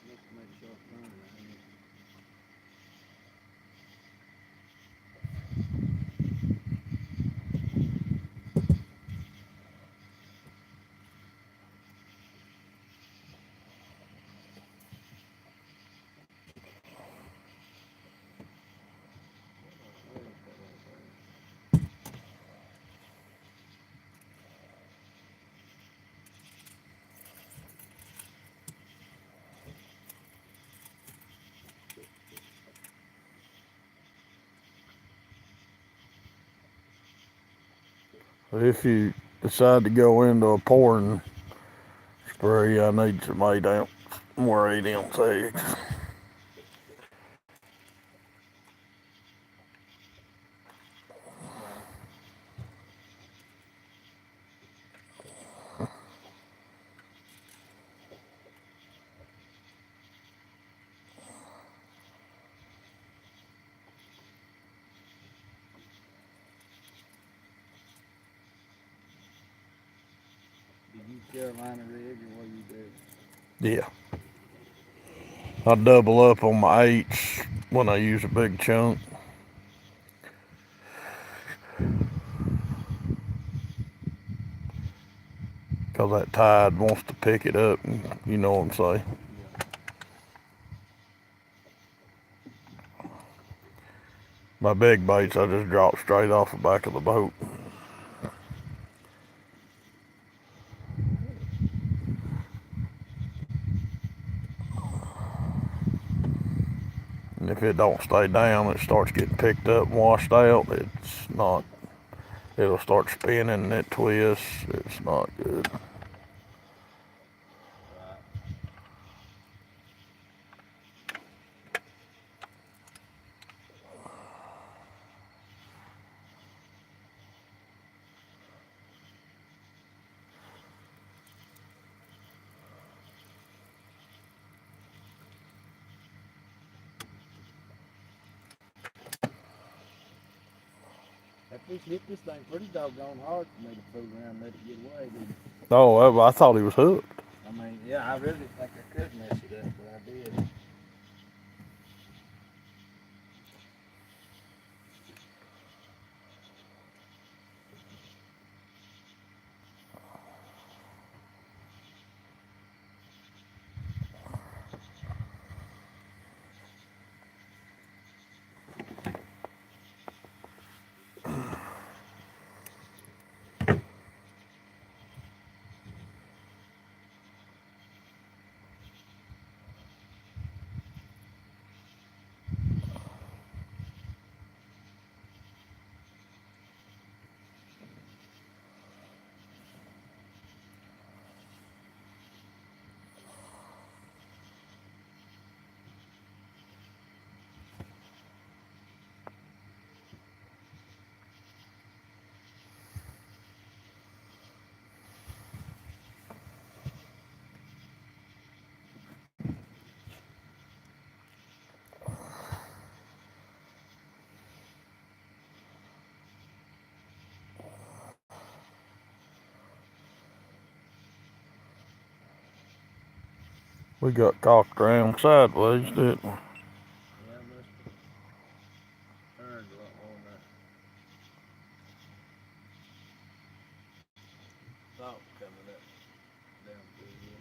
Let's make sure I turn it. If you decide to go into a pouring Three, I need some 8 ounce, more 8 ounce eggs. Right. Do you Carolina rig or what do you do? Yeah. I double up on my eights when I use a big chunk. Because that tide wants to pick it up, and you know what I'm saying. Yeah. My big baits, I just drop straight off the back of the boat. And if it don't stay down, it starts getting picked up and washed out. It's not, it'll start spinning and it twists. It's not good. Right. That fish hit this thing pretty doggone hard for me to fool around and let it get away, didn't it? Oh, I thought he was hooked. I mean, yeah, I really think I could mess it up, but I did. We got cocked around sideways, didn't we? Yeah, I must have turned a lot more than I thought coming up down through here.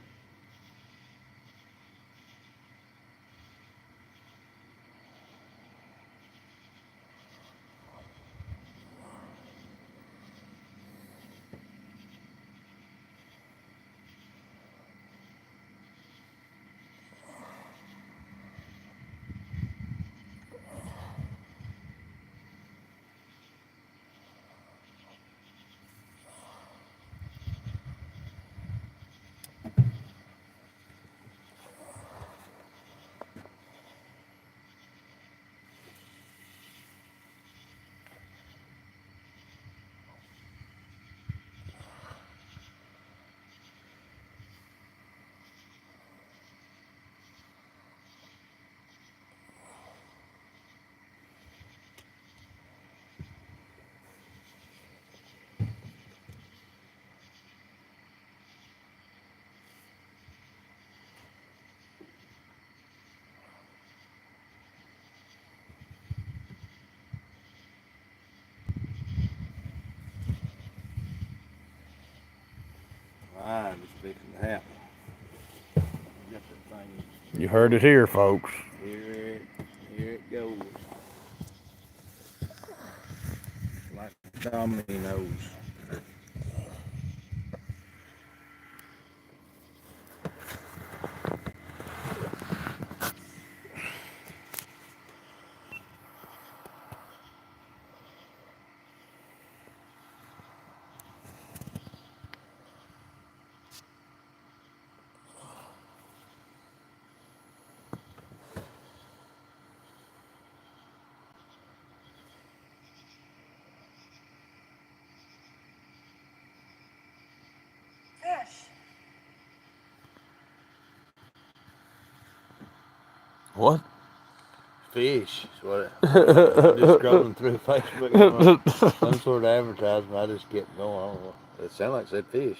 Alright, it's fixing to happen. Get that thing. You heard it here, folks. Here it goes. Like dominoes. What? Fish. Is what I'm just scrolling through Facebook. Some sort of advertisement. I just kept going. I don't know. It sounded like it said fish.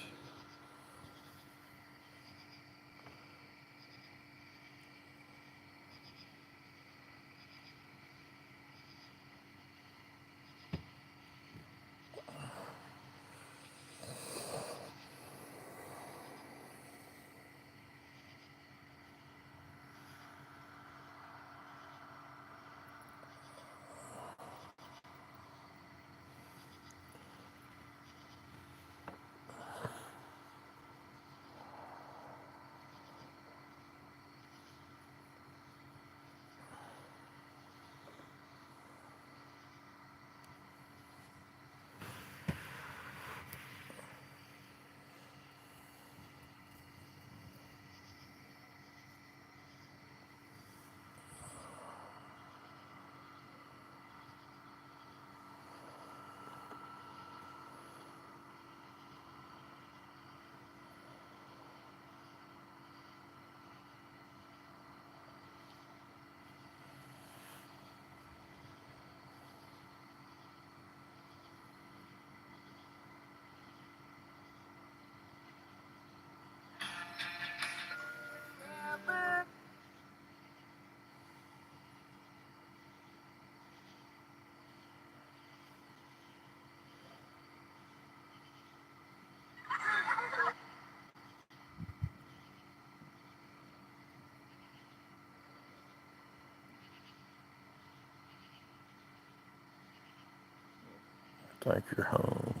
Think you're home.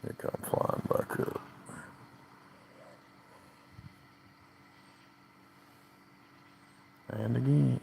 They come flying back up. And again.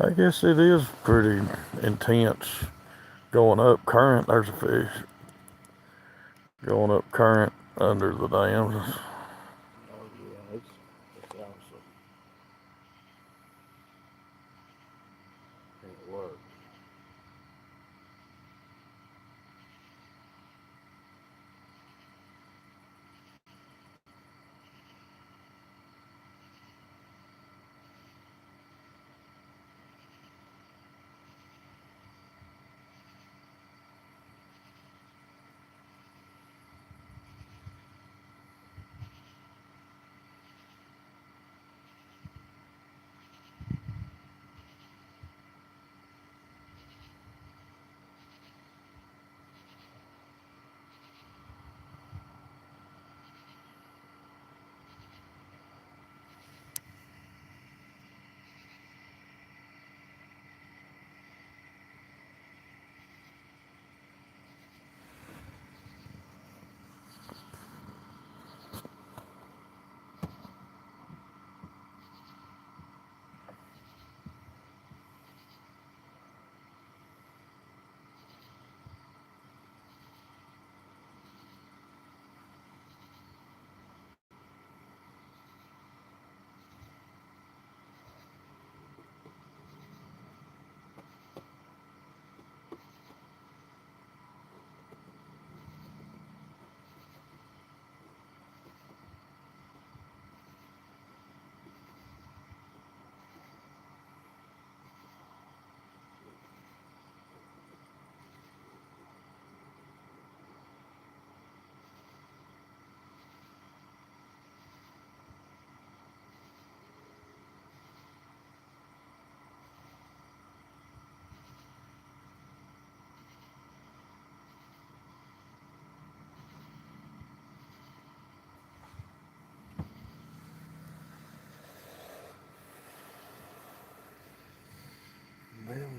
I guess it is pretty intense going up current. There's a fish going up current under the dams. Oh yeah, it's awesome. It works.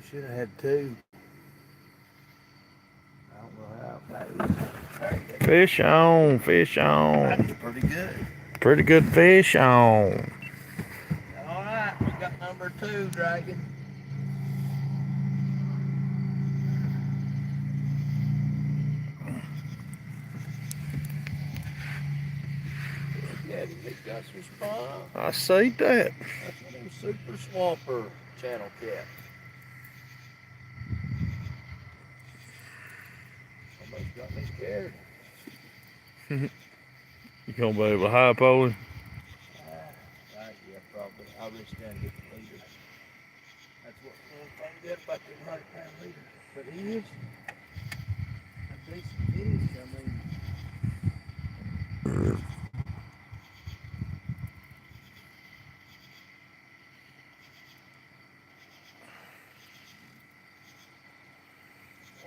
should have had two. I don't know how. Fish on, fish on. That's pretty good. Pretty good fish on. All right, we got number 2, Dragon. Yeah, he got some spine. I see that. That's one of them super swamper channel cat. Almost got me scared. You gonna be able to high pole him? Right, yeah, probably. I'll reach down and get the leader. That's what one thing good about them 100-pound leader. But he is a decent fish. I mean,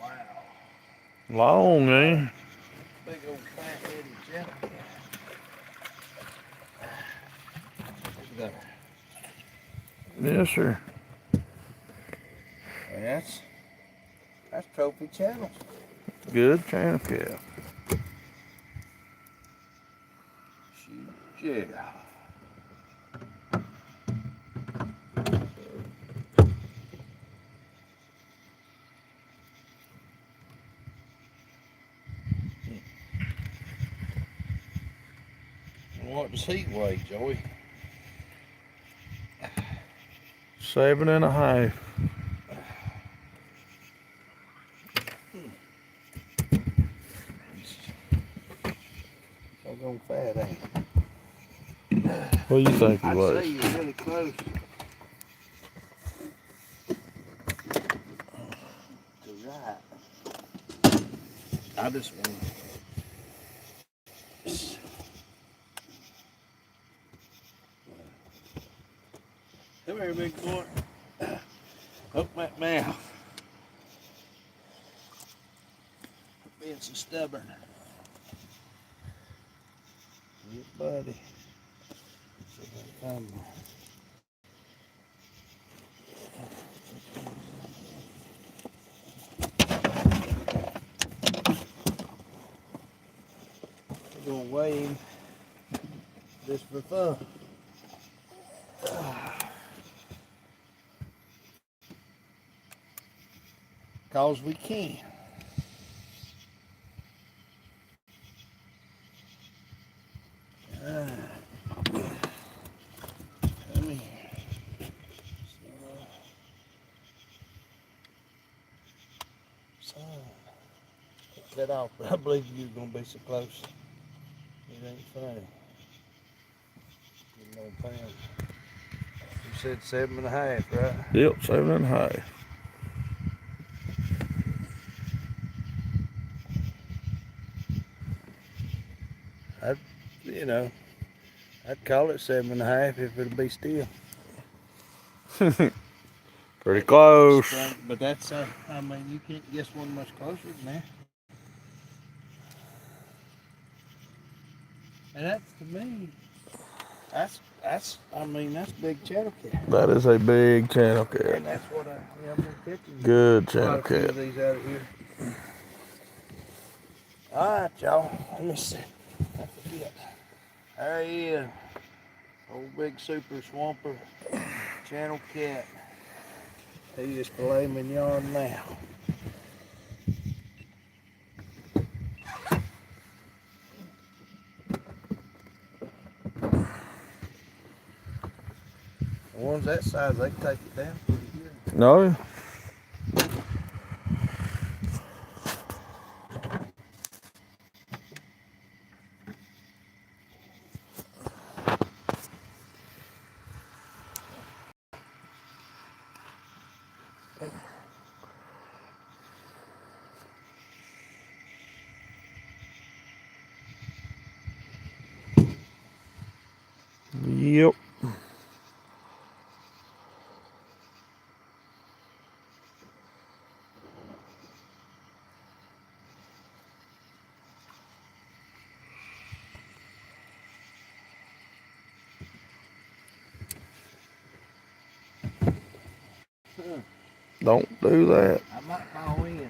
wow. Long, eh? Big old fat-headed channel cat. Look at that. Yes, sir. And that's trophy channel. Good channel cat. Shoot, yeah. What does he weigh, Joey? 7.5. So going fat, ain't he? What do you think he I'd was? say you're really close to right. I just want come here, big boy. Open that mouth. Being so stubborn. Yeah, buddy. See if I can find him. We're gonna weigh him just for fun. Cause we can. Come here. Son. Cut off, but I believe you're gonna be so close. It ain't funny. You know, pound. You said 7.5, right? Yep, 7.5. I'd call it 7.5 if it'll be still. Pretty close. But that's, I mean, you can't guess one much closer than that. And that's, to me, that's big channel cat. That is a big channel cat. And that's what I've been catching. Good A channel lot of few cat. of these out of here. All right, y'all. Let me see. I forget. There he is. Old big super swamper channel cat. He is filet mignon now. The ones that size, they can take it down pretty good. No? Yep. Don't do that. I might fall in.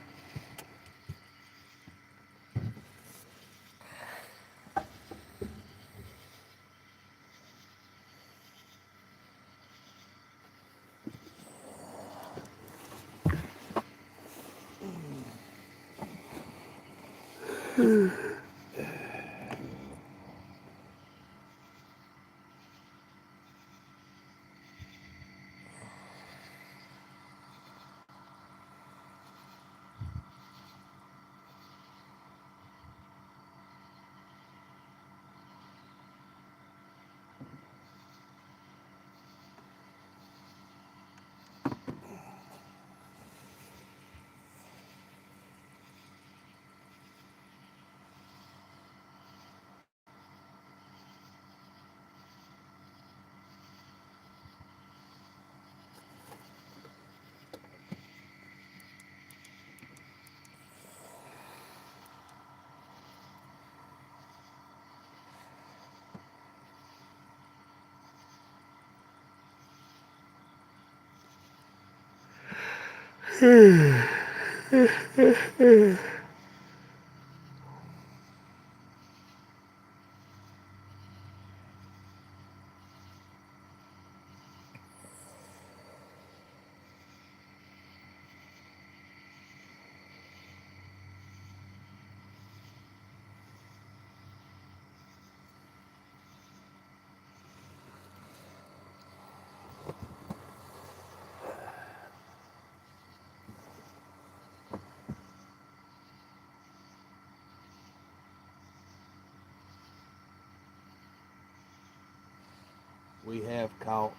We have caught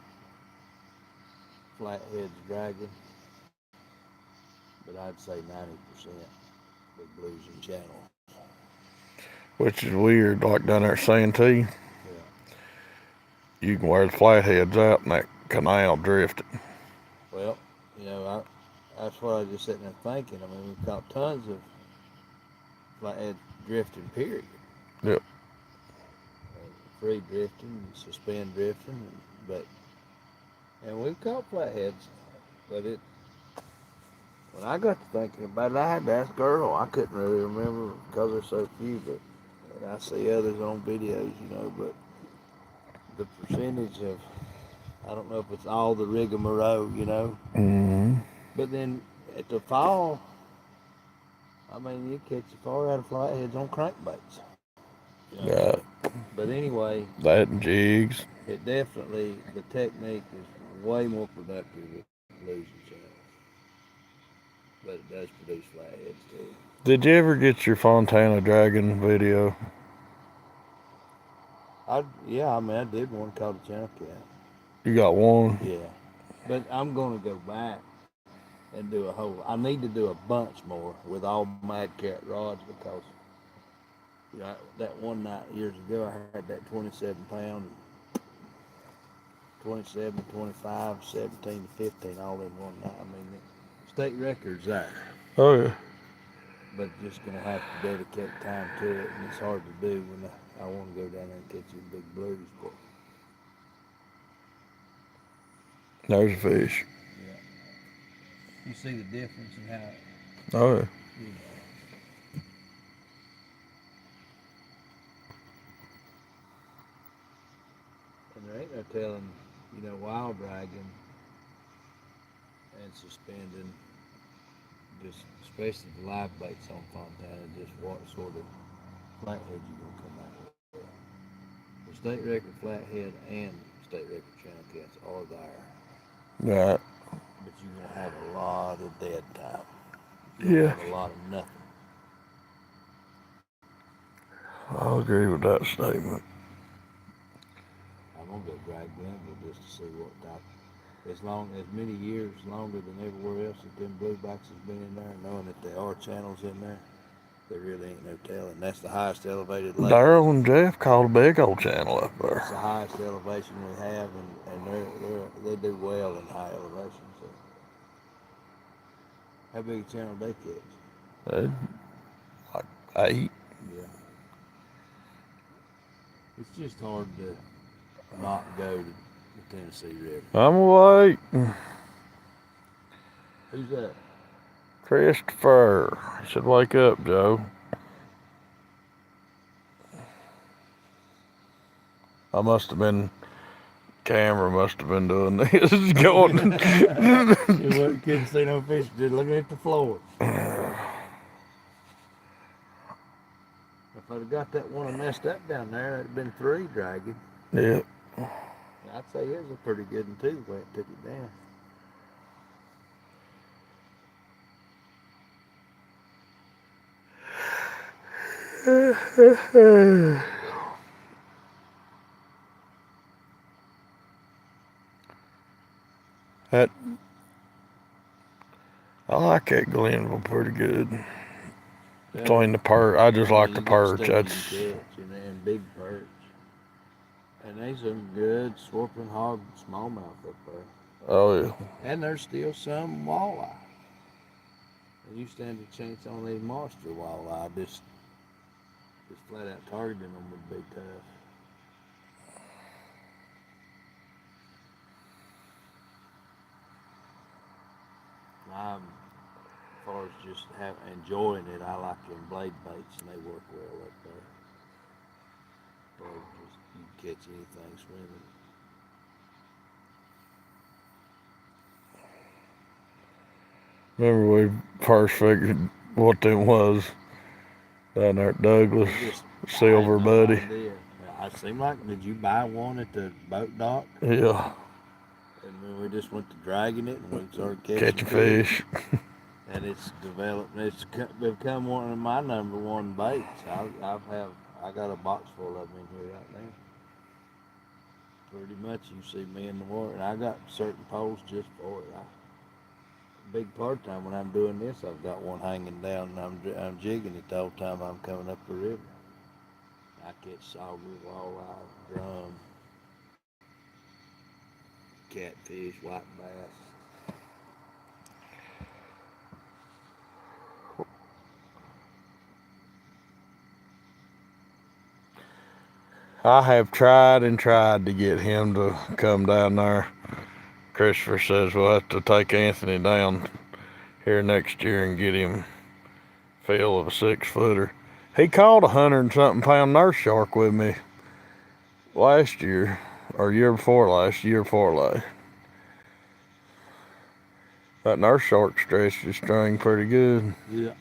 flatheads dragging, but I'd say 90% with blues and channel. Which is weird, like down there at Santee. Yeah. You can wear the flatheads out in that canal drifting. Well, that's what I was just sitting there thinking. I mean, we've caught tons of flathead drifting, period. Yep. Free drifting, suspend drifting, and we've caught flatheads, but when I got to thinking about it, I had to ask Earl. I couldn't really remember because there's so few, but I see others on videos, but the percentage of, I don't know if it's all the rigmarole, Mm-hmm. but then at the fall, I mean, you catch a far out of flatheads on crankbaits. Yeah. But anyway, That and jigs. it definitely, the technique is way more productive with blues and channels. But it does produce flatheads too. Did you ever get your Fontana Dragon video? I did one called the Channel Cat. You got one? Yeah. But I'm going to go back and do I need to do a bunch more with all Mad Cat rods because that one night years ago I had that 27 pound, 27, 25, 17 to 15 all in one night. I mean, the state record's there. Oh, yeah. But just going to have to dedicate time to it, and it's hard to do when I want to go down there and catch these big blues. But There's a fish. yeah, you see the difference in how Oh, yeah. you know. And there ain't no telling, wild dragging and suspending, just especially the live baits on Fontana, just what sort of flathead you're gonna come out with. The state record flathead and state record channel cats are there, Yeah. but you're gonna have a lot of dead time. You're gonna Yeah. have a lot of nothing. I'll agree with that statement. I'm gonna go drag Glenville just to see what type. As many years longer than everywhere else that them bluebacks has been in there, knowing that there are channels in there, there really ain't no telling. That's the highest elevated lake. Daryl and Jeff caught a big old channel up there. It's the highest elevation we have, and they do well in high elevation. So, how big a channel they catch? Like 8. Yeah, it's just hard to not go to the Tennessee River. I'm awake. Who's that? Christopher. You should wake up, Joe. I must have been, camera must have been doing this. Going. You couldn't see no fish, just looking at the floor. If I'd have got that one and messed up down there, it'd have been 3 dragging. Yeah. I'd say it was a pretty good one too, the way it took it down. That, I like that Glenville pretty good. Between the perch, I just like the perch. That's catch and big perch. And there's some good swarping hog smallmouth up there. oh yeah. And there's still some walleye. And you stand a chance on these monster walleye. Just flat out targeting them would be tough. As far as just enjoying it, I like them blade baits, and they work well up there. Or just you can catch anything swimming. Remember we first figured what them was down there at Douglas, Silver Buddy. I seemed like, did you buy one at the boat dock? Yeah. And then we just went to dragging it and we started Catching fish. And it's developed. It's become one of my number one baits. I got a box full of them in here right now. Pretty much, you see me in the water, and I got certain poles just for it. Big part time when I'm doing this, I've got one hanging down, and I'm jigging it the whole time I'm coming up the river. I catch sauger, walleye, drum, catfish, white bass. I have tried and tried to get him to come down there. Christopher says we'll have to take Anthony down here next year and get him feel of a 6-footer. He caught 100-something pound nurse shark with me last year, or year before last. That nurse shark stretched his string pretty good. Yeah.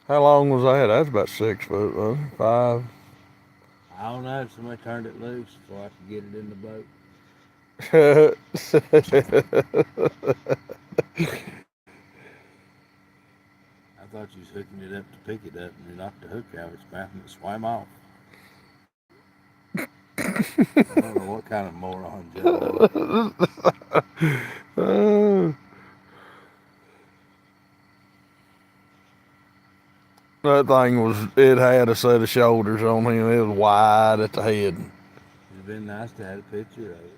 How long was that? That's about 6 foot, wasn't it? 5. I don't know. Somebody turned it loose before I could get it in the boat. I thought you was hooking it up to pick it up, and you knocked the hook out of its mouth and it swam off. I don't know what kind of moron Joe was. That thing was, it had a set of shoulders on him. It was wide at the head. It'd been nice to have a picture of it.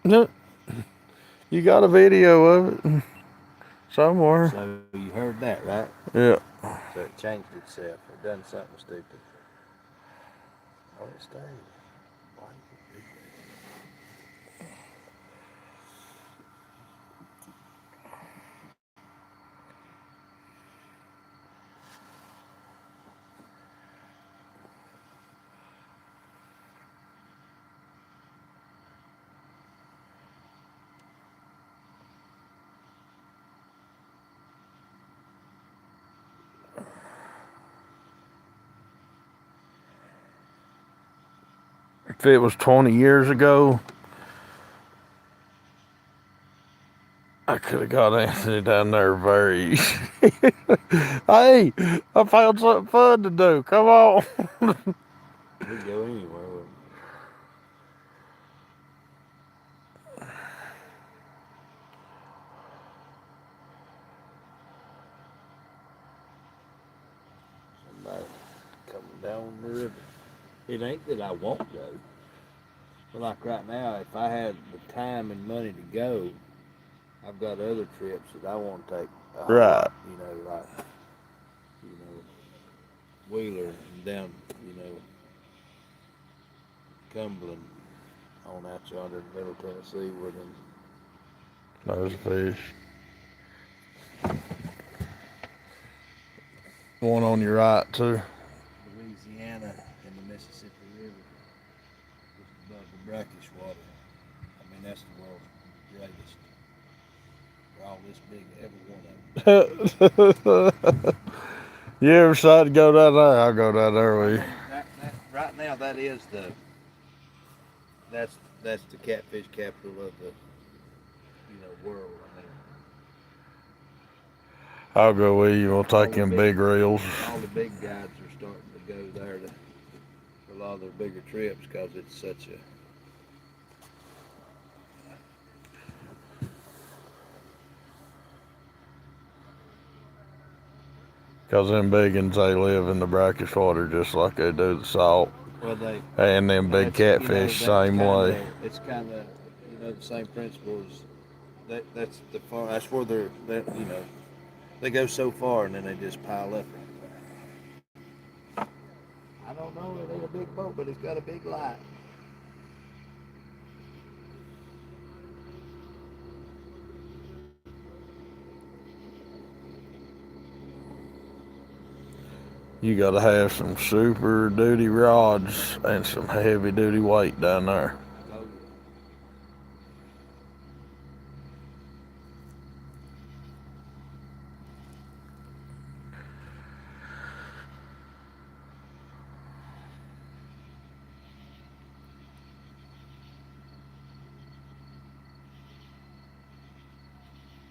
Yeah. You got a video of it somewhere. So you heard that, right? Yeah. So it changed itself. It done something stupid. Oh, it stayed. Why did it do that? If it was 20 years ago, I could have got Anthony down there very easy. Hey, I found something fun to do. Come on. We go anywhere with it. Somebody coming down the river. It ain't that I won't go. But like right now, if I had the time and money to go, I've got other trips that I want to take. Right. You know, like, Wheeler and down, Cumberland on out yonder in Middle Tennessee with them. There's a fish. One on your right too. Louisiana and the Mississippi River, just above the brackish water. I mean, that's the world's greatest. They're all this big, every one of them. You ever decide to go down there? I'll go down there I with mean, right now, that's the catfish capital of the world. I mean, you. I'll go with you. We'll all take the them big big reels. all the big guides are starting to go there for a lot of their bigger trips because it's such a Because them big ones, they live in the brackish water just like they do the salt. well they And them big catfish, same way. it's kind of the same principle as that's where they go so far and then they just pile up right there. I don't know, it ain't a big boat, but it's got a big light. You got to have some super duty rods and some heavy duty weight down there. Oh,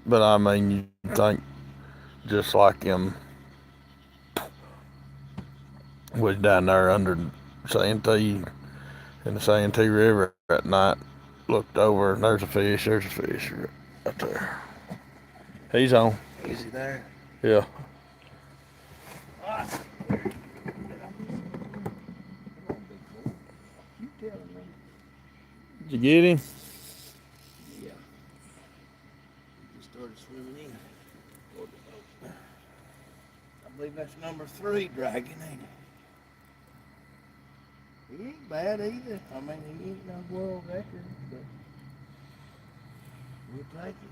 But I mean, you think just like him was down there under Santee in the Santee River at night, looked over and there's a fish right there. He's on. is he there? Yeah. Ah, you telling me? Did you get him? Yeah. He just started swimming in. I believe that's number 3 dragon, ain't it? He ain't bad either. I mean, he ain't no world record, but we'll take him.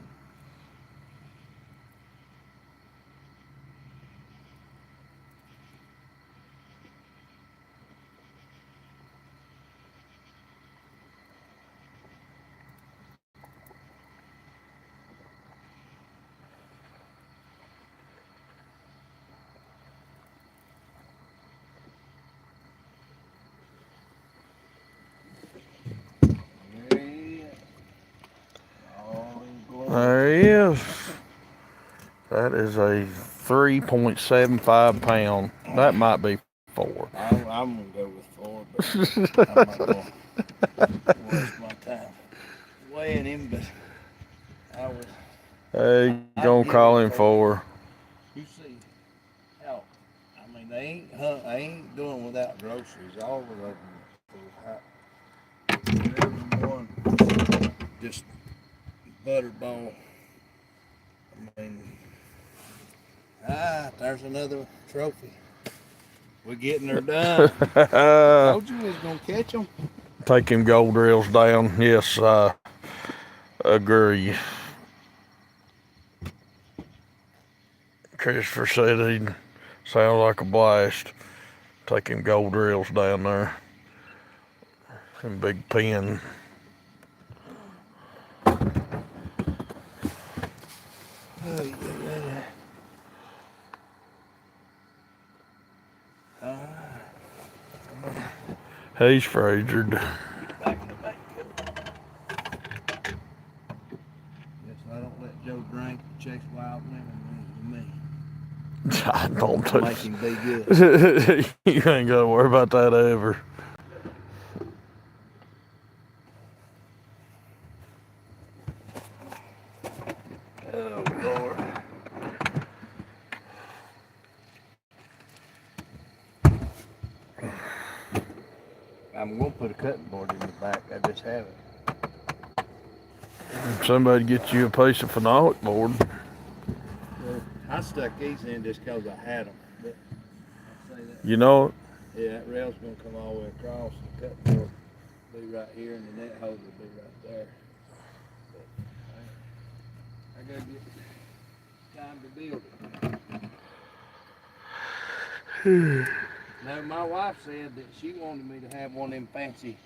There he is. Oh, he's glowing. There he is. That is a 3.75 pound. That might be 4. I'm gonna go with 4, but I'm not gonna waste my time weighing him. But I was. Hey, I'd gonna give call him him 4. 4. You see, hell, I mean they ain't doing without groceries. All of them everyone just butterball. I mean, there's another trophy. We're getting her done. Told you we was gonna catch them. Take him gold reels down. Yes, I agree. Christopher said he'd sound like a blast. Take him gold reels down there. And big pen. Oh, yeah. He's frasered. Back in the back. Yes, I don't let Joe drink Chase Wild Lemon with me. I don't Make him be good. You ain't gotta worry about that ever. Oh, Lord. I'm going to put a cutting board in the back. I just haven't. Somebody get you a piece of phenolic board. Well, I stuck these in just because I had them. But I'll say that. You know, Yeah, that rail's going to come all the way across. The cutting board will be right here, and the net holder will be right there. But I got to get time to build it. No, my wife said that she wanted me to have one of them fancy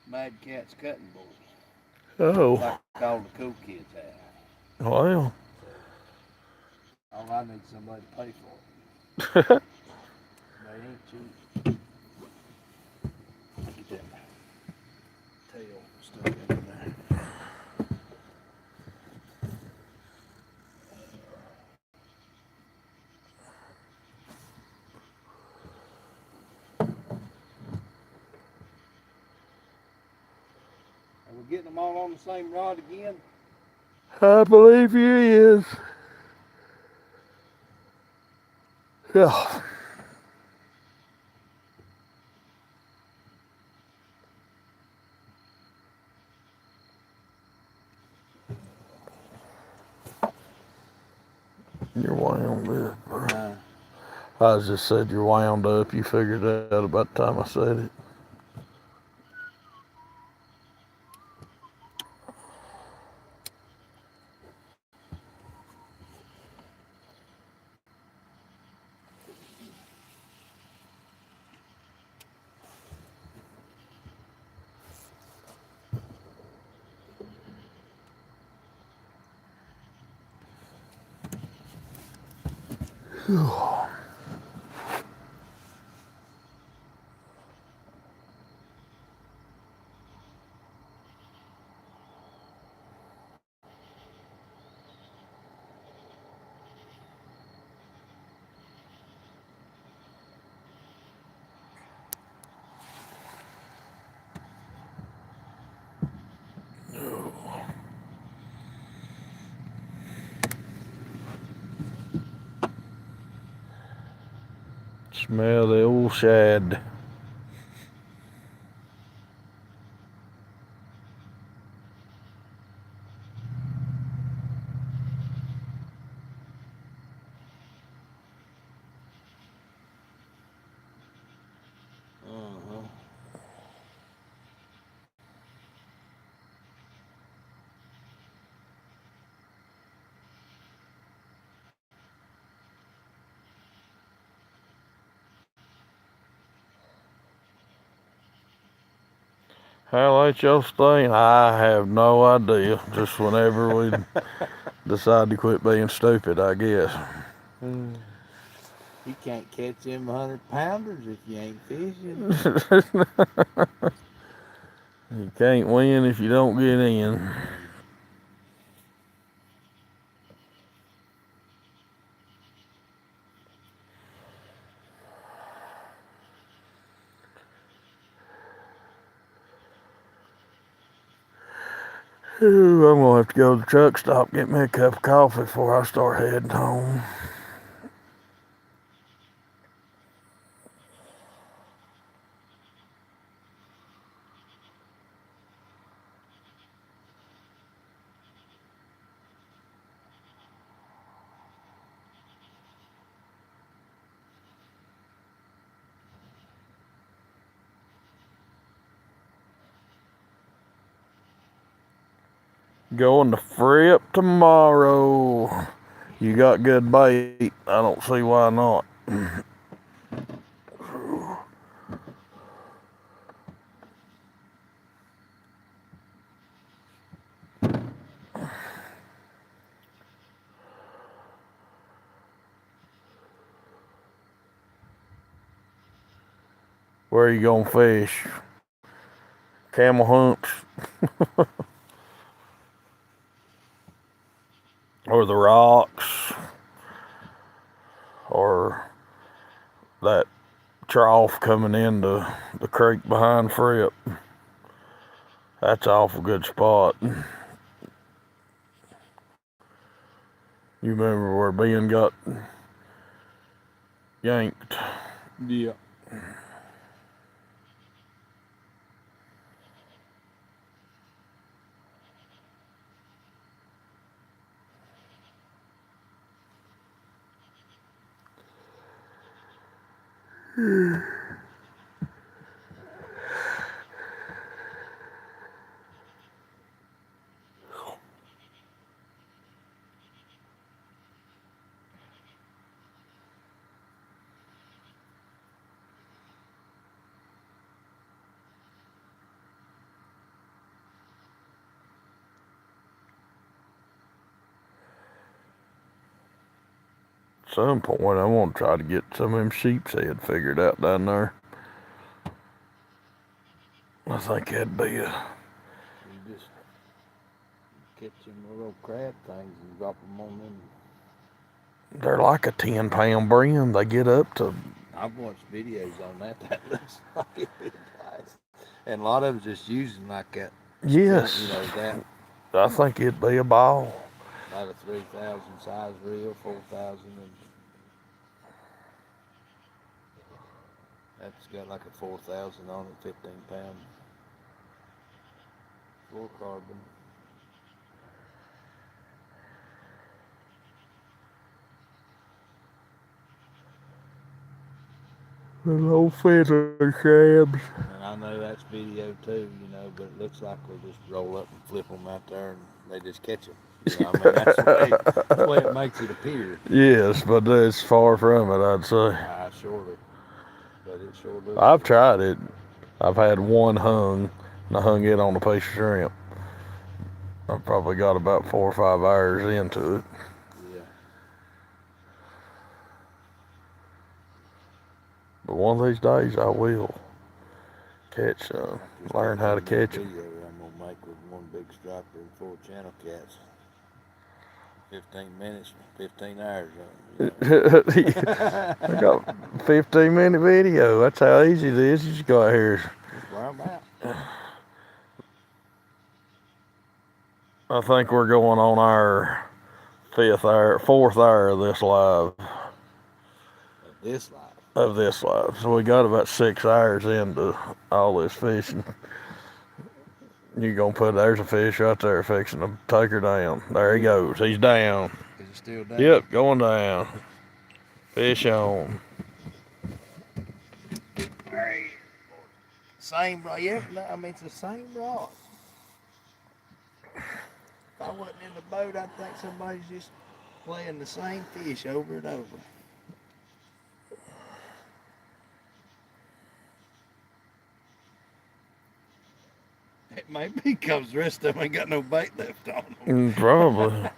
Mad Catz cutting boards, Oh, like all the cool kids have. well. So all I need is somebody to pay for it. They ain't cheap. Get that tail stuck in there. Are we getting them all on the same rod again? I believe he is. Yeah. You're wound up. I just said you're wound up. You figured it out about the time I said it. Smell the old shad. Uh-huh. How late y'all staying? I have no idea. Just whenever we decide to quit being stupid, I guess. You can't catch them 100-pounders if you ain't fishing. You can't win if you don't get in. Ooh, I'm gonna have to go to the truck stop, get me a cup of coffee before I start heading home. Going to Fripp tomorrow. You got good bait. I don't see why not. Where are you gonna fish? Camel humps or the rocks or that trough coming into the creek behind Fripp. That's an awful good spot. You remember where Ben got yanked? Yeah. some point I want to try to get some of them sheep's head figured out down there. I think that'd be a. You just catch them little crab things and drop them on them. They're like a 10-pound brim. They get up to. I've watched videos on that. That looks like it'd be nice. And a lot of them just using like that. Yes. You know, that. I think it'd be a ball. About a 3,000 size reel, 4,000. And that's got like a 4,000 on it, 15-pound fluorocarbon. Little fiddler crabs. And I know that's video too, you know, but it looks like we just roll up and flip them out there and they just catch them. You know, I mean, that's the way it makes it appear. Yes, but it's far from it, I'd say. Surely. But it sure looks I've good. tried it. I've had one hung, and I hung it on a piece of shrimp. I've probably got about 4 or 5 hours into it. Yeah. But one of these days I will catch some. Learn how to catch them. Video I'm gonna make with one big striper and 4 channel cats. 15 minutes, 15 hours on it. I got 15-minute video. That's how easy it is. You just go out here. That's where I'm at. I think we're going on our 4th hour of this live. Of this live. So we got about 6 hours into all this fishing. You're going to put, there's a fish right there fixing to take her down. There he goes. He's down. Is it still down? Yep, going down. Fish on. Alright. Same rod. Yeah, I mean, it's the same rod. If I wasn't in the boat, I'd think somebody's just playing the same fish over and over. It may be because the rest of them ain't got no bait left on them. Probably.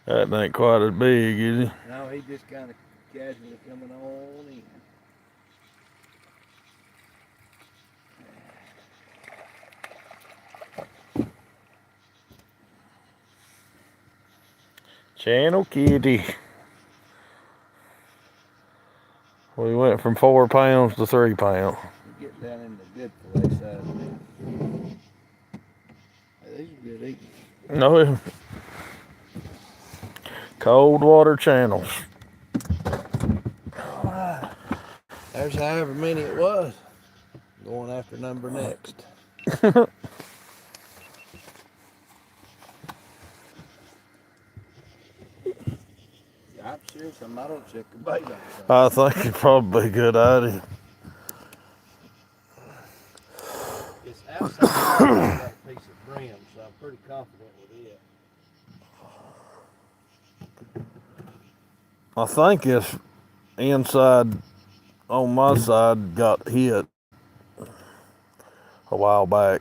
That ain't quite as big, is he? No, he just kind of casually coming on in. Channel kitty. We went from 4 pounds to 3 pounds. You get down in the good fillet side of it. Hey, these are good eating. No. Cold water channels. Alright. There's however many it was. Going after number next. I'm serious, I don't check the bait on something. I think it'd probably be a good idea. It's outside of that piece of brim, so I'm pretty confident with it. I think it's inside on my side got hit a while back.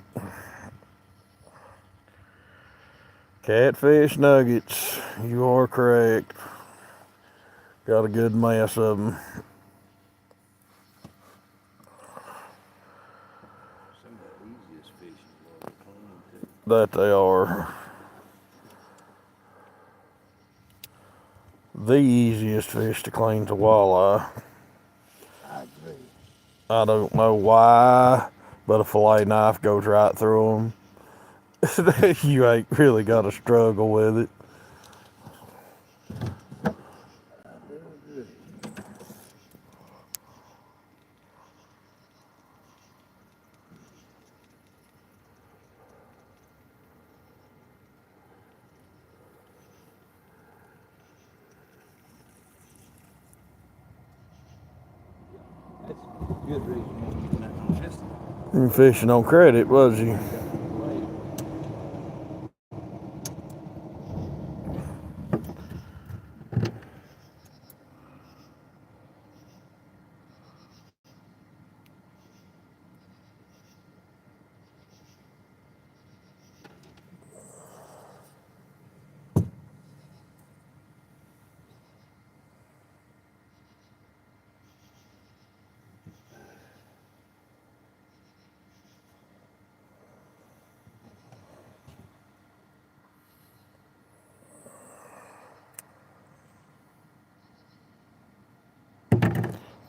Catfish nuggets, you are correct. Got a good mess of them. Some of the easiest fish in the world to clean too. That they are. The easiest fish to clean to walleye. I agree. I don't know why, but a fillet knife goes right through them. You ain't really got to struggle with it. That's a good reason you're not consistent. You fishing on credit, was you?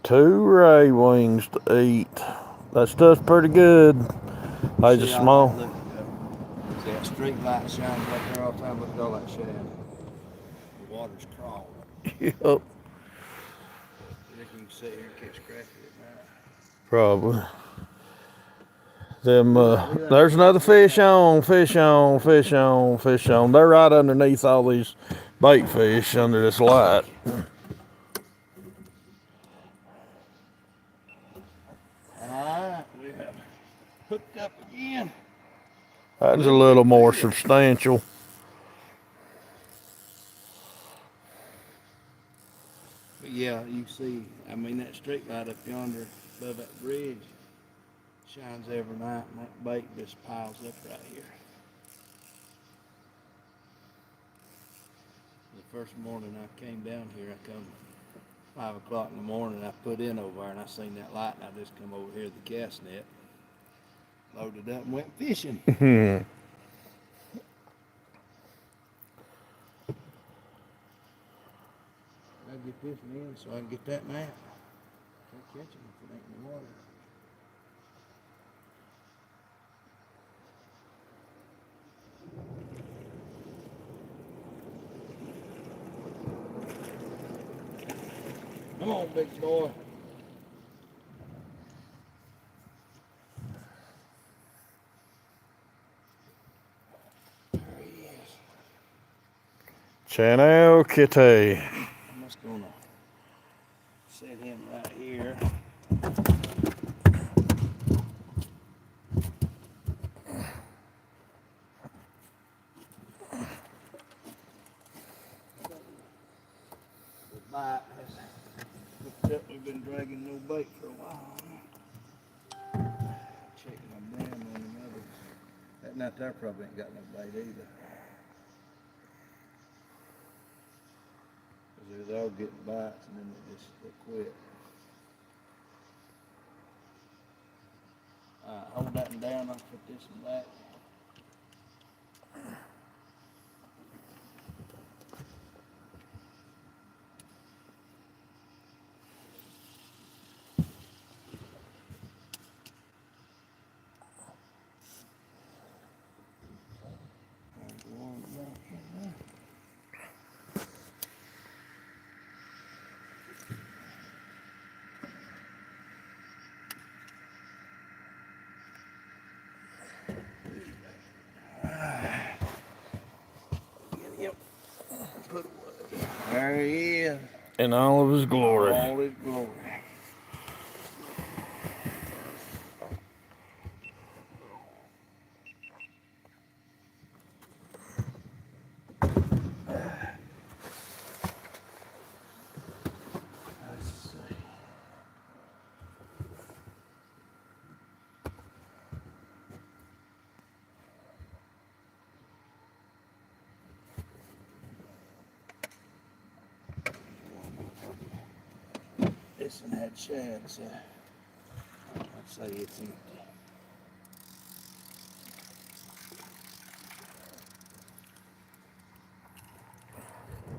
2 ray wings to eat. That stuff's pretty good. They just small. Look, see that street light shining back there all the time. Look at all that shad. The water's crawling. Yep. You think you can sit here and catch crappie at night? Probably. There's another fish on, fish on, fish on, fish on. They're right underneath all these bait fish under this light. Alright, we have hooked up again. That's a little more substantial. But yeah, you see, I mean, that street light up yonder above that bridge shines every night, and that bait just piles up right here. The first morning I came down here, I come 5 o'clock in the morning, I put in over there, and I seen that light, and I just come over here to the cast net, loaded up, and went fishing. I get this in so I can get that nap. Can't catch him if it ain't in the water. Come on, big boy. There he is. Channel Kitty. I'm just gonna set him right here. The bite has hooked up. We've been dragging no bait for a while. Check my dam on the others. That nut there probably ain't got no bait either. Cause they're all getting bites and then they quit. Hold that one down. I'll put this one back. There he is. In all of his glory. All his glory. Let's see. This one had shad, so I'd say it's empty.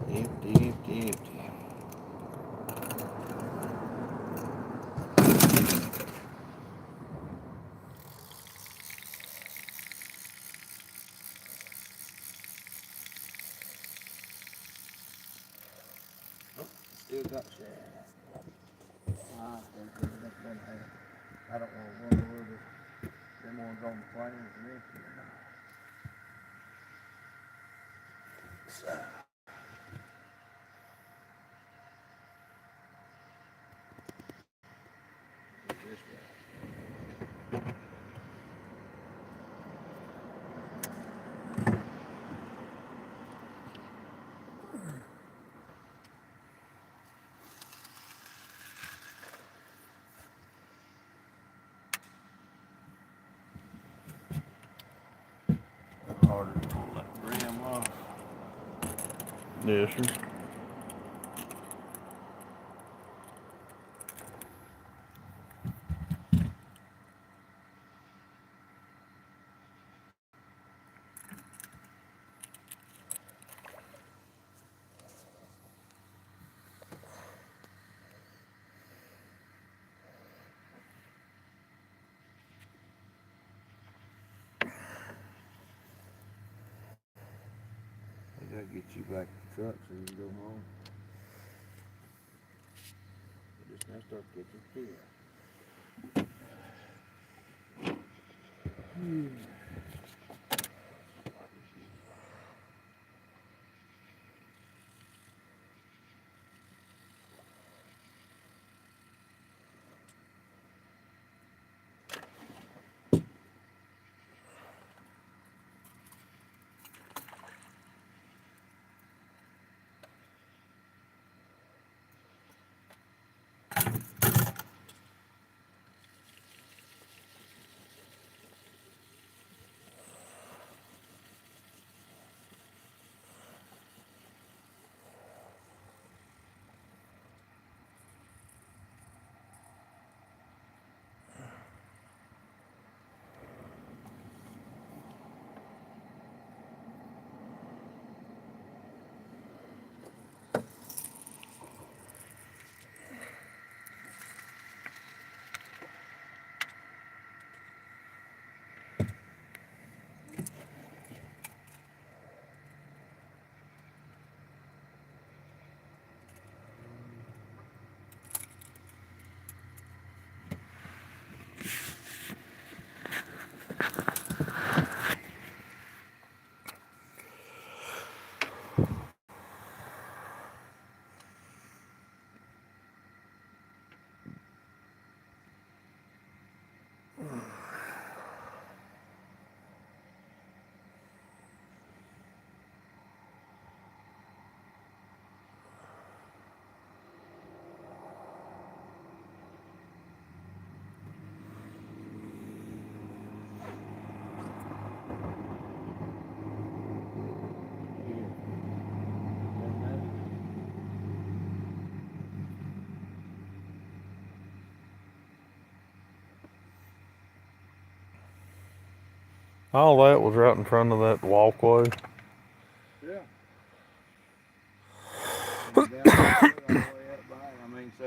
Empty, empty, empty. Oh, still got shad. I don't know whether them ones on the plains and empty or not. So. This way. Harder to pull that brim off. Yes, sir. you back to the truck so you can go home. Just now start catching fish. All that was right in front of that walkway. Yeah. And down the road all the way up by it. I mean, so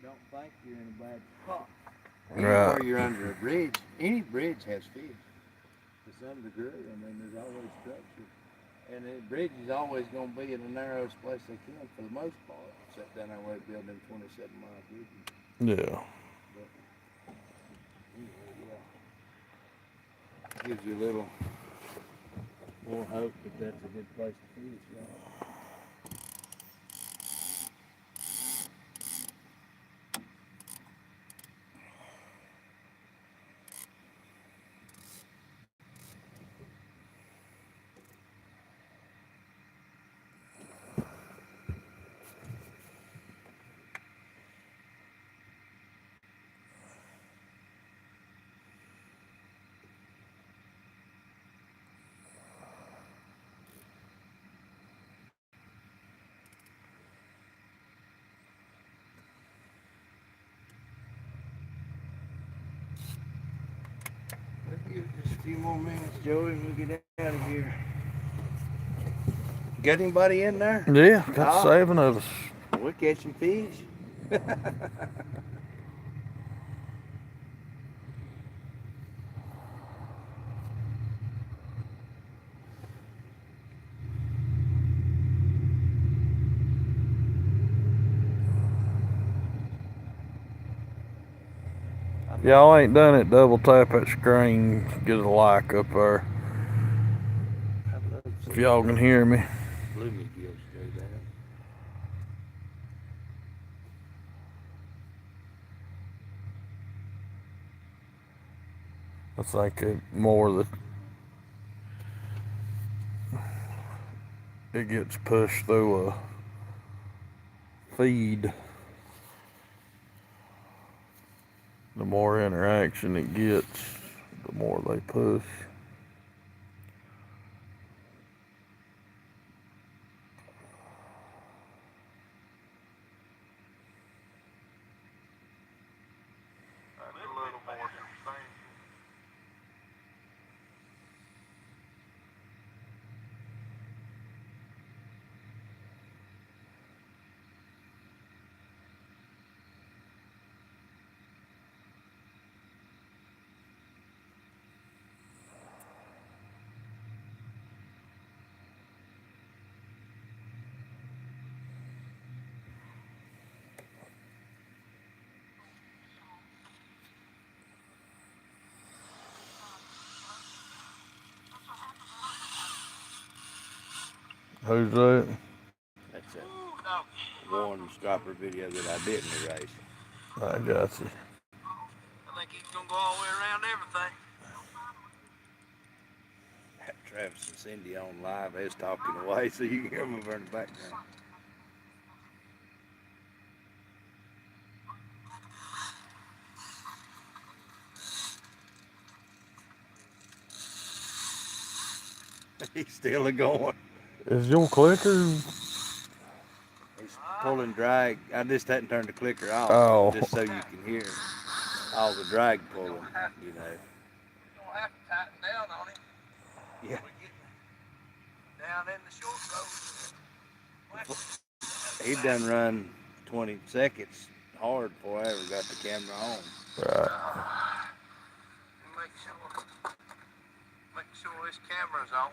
don't think you're in a bad spot. Anywhere Right. you're under a bridge, any bridge has fish to some degree. I mean, there's always structure. And the bridge is always going to be in the narrowest place they can for the most part, except down there where they build them 27-mile bridges. Yeah. But anyway, yeah. Gives you a little more hope that that's a good place to fish, y'all. Let's give it just a few more minutes, Joey, and we'll get out of here. Got anybody in there? Yeah, got 7 of us. We're catching fish. Y'all ain't done it, double tap that screen, get a like up there. If y'all can hear me. Blew me gill straight out. I think more that it gets pushed through a feed. The more interaction it gets, the more they push. Who's that? That's a one striper video that I didn't erase. I got you. I think he's gonna go all the way around everything. Travis and Cindy on live. They was talking away, so you can hear them over in the background. He's still a going. Is your clicker? He's pulling drag. I just hadn't turned the clicker off, Oh. just so you can hear all the drag pulling. You know. You don't have to tighten down on him. Yeah. We're getting down in the short road. He done run 20 seconds hard before I ever got the camera on. Right. Make sure this camera's on.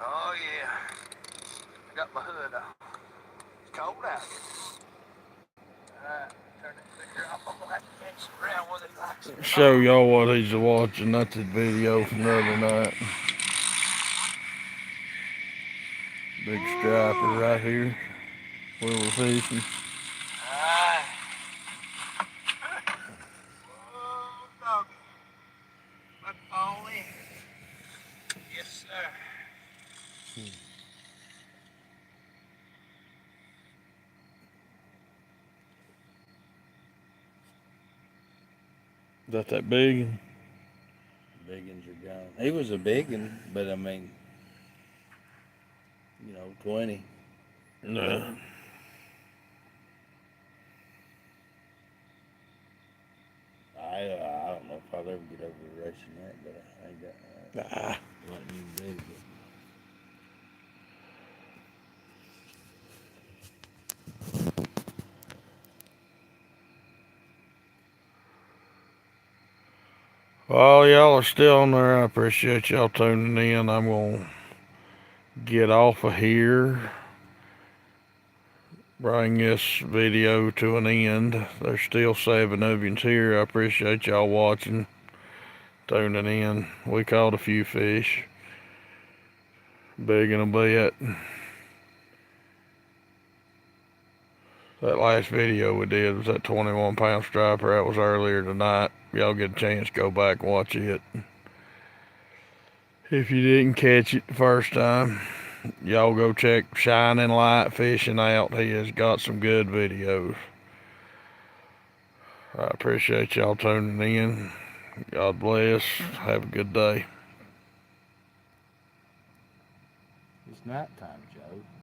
Oh yeah. I got my hood on. It's cold out. Alright, turn that clicker off. I'm gonna have to catch some ground with it like Show y'all what he's watching. That's his video from the other night. Big striper right here. We were fishing. Alright. Whoa, doggy. Let it fall in. Yes, sir. Is that big? Big uns are gone. He was a big un, but I mean, 20. No. I don't know if I'll ever get over erasing that, but I ain't got wasn't even ready to get. Well, y'all are still on there. I appreciate y'all tuning in. I'm going to get off of here. Bring this video to an end. There's still 7 of you here. I appreciate y'all watching, tuning in. We caught a few fish. Big in a bit. That last video we did was that 21-pound striper. That was earlier tonight. Y'all get a chance, go back and watch it. If you didn't catch it the first time, y'all go check Shining Light Fishing out. He has got some good videos. I appreciate y'all tuning in. God bless. Have a good day. It's nighttime, Joe.